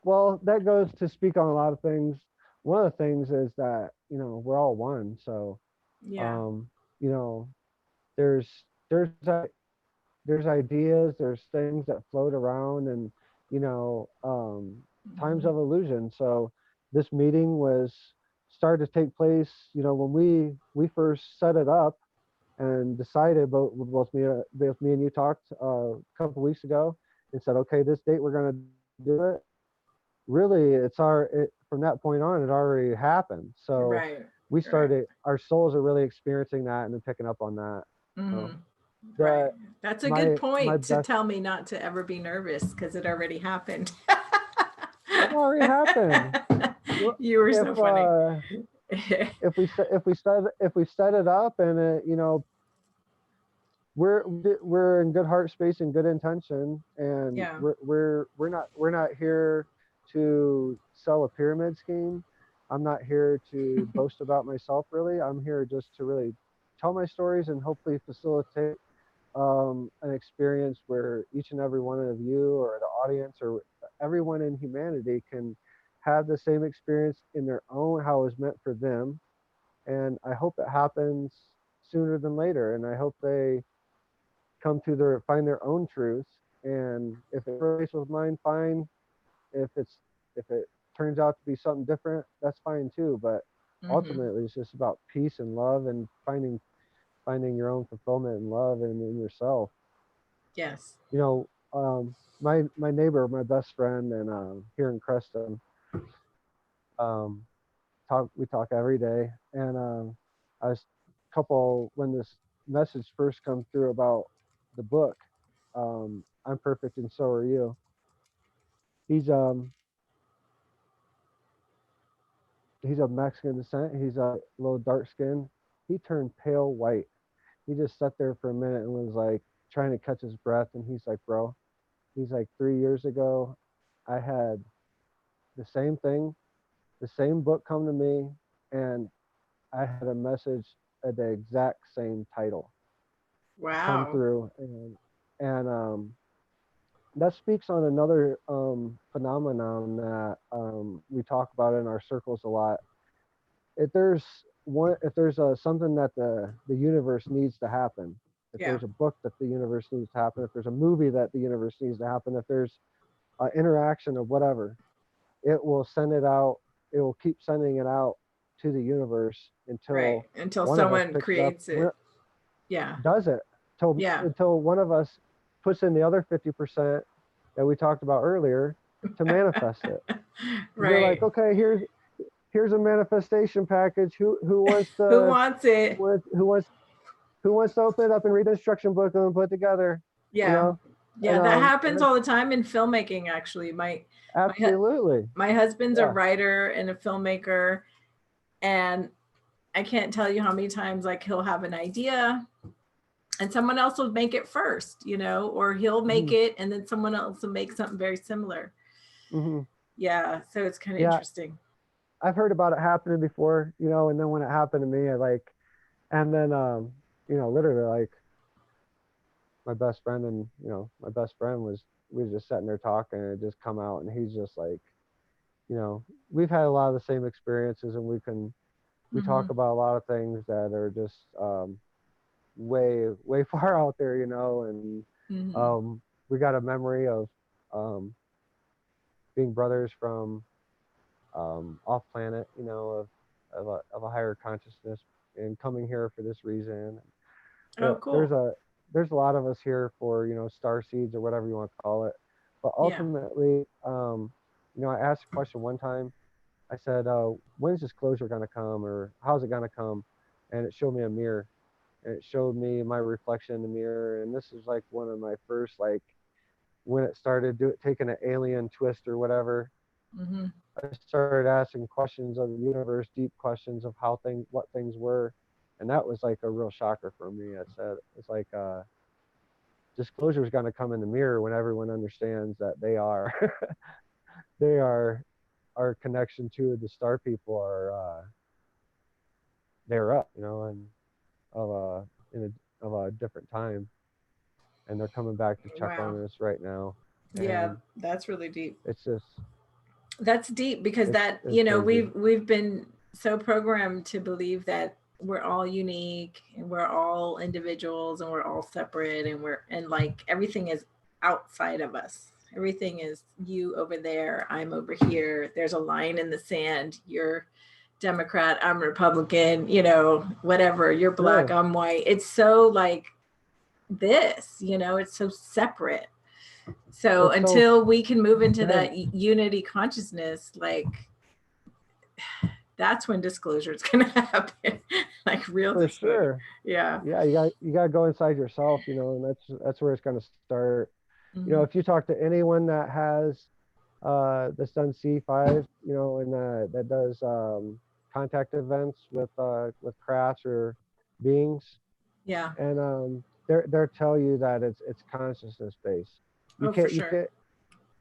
well, that goes to speak on a lot of things. One of the things is that we're all one. So Yeah. um, you know, there's there's there's ideas, there's things that float around, and times Mm-hmm. of illusion. So this meeting was started to take place, when we first set it up and decided, both me and you talked a couple weeks ago and said, okay, this date we're going to do it. Really, from that point on, it already happened. So Right. we Right. started, our souls are really experiencing that and then picking up on that. Mm-hmm. So Right. the That's a good my point to best, tell me not to ever be nervous because it already happened. it already happened. Well, You were if so funny. if we set it up, and we're in good heart space and good intention, and Yeah. we're not here to sell a pyramid scheme. I'm not here to boast about myself, really. I'm here just to really tell my stories and hopefully facilitate an experience where each and every one of you, or the audience, or everyone in humanity, can have the same experience in their own, how it was meant for them. And I hope it happens sooner than later. And I hope they find their own truth. And if it relates with mine, fine. If it turns out to be something different, that's fine too. But Mm-hmm. ultimately, it's just about peace and love, and finding your own fulfillment and love in yourself. Yes. You know, my neighbor, my best friend, and here in Creston, um, we talk every day. And I was couple when this message first come through about the book. I'm perfect and so are you. He's um he's of Mexican descent. He's a little dark skinned. He turned pale white. He just sat there for a minute and was like trying to catch his breath. And he's like, bro, he's like, 3 years ago, I had the same thing, the same book come to me, and I had a message at the exact same title come Wow. through. And that speaks on another phenomenon that we talk about in our circles a lot. If there's something that the universe needs to happen, if Yeah. there's a book that the universe needs to happen, if there's a movie that the universe needs to happen, if there's interaction of whatever, it will send it out. It will keep sending it out to the universe Right. until Until one of us someone picks it up, creates it. Yeah. does it, Yeah. until one of us puts in the other 50% that we talked about earlier to manifest it. You're like, Right. okay, here's a manifestation package. Who wants Who to wants it? who wants to open it up and read the instruction book and put together, you Yeah. know? Yeah, that happens And all the time in filmmaking actually. My absolutely. my husband's a Yeah. writer and a filmmaker, and I can't tell you how many times like he'll have an idea and someone else will make it first, or he'll make Hmm. it and then someone else will make something very similar. Hmm. Yeah, so it's kind of Yeah, interesting. I've heard about it happening before, and then when it happened to me, and then literally like my best friend and my best friend we was just sitting there talking and it just come out and he's just like, we've had a lot of the same experiences and we talk Mm-hmm. about a lot of things that are just way far out there, and Mm-hmm. um, we got a memory of um, being brothers from off planet, of a higher consciousness and coming here for this reason. Oh, There's cool. a lot of us here for star seeds or whatever you want to call it, but Yeah. ultimately, I asked a question one time. I said, when's disclosure going to come, or how's it going to come? And it showed me a mirror, and it showed me my reflection in the mirror. And this is like one of my first, like, when it started taking an alien twist or whatever. Mm-hmm. I started asking questions of the universe, deep questions of what things were. And that was like a real shocker for me. I said, it's like, disclosure is going to come in the mirror when everyone understands that they are, they are, our connection to the star people are, they're up, and of of a different time, and they're coming back to check Wow. on us right now, Yeah, and that's really deep. it's just That's deep because that, it's crazy. we've been so programmed to believe that we're all unique and we're all individuals and we're all separate and like everything is outside of us. Everything is you over there, I'm over here. There's a line in the sand. You're Democrat, I'm Republican, whatever. You're black, Sure. I'm white. It's so like this, it's so separate. So It's so until we can move into man, that unity consciousness, like that's when disclosure is going to happen, like real for disclosure. sure. Yeah. Yeah, you got to go inside yourself, and that's where it's going to start. Mm-hmm. If you talk to anyone that has that's done C5, and that does contact events with crafts or beings, Yeah. and they'll tell you that it's consciousness based. Oh, for You sure.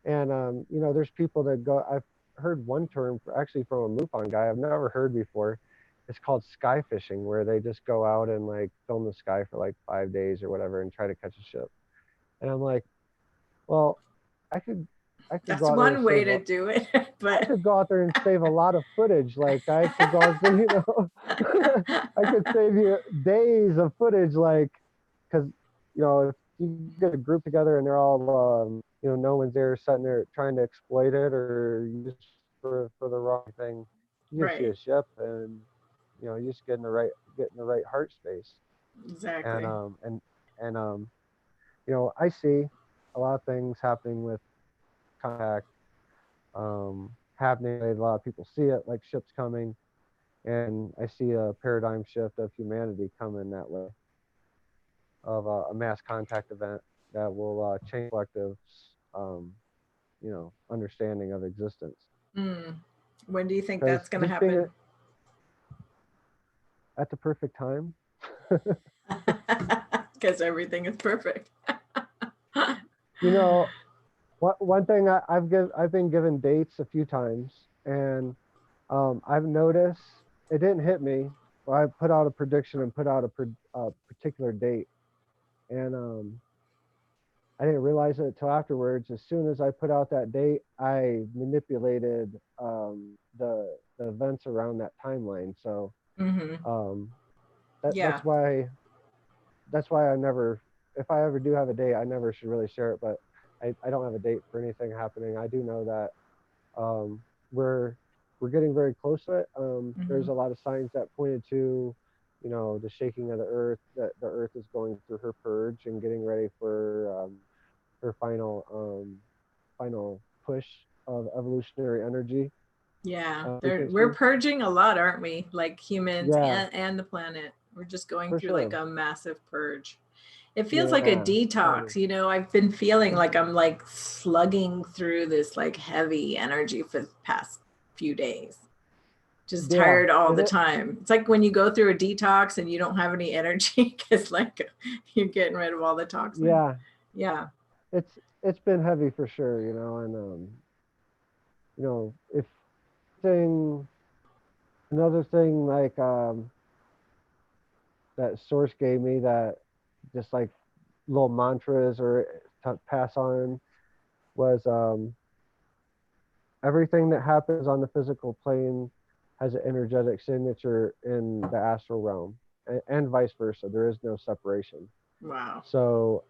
can't, and there's people that go. I've heard one term actually from a MUFON guy I've never heard before. It's called sky fishing, where they just go out and like film the sky for like 5 days or whatever and try to catch a ship. And I'm like, well, I could I could That's go out there and one way save to do it. I But could go out there and save a lot of footage. Like I could go out there, I could save you days of footage. Like, because if you get a group together and they're all, no one's there sitting there trying to exploit it or use for the wrong thing. You just see right. a ship and you just get in the right heart space. And Exactly. and I see a lot of things happening with contact happening. A lot of people see it, like ships coming, and I see a paradigm shift of humanity coming that way, of a mass contact event. that will change collective's, understanding of existence. Mm. When do you think Because that's going to just being happen? at the perfect time. Because everything is perfect. You know, one thing I've been given dates a few times, and I've noticed it didn't hit me. But I put out a prediction and put out a particular date, and I didn't realize it until afterwards. As soon as I put out that date, I manipulated the events around that timeline. So Mm-hmm. um, Yeah. that's why I never, if I ever do have a date, I never should really share it. But I don't have a date for anything happening. I do know that um, we're getting very close to it. Mm-hmm. There's a lot of signs that pointed to, the shaking of the earth, that the earth is going through her purge and getting ready for her final push of evolutionary energy. Yeah. We're Frequency. purging a lot, aren't we? Like humans Yeah, and the planet. We're just going for through like sure. a massive purge. It feels like a Yeah, detox. totally. I've been feeling like I'm like slugging through this like heavy energy for the past few days. Just Yeah, tired all and the it. time. It's like when you go through a detox and you don't have any energy because like you're getting rid of all the toxins. Yeah, Yeah. it's been heavy for sure. And if thing another thing like that source gave me, that just like little mantras or to pass on, was everything that happens on the physical plane has an energetic signature in the astral realm, and vice versa. There is no separation. Wow. So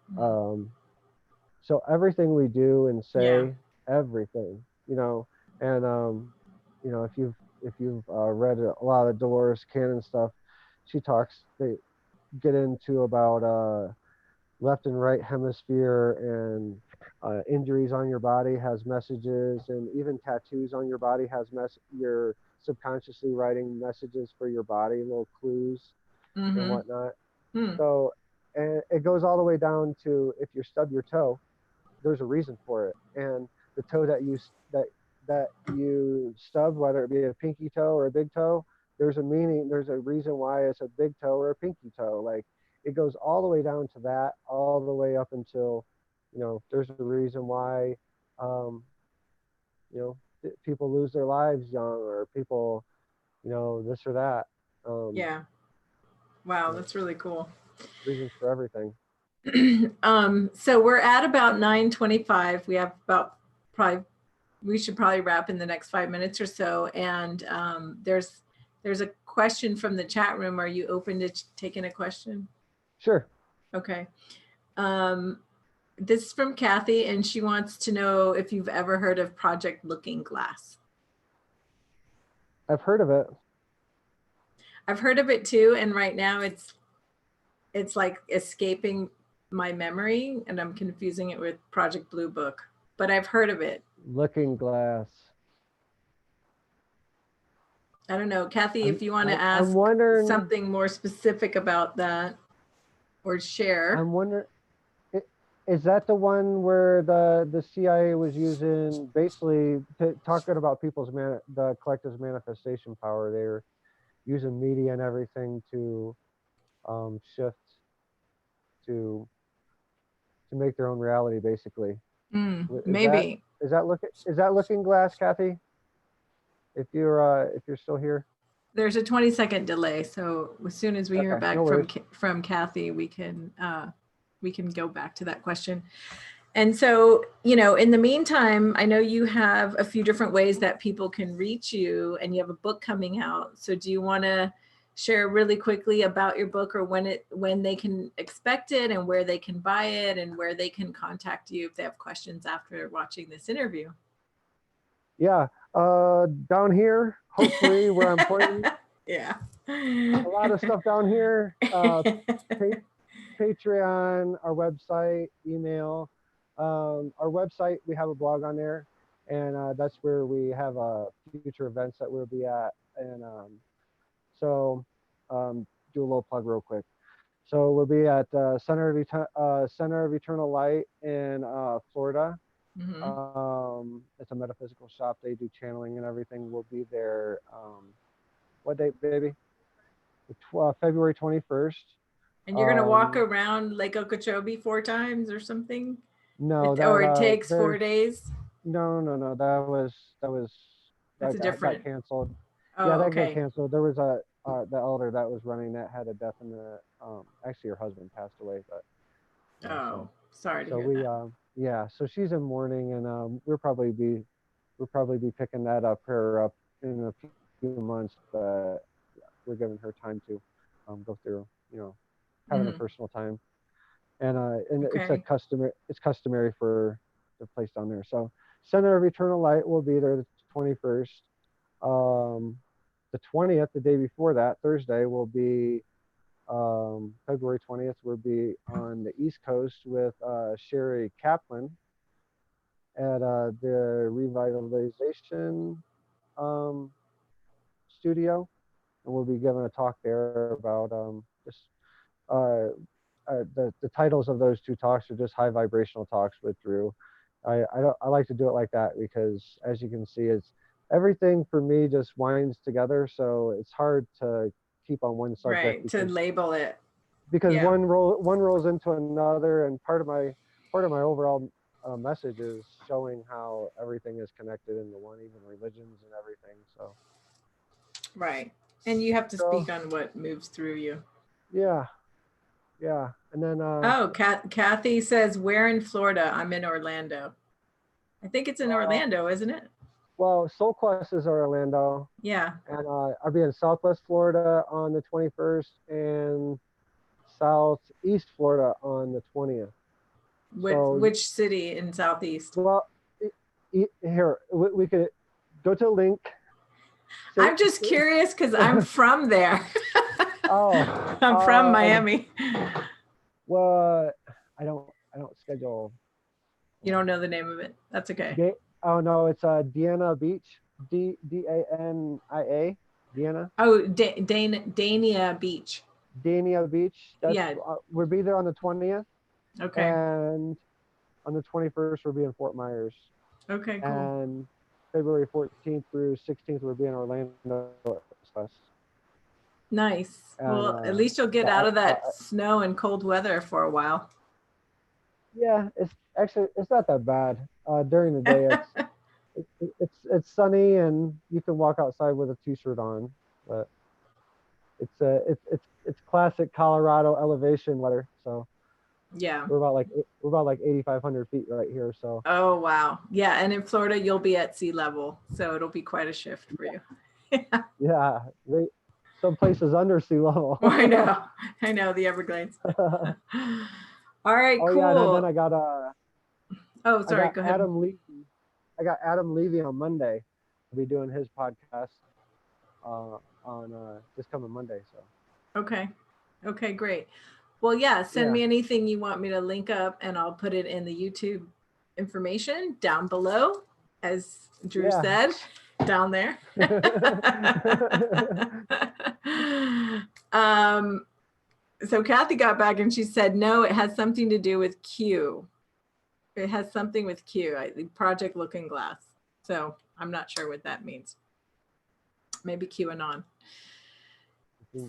everything we do and Yeah. say, everything, and if you've read a lot of Dolores Cannon stuff, they get into about left and right hemisphere, and injuries on your body has messages, and even tattoos on your body has you're subconsciously writing messages for your body, little clues and Mm-hmm. whatnot. Hmm. So, and it goes all the way down to, if you stub your toe, there's a reason for it. And the toe that you stub, whether it be a pinky toe or a big toe, there's a meaning. There's a reason why it's a big toe or a pinky toe. Like, it goes all the way down to that, all the way up until, there's a reason why, um, people lose their lives young, or people, this or that. Um, Yeah. Wow, you know, that's really cool. reasons for everything. So we're at about 9:25. We have about probably we should probably wrap in the next 5 minutes or so. And there's a question from the chat room. Are you open to taking a question? Sure. Okay. Um, this is from Kathy, and she wants to know if you've ever heard of Project Looking Glass. I've heard of it. I've heard of it too, and right now it's like escaping my memory, and I'm confusing it with Project Blue Book. But I've heard of it. Looking glass. I don't know, Kathy, I'm if you want to I'm ask wondering. something more specific about that or share. I'm wondering. Is that the one where the CIA was using, basically, talking about the collective's manifestation power? They were using media and everything to shift to make their own reality, basically. Is that Maybe. looking glass, Kathy? If you're still here. There's a 20-second delay, so as soon as we hear Okay, no back worries. from Kathy, we can go back to that question. And so, in the meantime, I know you have a few different ways that people can reach you, and you have a book coming out. So do you want to share really quickly about your book, or when they can expect it, and where they can buy it, and where they can contact you if they have questions after watching this interview? Yeah, down here, hopefully, where I'm pointing, Yeah. a lot of stuff down here. Patreon, our website, email. Our website, we have a blog on there, and that's where we have future events that we'll be at. And so, do a little plug real quick. So we'll be at Center of Eternal Light in Florida. Mm-hmm. It's a metaphysical shop. They do channeling and everything. We'll be there. What date, baby? February 21st. And you're gonna walk around Lake Okeechobee 4 times or something? No, Or it that takes 4 days? no. That's a That got different. canceled. Oh, Yeah, that got okay. canceled. There was a the elder that was running that had a death in the actually her husband passed away, but yeah, Oh, sorry to so hear we that. yeah, so she's in mourning, and we'll probably be picking that up her up in a few months, but we're giving her time to go through, having a Mm-hmm. personal time, and Okay. it's customary for the place down there. So Center of Eternal Light will be there the 21st. The 20th, the day before that, Thursday, will be February 20th. We'll be on the East Coast with Sherry Kaplan at the Revitalization um, Studio, and we'll be giving a talk there about just uh, the titles of those two talks are just high vibrational talks with Drew. I like to do it like that because, as you can see, it's everything for me just winds together, so it's hard to keep on one subject Right. To label it. because Yeah. one rolls into another, and part of my overall message is showing how everything is connected into one, even religions and everything. So Right. And you have to so speak on what moves through you. yeah, yeah, and then Oh, Kathy says, "Where in Florida?" I'm in Orlando. I think it's in uh, Orlando, isn't it? well, Soul Quest is Orlando, Yeah. and I'll be in Southwest Florida on the 21st and Southeast Florida on the 20th. So Which city in Southeast? well, here we could go to a link. I'm just curious because I'm from there. Oh, I'm from Miami. well, I don't schedule. You don't know the name of it. That's okay. Oh no, it's Deanna Beach, Dania, Deanna. Oh, Dania Beach. Dania Beach. That's Yeah. we'll be there on the 20th, Okay. and on the 21st we'll be in Fort Myers, Okay, cool. and February 14th through 16th we'll be in Orlando. Nice. And Well, at least you'll get out of that snow and cold weather for a while. yeah, it's not that bad. During the day, it's sunny and you can walk outside with a t-shirt on, but it's classic Colorado elevation weather. So Yeah. we're about like 8,500 feet right here. So Oh, wow. Yeah. And in Florida, you'll be at sea level. So it'll be quite a shift for you. yeah, some places under sea level. I know. I know the Everglades. All right, Oh yeah, and then cool. I got Oh, I sorry. got Go ahead. Adam Levy. I got Adam Levy on Monday. I'll be doing his podcast on this coming Monday. So Okay. Okay, great. Well, yeah, send yeah, me anything you want me to link up and I'll put it in the YouTube information down below, as Drew yeah. said, down there. So Kathy got back and she said, no, it has something to do with Q. It has something with Q, Project Looking Glass. So I'm not sure what that means. Maybe QAnon.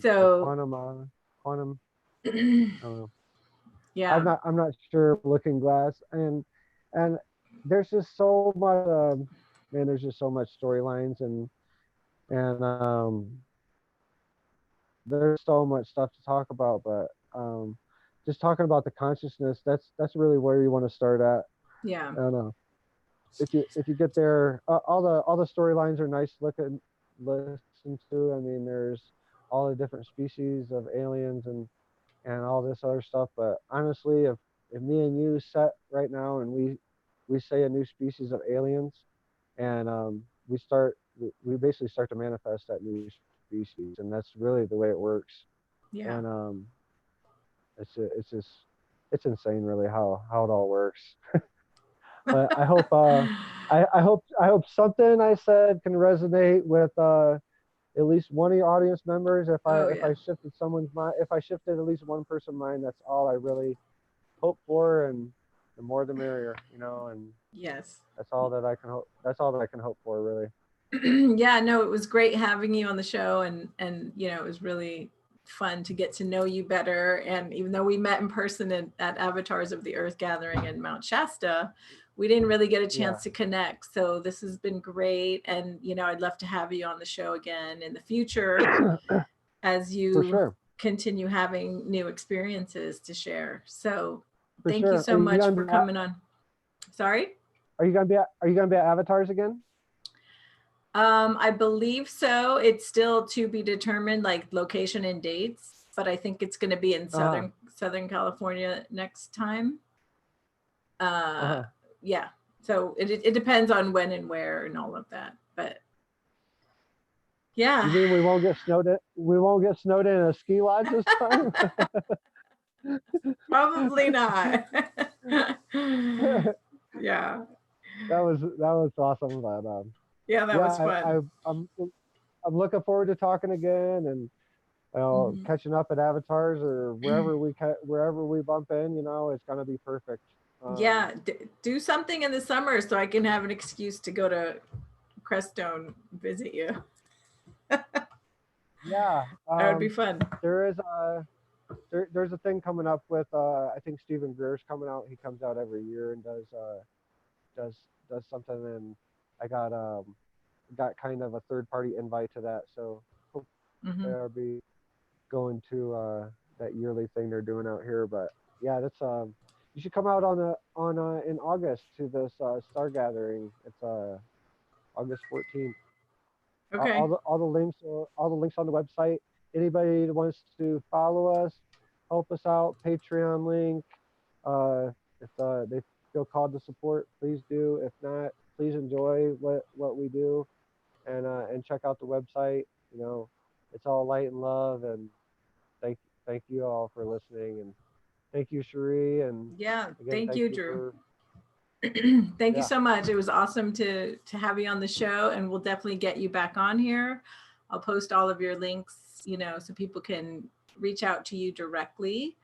So quantum. I don't know. yeah. I'm not sure. Looking Glass, and there's just so much. Man, there's just so much storylines and there's so much stuff to talk about. But just talking about the consciousness, that's really where you want to start at. Yeah. I don't know. If you get there, all the storylines are nice to listen to. I mean, there's all the different species of aliens and all this other stuff. But honestly, if me and you set right now and we say a new species of aliens, and we basically start to manifest that new species, and that's really the way it works. Yeah. And it's just it's insane, really, how it all works. But I hope something I said can resonate with at least one of your audience members. If Oh I yeah. shifted someone's mind, if I shifted at least one person's mind, that's all I really hope for, and the more the merrier, you know. And Yes. that's all that I can hope. That's all that I can hope for, really. Yeah, no, it was great having you on the show, and you know, it was really fun to get to know you better. And even though we met in person at Avatars of the Earth Gathering in Mount Shasta, we didn't really get a Yeah, chance to connect. So this has been great, and you know, I'd love to have you on the show again in the future as for you sure, continue having new experiences to share. So for thank you sure. so much for coming on. Sorry? Are you gonna be at Avatars again? I believe so. It's still to be determined, like location and dates, but I think it's going to be in Uh-huh. Southern California next time. Uh-huh. Yeah. So it depends on when and where and all of that. But You yeah, mean we won't get snowed in? We won't get snowed in a ski lodge this time? probably not. Yeah. That was awesome. But Yeah, that was yeah, fun. I'm looking forward to talking again, and Mhm. catching up at Avatars or wherever we bump in. You know, it's gonna be perfect. Yeah, do something in the summer so I can have an excuse to go to Crestone visit you. Yeah, That would be fun. there is a there's a thing coming up with I think Stephen Greer's coming out. He comes out every year and does does something, and I got kind of a third party invite to that. So hopefully Hmm. I'll be going to that yearly thing they're doing out here. But yeah, that's you should come out on in August to this star gathering. It's August 14th. Okay. All the links on the website. Anybody that wants to follow us, help us out, Patreon link. If they feel called to support, please do. If not, please enjoy what we do, and check out the website. You know, it's all light and love. And thank you all for listening, and thank you, Cherie, and Yeah. again, Thank thank you, you Drew. for Thank you yeah, so much. It was awesome to have you on the show, and we'll definitely get you back on here. I'll post all of your links, you know, so people can reach out to you directly.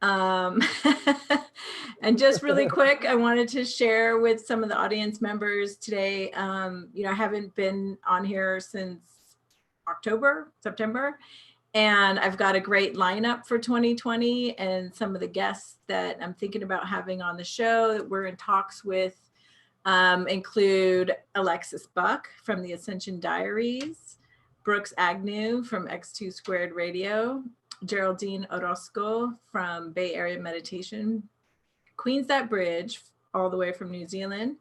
Um, and just really quick, I wanted to share with some of the audience members today. You know, I haven't been on here since September, and I've got a great lineup for 2020, and some of the guests that I'm thinking about having on the show that we're in talks with include Alexis Buck from the Ascension Diaries, Brooks Agnew from X2 Squared Radio, Geraldine Orozco from Bay Area Meditation, Queens That Bridge, all the way from New Zealand,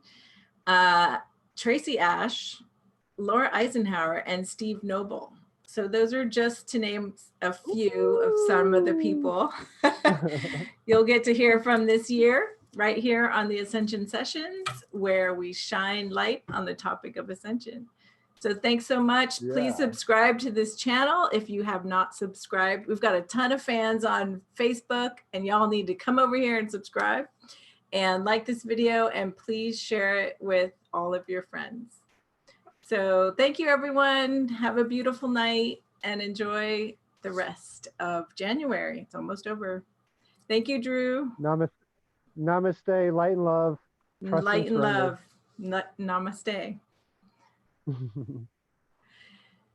Tracy Ash, Laura Eisenhower, and Steve Noble. So those are just to name a few of some of the people you'll get to hear from this year, right here on the Ascension Sessions, where we shine light on the topic of ascension. So thanks so much. Please yeah. subscribe to this channel if you have not subscribed. We've got a ton of fans on Facebook, and y'all need to come over here and subscribe and like this video, and please share it with all of your friends. So thank you, everyone. Have a beautiful night and enjoy the rest of January. It's almost over. Thank you, Drew. Namaste, light and love, trust and Light and surrender. love. Namaste.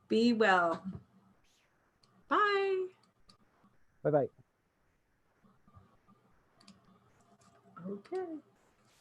Be well. Bye. Bye bye. Okay.